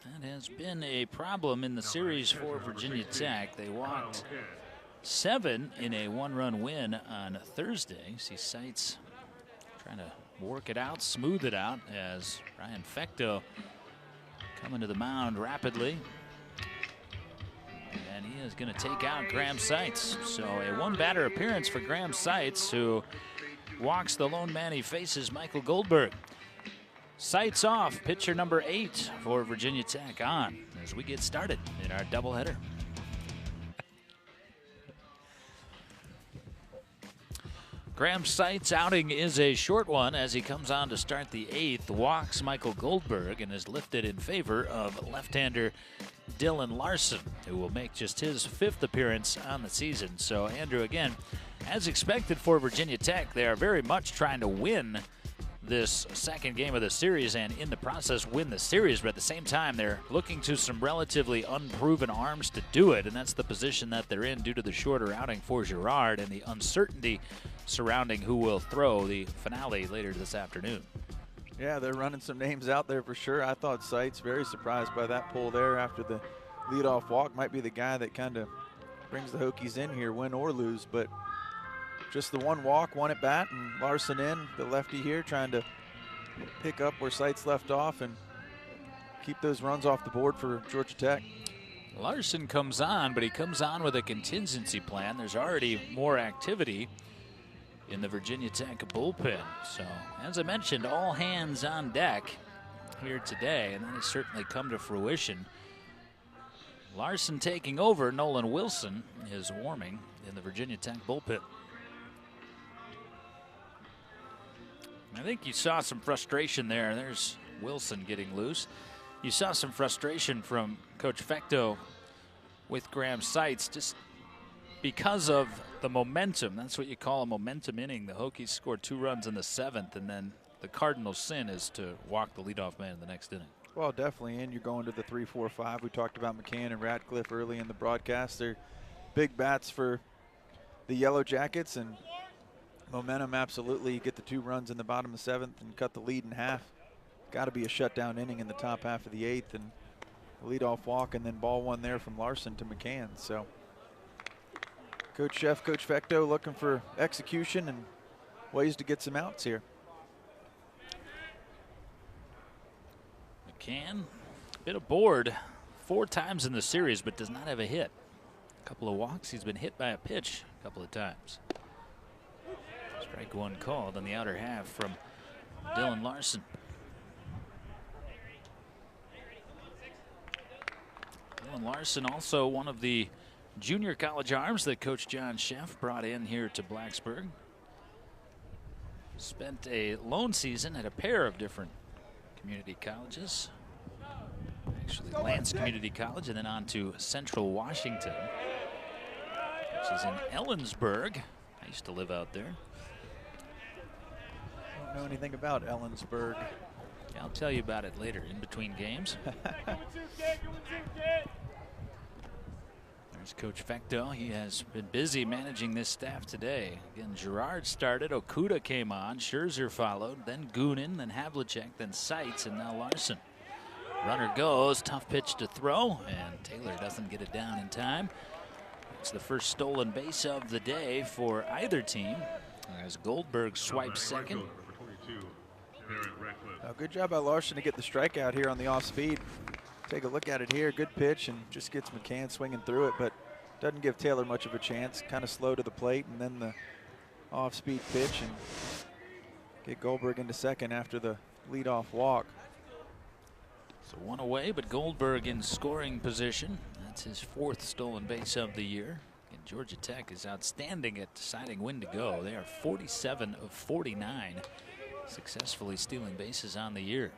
That has been a problem in the series for Virginia Tech. They walked 7 in a 1-run win on Thursday. See Saints trying to work it out, smooth it out as Ryan Fecto coming to the mound rapidly. And he is going to take out Graham Seitz. So a 1-batter appearance for Graham Seitz, who walks the lone man he faces, Michael Goldberg. Sights off, pitcher number 8 for Virginia Tech on as we get started in our doubleheader. Graham Seitz' outing is a short one as he comes on to start the 8th, walks Michael Goldberg, and is lifted in favor of left-hander Dylan Larson, who will make just his 5th appearance on the season. So, Andrew, again, as expected for Virginia Tech, they are very much trying to win this second game of the series and in the process win the series, but at the same time they're looking to some relatively unproven arms to do it, and that's the position that they're in due to the shorter outing for Girard and the uncertainty surrounding who will throw the finale later this afternoon. Yeah, they're running some names out there for sure. I thought Seitz, very surprised by that pull there after the leadoff walk. Might be the guy that kind of brings the Hokies in here, win or lose, but just the 1 walk, 1 at bat, and Larson in, the lefty here, trying to pick up where Seitz left off and keep those runs off the board for Georgia Tech. Larson comes on, but he comes on with a contingency plan. There's already more activity in the Virginia Tech bullpen. So, as I mentioned, all hands on deck here today, and that has certainly come to fruition. Larson taking over. Nolan Wilson is warming in the Virginia Tech bullpen. I think you saw some frustration there. There's Wilson getting loose. You saw some frustration from Coach Fecto with Graham Seitz just because of the momentum. That's what you call a momentum inning. The Hokies scored 2 runs in the 7th, and then the Cardinal sin is to walk the leadoff man in the next inning. Well, definitely, and you're going to the 3-4-5. We talked about McCann and Radcliffe early in the broadcast. They're big bats for the Yellowjackets, and momentum, absolutely. You get the 2 runs in the bottom of the 7th and cut the lead in half. Got to be a shutdown inning in the top half of the 8th, and a leadoff walk, and then ball 1 there from Larson to McCann. So, Coach Fecto looking for execution and ways to get some outs here. McCann, bit aboard 4 times in the series, but does not have a hit. A couple of walks. He's been hit by a pitch a couple of times. Strike 1 called on the outer half from Dylan Larson. Dylan Larson, also one of the junior college arms that Coach John Sheff brought in here to Blacksburg. Spent a lone season at a pair of different community colleges. Actually, Lance Community College, and then on to Central Washington, which is in Ellensburg. I used to live out there. Don't know anything about Ellensburg. Yeah, I'll tell you about it later in between games. There's Coach Fecto. He has been busy managing this staff today. Again, Girard started, Okuda came on, Scherzer followed, then Goonan, then Havlicek, then Seitz, and now Larson. Runner goes, tough pitch to throw, and Taylor doesn't get it down in time. It's the first stolen base of the day for either team as Goldberg swipes second. Good job by Larson to get the strikeout here on the off speed. Take a look at it here. Good pitch, and just gets McCann swinging through it, but doesn't give Taylor much of a chance. Kind of slow to the plate, and then the off speed pitch, and get Goldberg into second after the leadoff walk. So 1 away, but Goldberg in scoring position. That's his 4th stolen base of the year. And Georgia Tech is outstanding at deciding when to go. They are 47 of 49, successfully stealing bases on the year.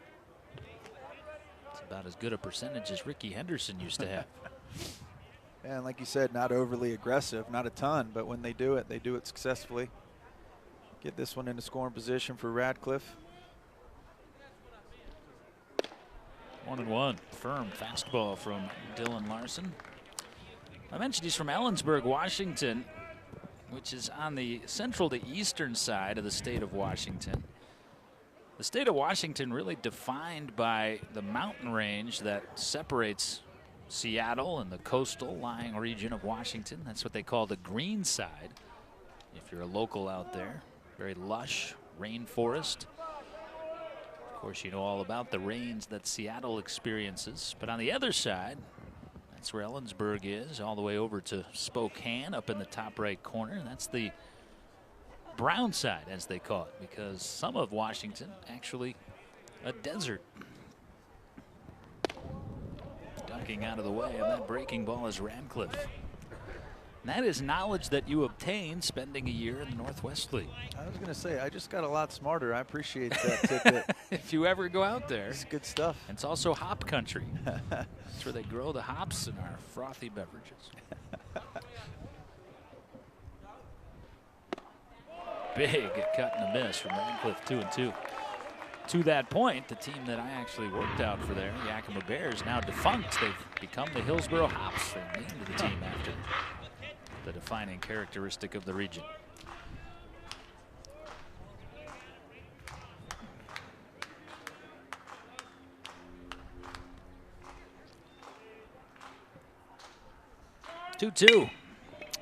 It's about as good a percentage as Ricky Henderson used to have. And like you said, not overly aggressive, not a ton, but when they do it successfully. Get this one into scoring position for Radcliffe. 1-1. Firm fastball from Dylan Larson. I mentioned he's from Ellensburg, Washington, which is on the central to eastern side of the state of Washington. The state of Washington really defined by the mountain range that separates Seattle and the coastal lying region of Washington. That's what they call the green side. If you're a local out there, very lush rainforest. Of course, you know all about the rains that Seattle experiences. But on the other side, that's where Ellensburg is, all the way over to Spokane up in the top right corner. That's the brown side, as they call it, because some of Washington actually a desert. Ducking out of the way of that breaking ball is Radcliffe. And that is knowledge that you obtain spending a year in the Northwest League. I was going to say, I just got a lot smarter. I appreciate that tidbit. If you ever go out there. It's good stuff. It's also hop country. That's where they grow the hops in our frothy beverages. Big cut and a miss from Radcliffe, 2-2. To that point, the team that I actually worked out for there, Yakima Bears, now defunct. They've become the Hillsboro Hops. They named the team after the defining characteristic of the region. Two-two.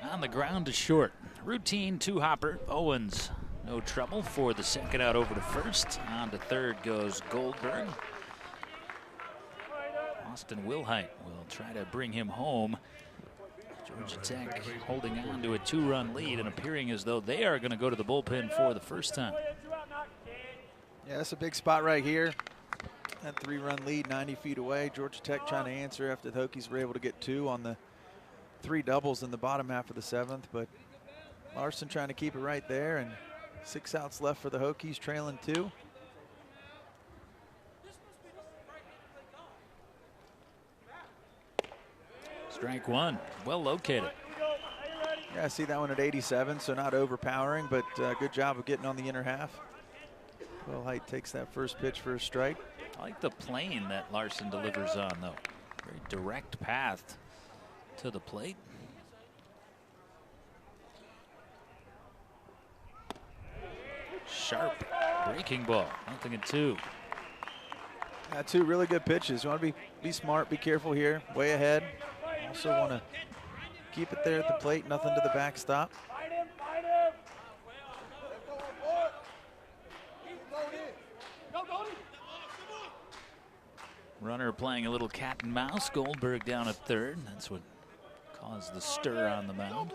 On the ground to short. Routine two-hopper. Owens, no trouble for the second out over to first. On to third goes Goldberg. Austin Wilhite will try to bring him home. Georgia Tech holding on to a 2-run lead and appearing as though they are going to go to the bullpen for the first time. Yeah, that's a big spot right here. That 3-run lead 90 feet away. Georgia Tech trying to answer after the Hokies were able to get 2 on the 3 doubles in the bottom half of the 7th, but Larson trying to keep it right there, and 6 outs left for the Hokies, trailing 2. Strike one, well located. Yeah, I see that one at 87, so not overpowering, but good job of getting on the inner half. Wilhite takes that first pitch for a strike. I like the plane that Larson delivers on, though. Very direct path to the plate. Sharp breaking ball, 0-2. 2 really good pitches. You want to be smart, be careful here, way ahead. Also want to keep it there at the plate, nothing to the backstop. Runner playing a little cat and mouse. Goldberg down at third. That's what caused the stir on the mound.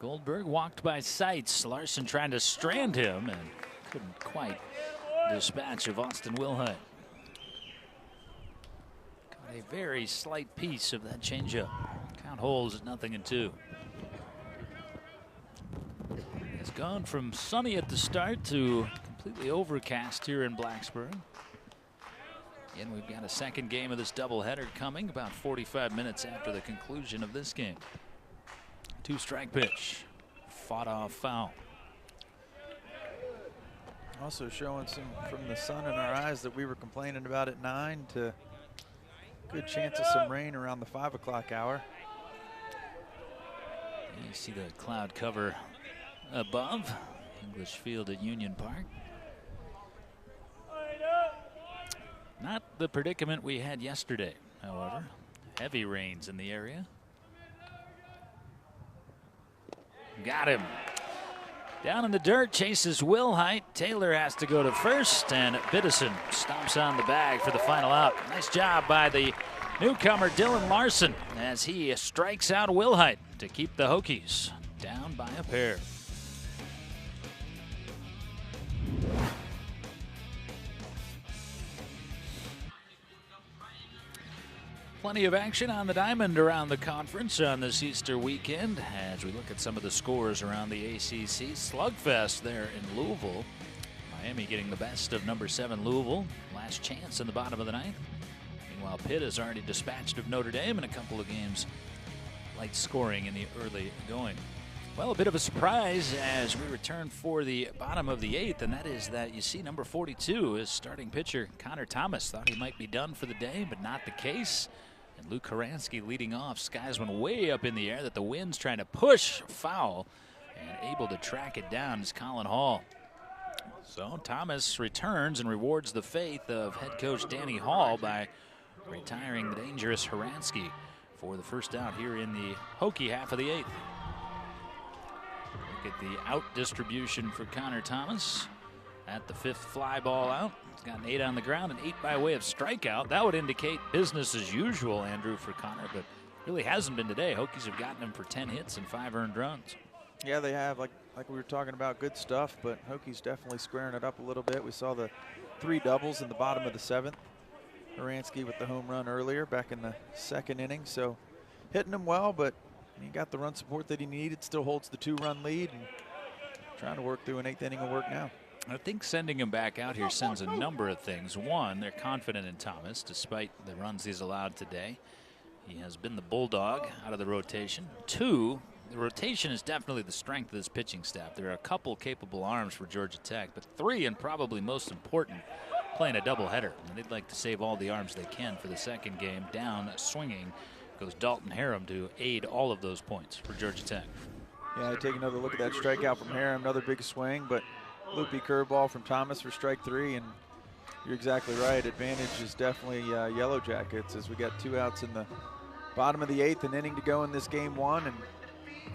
Goldberg walked by Seitz. Larson trying to strand him and couldn't quite dispatch of Austin Wilhite. Got a very slight piece of that changeup. Count holds at 0-2. It's gone from sunny at the start to completely overcast here in Blacksburg. And we've got a second game of this doubleheader coming about 45 minutes after the conclusion of this game. 2-strike pitch, fought off foul. Also showing some from the sun in our eyes that we were complaining about at 9 to good chance of some rain around the 5 o'clock hour. You see the cloud cover above English Field at Union Park. Not the predicament we had yesterday, however. Heavy rains in the area. Got him. Down in the dirt, chases Wilhite. Taylor has to go to first, and Biddison stomps on the bag for the final out. Nice job by the newcomer Dylan Larson as he strikes out Wilhite to keep the Hokies down by a pair. Plenty of action on the diamond around the conference on this Easter weekend as we look at some of the scores around the ACC. Slugfest there in Louisville. Miami getting the best of number 7 Louisville. Last chance in the bottom of the 9th. Meanwhile, Pitt has already dispatched of Notre Dame in a couple of games. Light scoring in the early going. Well, a bit of a surprise as we return for the bottom of the 8th, and that is that you see number 42 is starting pitcher Connor Thomas. Thought he might be done for the day, but not the case. And Luke Horansky leading off. Skies went way up in the air that the wind's trying to push foul, and able to track it down is Colin Hall. So Thomas returns and rewards the faith of head coach Danny Hall by retiring the dangerous Horansky for the first out here in the Hokie half of the 8th. Look at the out distribution for Connor Thomas at the 5th fly ball out. He's got an 8 on the ground and 8 by way of strikeout. That would indicate business as usual, Andrew, for Connor, but really hasn't been today. Hokies have gotten him for 10 hits and 5 earned runs. Yeah, they have, like we were talking about, good stuff, but Hokies definitely squaring it up a little bit. We saw the 3 doubles in the bottom of the 7th. Horansky with the home run earlier back in the 2nd inning, so hitting him well, but he got the run support that he needed, still holds the 2-run lead, and trying to work through an 8th inning of work now. I think sending him back out here sends a number of things. One, they're confident in Thomas despite the runs he's allowed today. He has been the bulldog out of the rotation. 2, the rotation is definitely the strength of this pitching staff. There are a couple capable arms for Georgia Tech, but 3, and probably most important, playing a doubleheader. And they'd like to save all the arms they can for the second game. Down swinging goes Dalton Harum to aid all of those points for Georgia Tech. Yeah, take another look at that strikeout from Harum, another big swing, but loopy curveball from Thomas for strike 3, and you're exactly right. Advantage is definitely Yellowjackets, as we got 2 outs in the bottom of the 8th, an inning to go in this game 1, and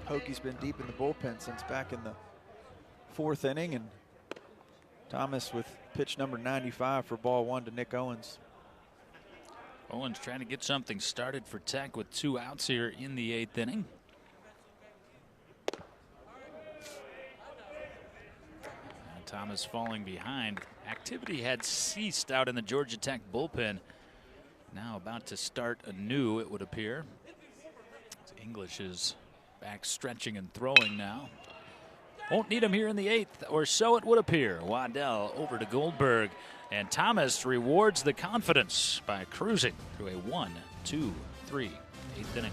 Hokies been deep in the bullpen since back in the 4th inning, and Thomas with pitch number 95 for ball 1 to Nick Owens. Owens trying to get something started for Tech with 2 outs here in the 8th inning. And Thomas falling behind. Activity had ceased out in the Georgia Tech bullpen. Now about to start anew, it would appear. English is back stretching and throwing now. Won't need him here in the 8th, or so it would appear. Waddell over to Goldberg, and Thomas rewards the confidence by cruising through a 1, 2, 3, 8th inning.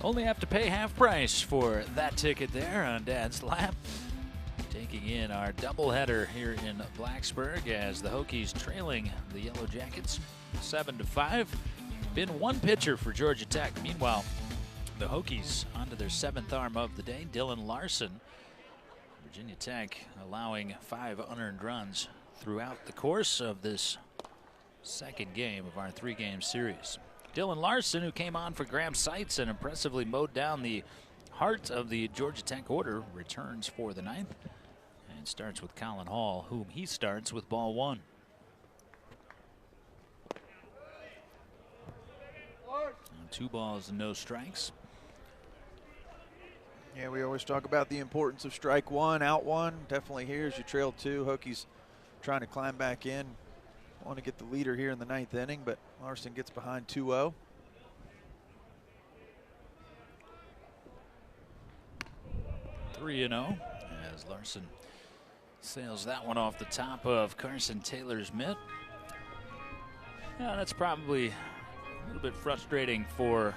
Only have to pay half price for that ticket there on Dad's lap. Taking in our doubleheader here in Blacksburg as the Hokies trailing the Yellowjackets 7-5. Been 1 pitcher for Georgia Tech. Meanwhile, the Hokies onto their 7th arm of the day, Dylan Larson. Virginia Tech allowing 5 unearned runs throughout the course of this second game of our 3-game series. Dylan Larson, who came on for Graham Seitz and impressively mowed down the heart of the Georgia Tech order, returns for the 9th and starts with Colin Hall, whom he starts with ball 1. And 2 balls and no strikes. Yeah, we always talk about the importance of strike 1, out 1. Definitely here as you trail 2. Hokies trying to climb back in. Want to get the leader here in the 9th inning, but Larson gets behind 2-0. Three 3-0 as Larson sails that one off the top of Carson Taylor's mitt. Yeah, that's probably a little bit frustrating for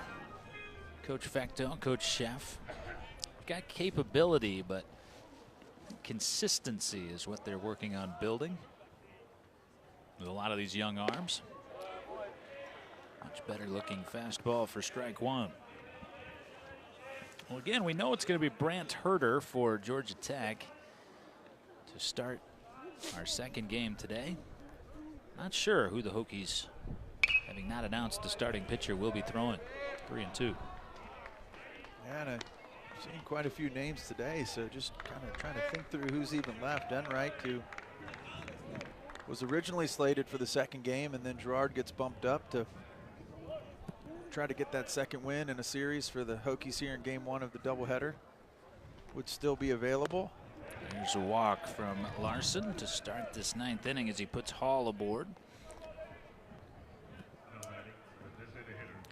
Coach Fecto, Coach Chef. Got capability, but consistency is what they're working on building with a lot of these young arms. Much better looking fastball for strike 1. Well, again, we know it's going to be Brant Herter for Georgia Tech to start our second game today. Not sure who the Hokies, having not announced the starting pitcher, will be throwing. 3-2. Yeah, and I've seen quite a few names today, so just kind of trying to think through who's even left. Enright, who was originally slated for the second game, and then Girard gets bumped up to try to get that second win in a series for the Hokies here in game 1 of the doubleheader. Would still be available. There's a walk from Larson to start this 9th inning as he puts Hall aboard.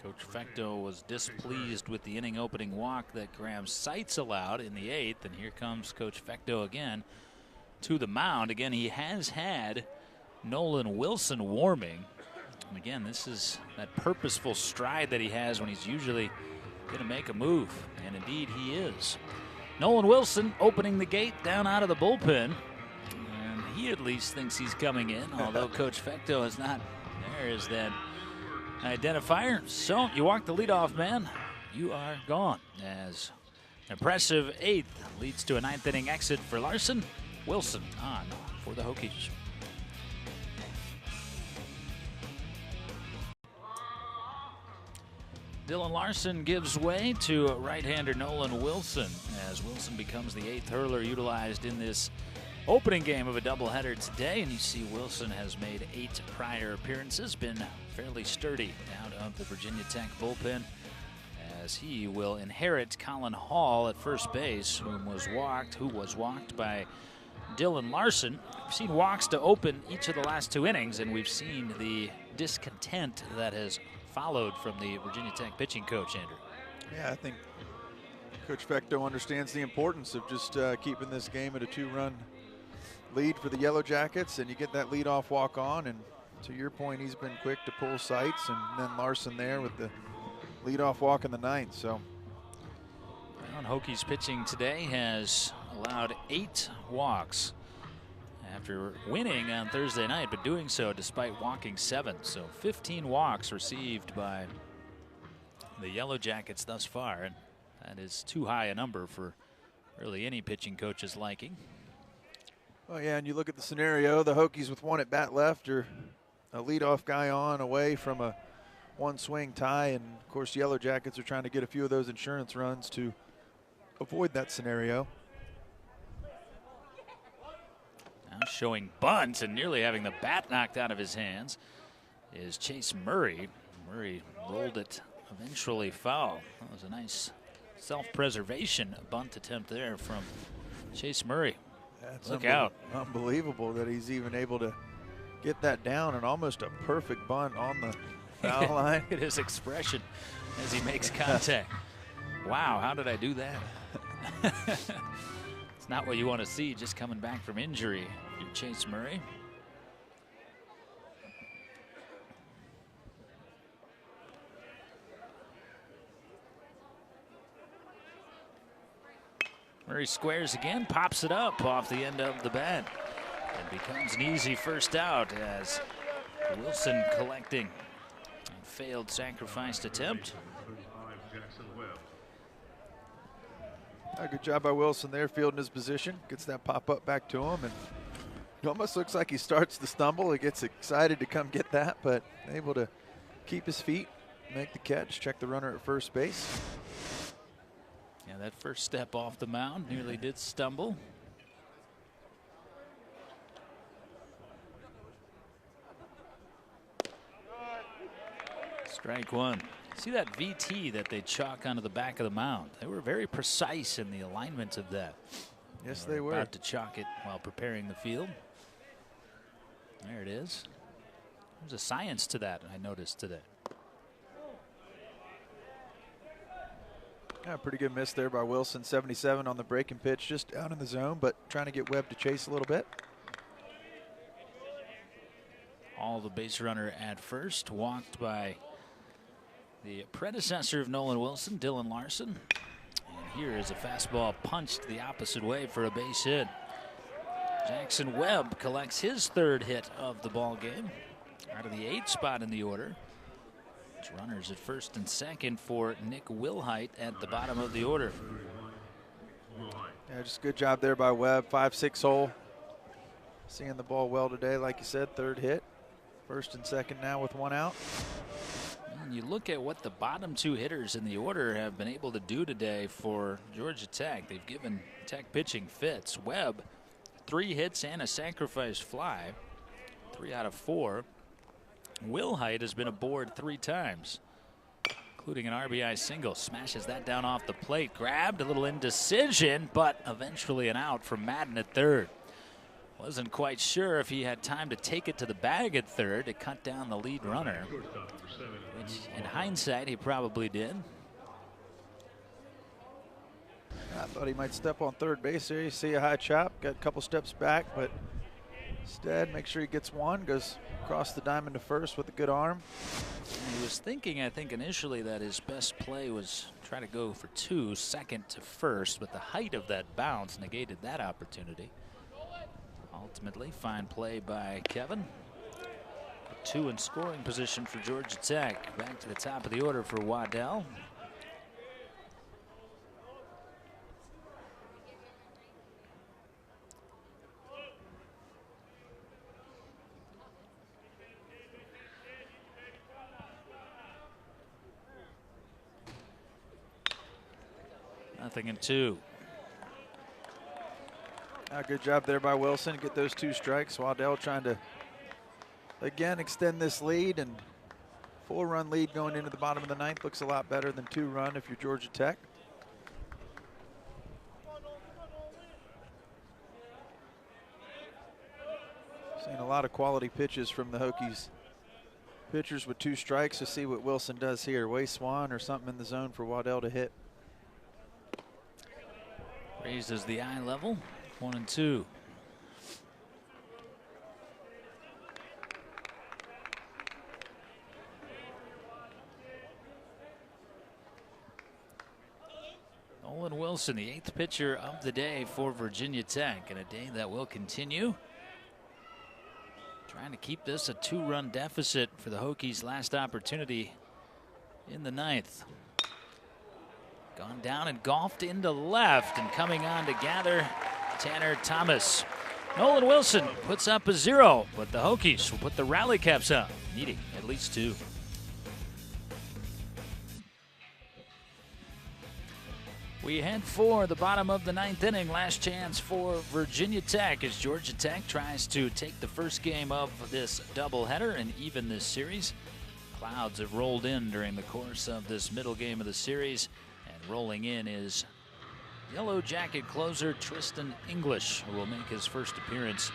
Coach Fecto was displeased with the inning opening walk that Graham Seitz allowed in the 8th, and here comes Coach Fecto again to the mound. Again, he has had Nolan Wilson warming. And again, this is that purposeful stride that he has when he's usually going to make a move. And indeed, he is. Nolan Wilson opening the gate down out of the bullpen. And he at least thinks he's coming in, although Coach Fecto is not. There is that identifier. So you walk the leadoff man, you are gone. As impressive 8th leads to a 9th inning exit for Larson. Wilson on for the Hokies. Dylan Larson gives way to right-hander Nolan Wilson as Wilson becomes the 8th hurler utilized in this opening game of a doubleheader today. And you see Wilson has made 8 prior appearances, been fairly sturdy out of the Virginia Tech bullpen as he will inherit Colin Hall at first base, who was walked by Dylan Larson. We've seen walks to open each of the last 2 innings, and we've seen the discontent that has followed from the Virginia Tech pitching coach, Andrew. Yeah, I think Coach Fecto understands the importance of just keeping this game at a 2-run lead for the Yellowjackets, and you get that leadoff walk on, and to your point, he's been quick to pull sights, and then Larson there with the leadoff walk in the 9th. So Hokies pitching today has allowed 8 walks after winning on Thursday night, but doing so despite walking 7. So 15 walks received by the Yellowjackets thus far, and that is too high a number for really any pitching coach's liking. Well, yeah, and you look at the scenario, the Hokies with 1 at bat left are a leadoff guy on away from a 1-swing tie, and of course Yellowjackets are trying to get a few of those insurance runs to avoid that scenario. Now showing bunt and nearly having the bat knocked out of his hands is Chase Murray. Murray rolled it eventually foul. That was a nice self-preservation bunt attempt there from Chase Murray. That's Look out. Unbelievable that he's even able to get that down, and almost a perfect bunt on the foul line. Look at his expression as he makes contact. Wow, how did I do that? It's not what you want to see just coming back from injury. You're Chase Murray. Murray squares again, pops it up off the end of the bat. It becomes an easy first out as Wilson collecting a failed sacrificed attempt. Good job by Wilson there, fielding his position. Gets that pop-up back to him, and it almost looks like he starts to stumble. He gets excited to come get that, but able to keep his feet, make the catch, check the runner at first base. Yeah, that first step off the mound nearly did stumble. Strike 1. See that VT that they chalk onto the back of the mound? They were very precise in the alignment of that. Yes, they were. About to chalk it while preparing the field. There it is. There's a science to that, I noticed today. Yeah, pretty good miss there by Wilson. 77 on the breaking pitch, just out in the zone, but trying to get Webb to chase a little bit. All the base runner at first, walked by the predecessor of Nolan Wilson, Dylan Larson. And here is a fastball punched the opposite way for a base hit. Jackson Webb collects his 3rd hit of the ball game out of the 8th spot in the order. It's runners at first and second for Nick Wilhite at the bottom of the order. Yeah, just good job there by Webb. 5-6 hole. Seeing the ball well today, like you said, 3rd hit. First and second now with 1 out. And you look at what the bottom 2 hitters in the order have been able to do today for Georgia Tech. They've given Tech pitching fits. Webb, 3 hits and a sacrifice fly, 3 out of 4. Wilhite has been aboard 3 times, including an RBI single. Smashes that down off the plate. Grabbed, a little indecision, but eventually an out from Madden at 3rd. Wasn't quite sure if he had time to take it to the bag at 3rd to cut down the lead runner, which in hindsight he probably did. I thought he might step on 3rd base there. You see a high chop, got a couple steps back, but Instead, make sure he gets one, goes across the diamond to first with a good arm. And he was thinking, I think, initially that his best play was try to go for two, second to first, but the height of that bounce negated that opportunity. Ultimately, fine play by Kevin. 2 in scoring position for Georgia Tech. Back to the top of the order for Waddell. Nothing in 2. Good job there by Wilson to get those 2 strikes. Waddell trying to, again, extend this lead, and 4-run lead going into the bottom of the 9th looks a lot better than 2-run if you're Georgia Tech. Seeing a lot of quality pitches from the Hokies pitchers with 2 strikes. To see what Wilson does here. Way Swan or something in the zone for Waddell to hit. Raises the eye level. 1 and 2. Nolan Wilson, the 8th pitcher of the day for Virginia Tech, and a day that will continue. Trying to keep this a 2-run deficit for the Hokies' last opportunity in the 9th. Gone down and golfed into left, and coming on to gather Tanner Thomas. Nolan Wilson puts up a 0, but the Hokies will put the rally caps up, needing at least 2. We head for the bottom of the 9th inning. Last chance for Virginia Tech as Georgia Tech tries to take the first game of this doubleheader and even this series. Clouds have rolled in during the course of this middle game of the series, and rolling in is Yellow Jacket closer Tristan English, who will make his first appearance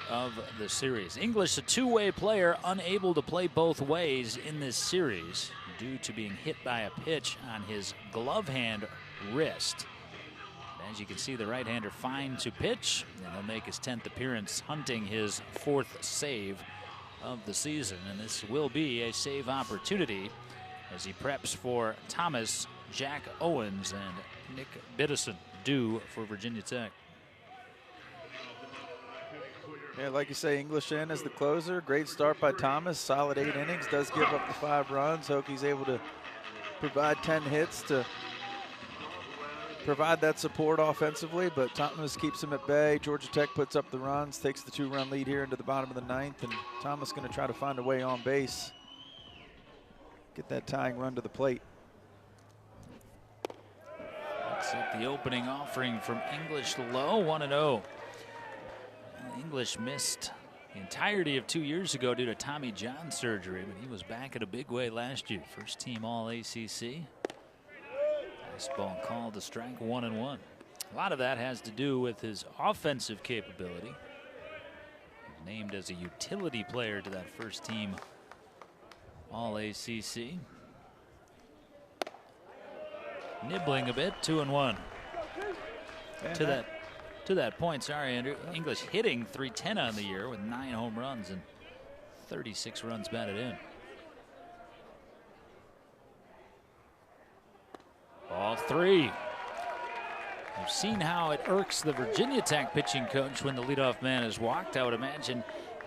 of the series. English, a 2-way player, unable to play both ways in this series due to being hit by a pitch on his glove hand wrist. And as you can see, the right-hander fine to pitch, and he'll make his 10th appearance, hunting his 4th save of the season. And this will be a save opportunity as he preps for Thomas, Jack Owens, and Nick Biddison due for Virginia Tech. Yeah, like you say, English in as the closer. Great start by Thomas. Solid 8 innings. Does give up the 5 runs. Hokies able to provide 10 hits to provide that support offensively, but Thomas keeps him at bay. Georgia Tech puts up the runs, takes the 2-run lead here into the bottom of the 9th, and Thomas going to try to find a way on base. Get that tying run to the plate. Looks like the opening offering from English low, 1-0. English missed the entirety of 2 years ago due to Tommy John surgery, but he was back in a big way last year. First team All-ACC. Nice ball called to strike, 1-1. A lot of that has to do with his offensive capability. Named as a utility player to that first team All-ACC. Nibbling a bit, 2-1. To that point, sorry, Andrew, English hitting .310 on the year with 9 home runs and 36 runs batted in. Ball 3. We've seen how it irks the Virginia Tech pitching coach when the leadoff man is walked. I would imagine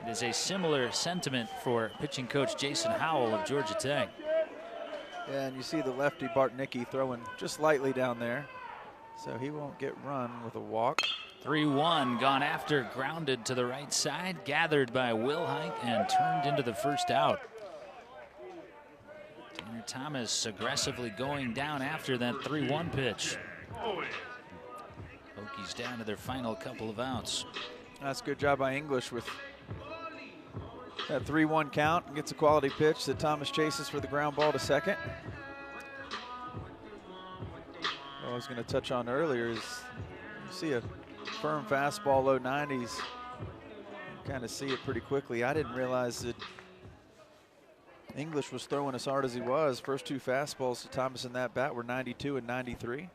it is a similar sentiment for pitching coach Jason Howell of Georgia Tech. Yeah, and you see the lefty Bartnicki throwing just lightly down there, so he won't get run with a walk. 3-1, gone after, grounded to the right side, gathered by Wilhite and turned into the first out. Tanner Thomas aggressively going down after that 3-1 pitch. Hokies down to their final couple of outs. That's a good job by English with that 3-1 count, and gets a quality pitch that Thomas chases for the ground ball to second. What I was going to touch on earlier is you see a firm fastball, low 90s. You kind of see it pretty quickly. I didn't realize that English was throwing as hard as he was. First 2 fastballs to Thomas in that bat were 92 and 93.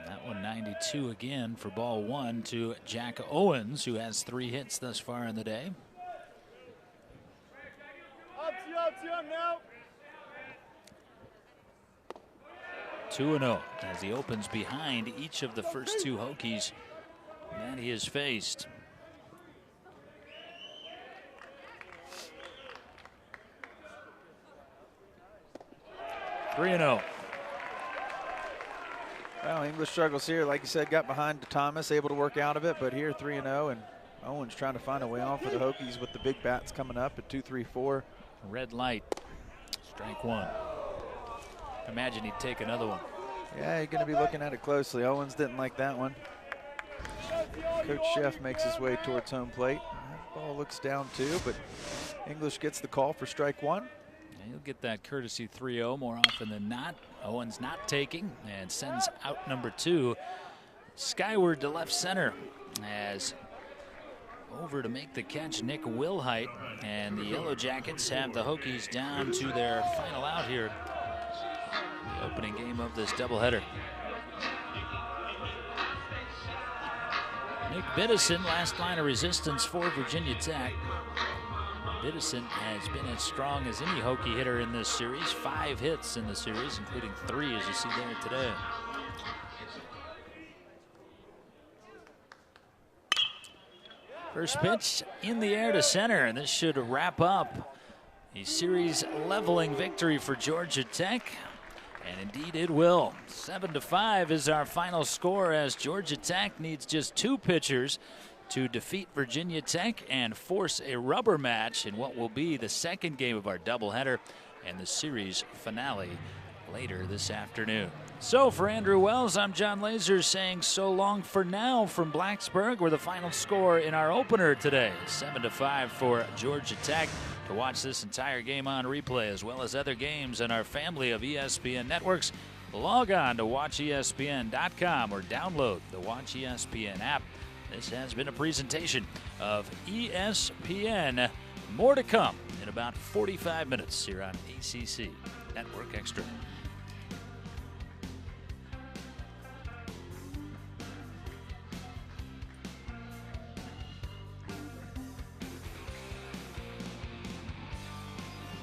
That one 92. 2 again for ball 1 to Jack Owens, who has 3 hits thus far in the day. 2-0 as he opens behind each of the first 2 Hokies that he has faced. (3-0). Well, English struggles here. Like you said, got behind to Thomas, able to work out of it, but here 3-0, and Owens trying to find a way off for the Hokies with the big bats coming up at 2-3-4. Red light. Strike 1. Imagine he'd take another one. Yeah, you're going to be looking at it closely. Owens didn't like that one. Coach Sheff makes his way towards home plate. That ball looks down too, but English gets the call for strike 1. He'll get that courtesy 3-0 more often than not. Owens not taking and sends out number 2 skyward to left center as over to make the catch Nick Wilhite, and the Yellowjackets have the Hokies down to their final out here. The opening game of this doubleheader. Nick Biddison, last line of resistance for Virginia Tech. Biddison has been as strong as any Hokie hitter in this series. 5 hits in the series, including 3 as you see there today. First pitch in the air to center, and this should wrap up a series leveling victory for Georgia Tech. And indeed it will. 7-5 is our final score as Georgia Tech needs just 2 pitchers to defeat Virginia Tech and force a rubber match in what will be the second game of our doubleheader and the series finale later this afternoon. So for Andrew Wells, I'm John Laser saying so long for now from Blacksburg, where the final score in our opener today, 7-5 for Georgia Tech. To watch this entire game on replay as well as other games on our family of ESPN networks, log on to watchespn.com or download the Watch ESPN app. This has been a presentation of ESPN. More to come in about 45 minutes here on ACC Network Extra.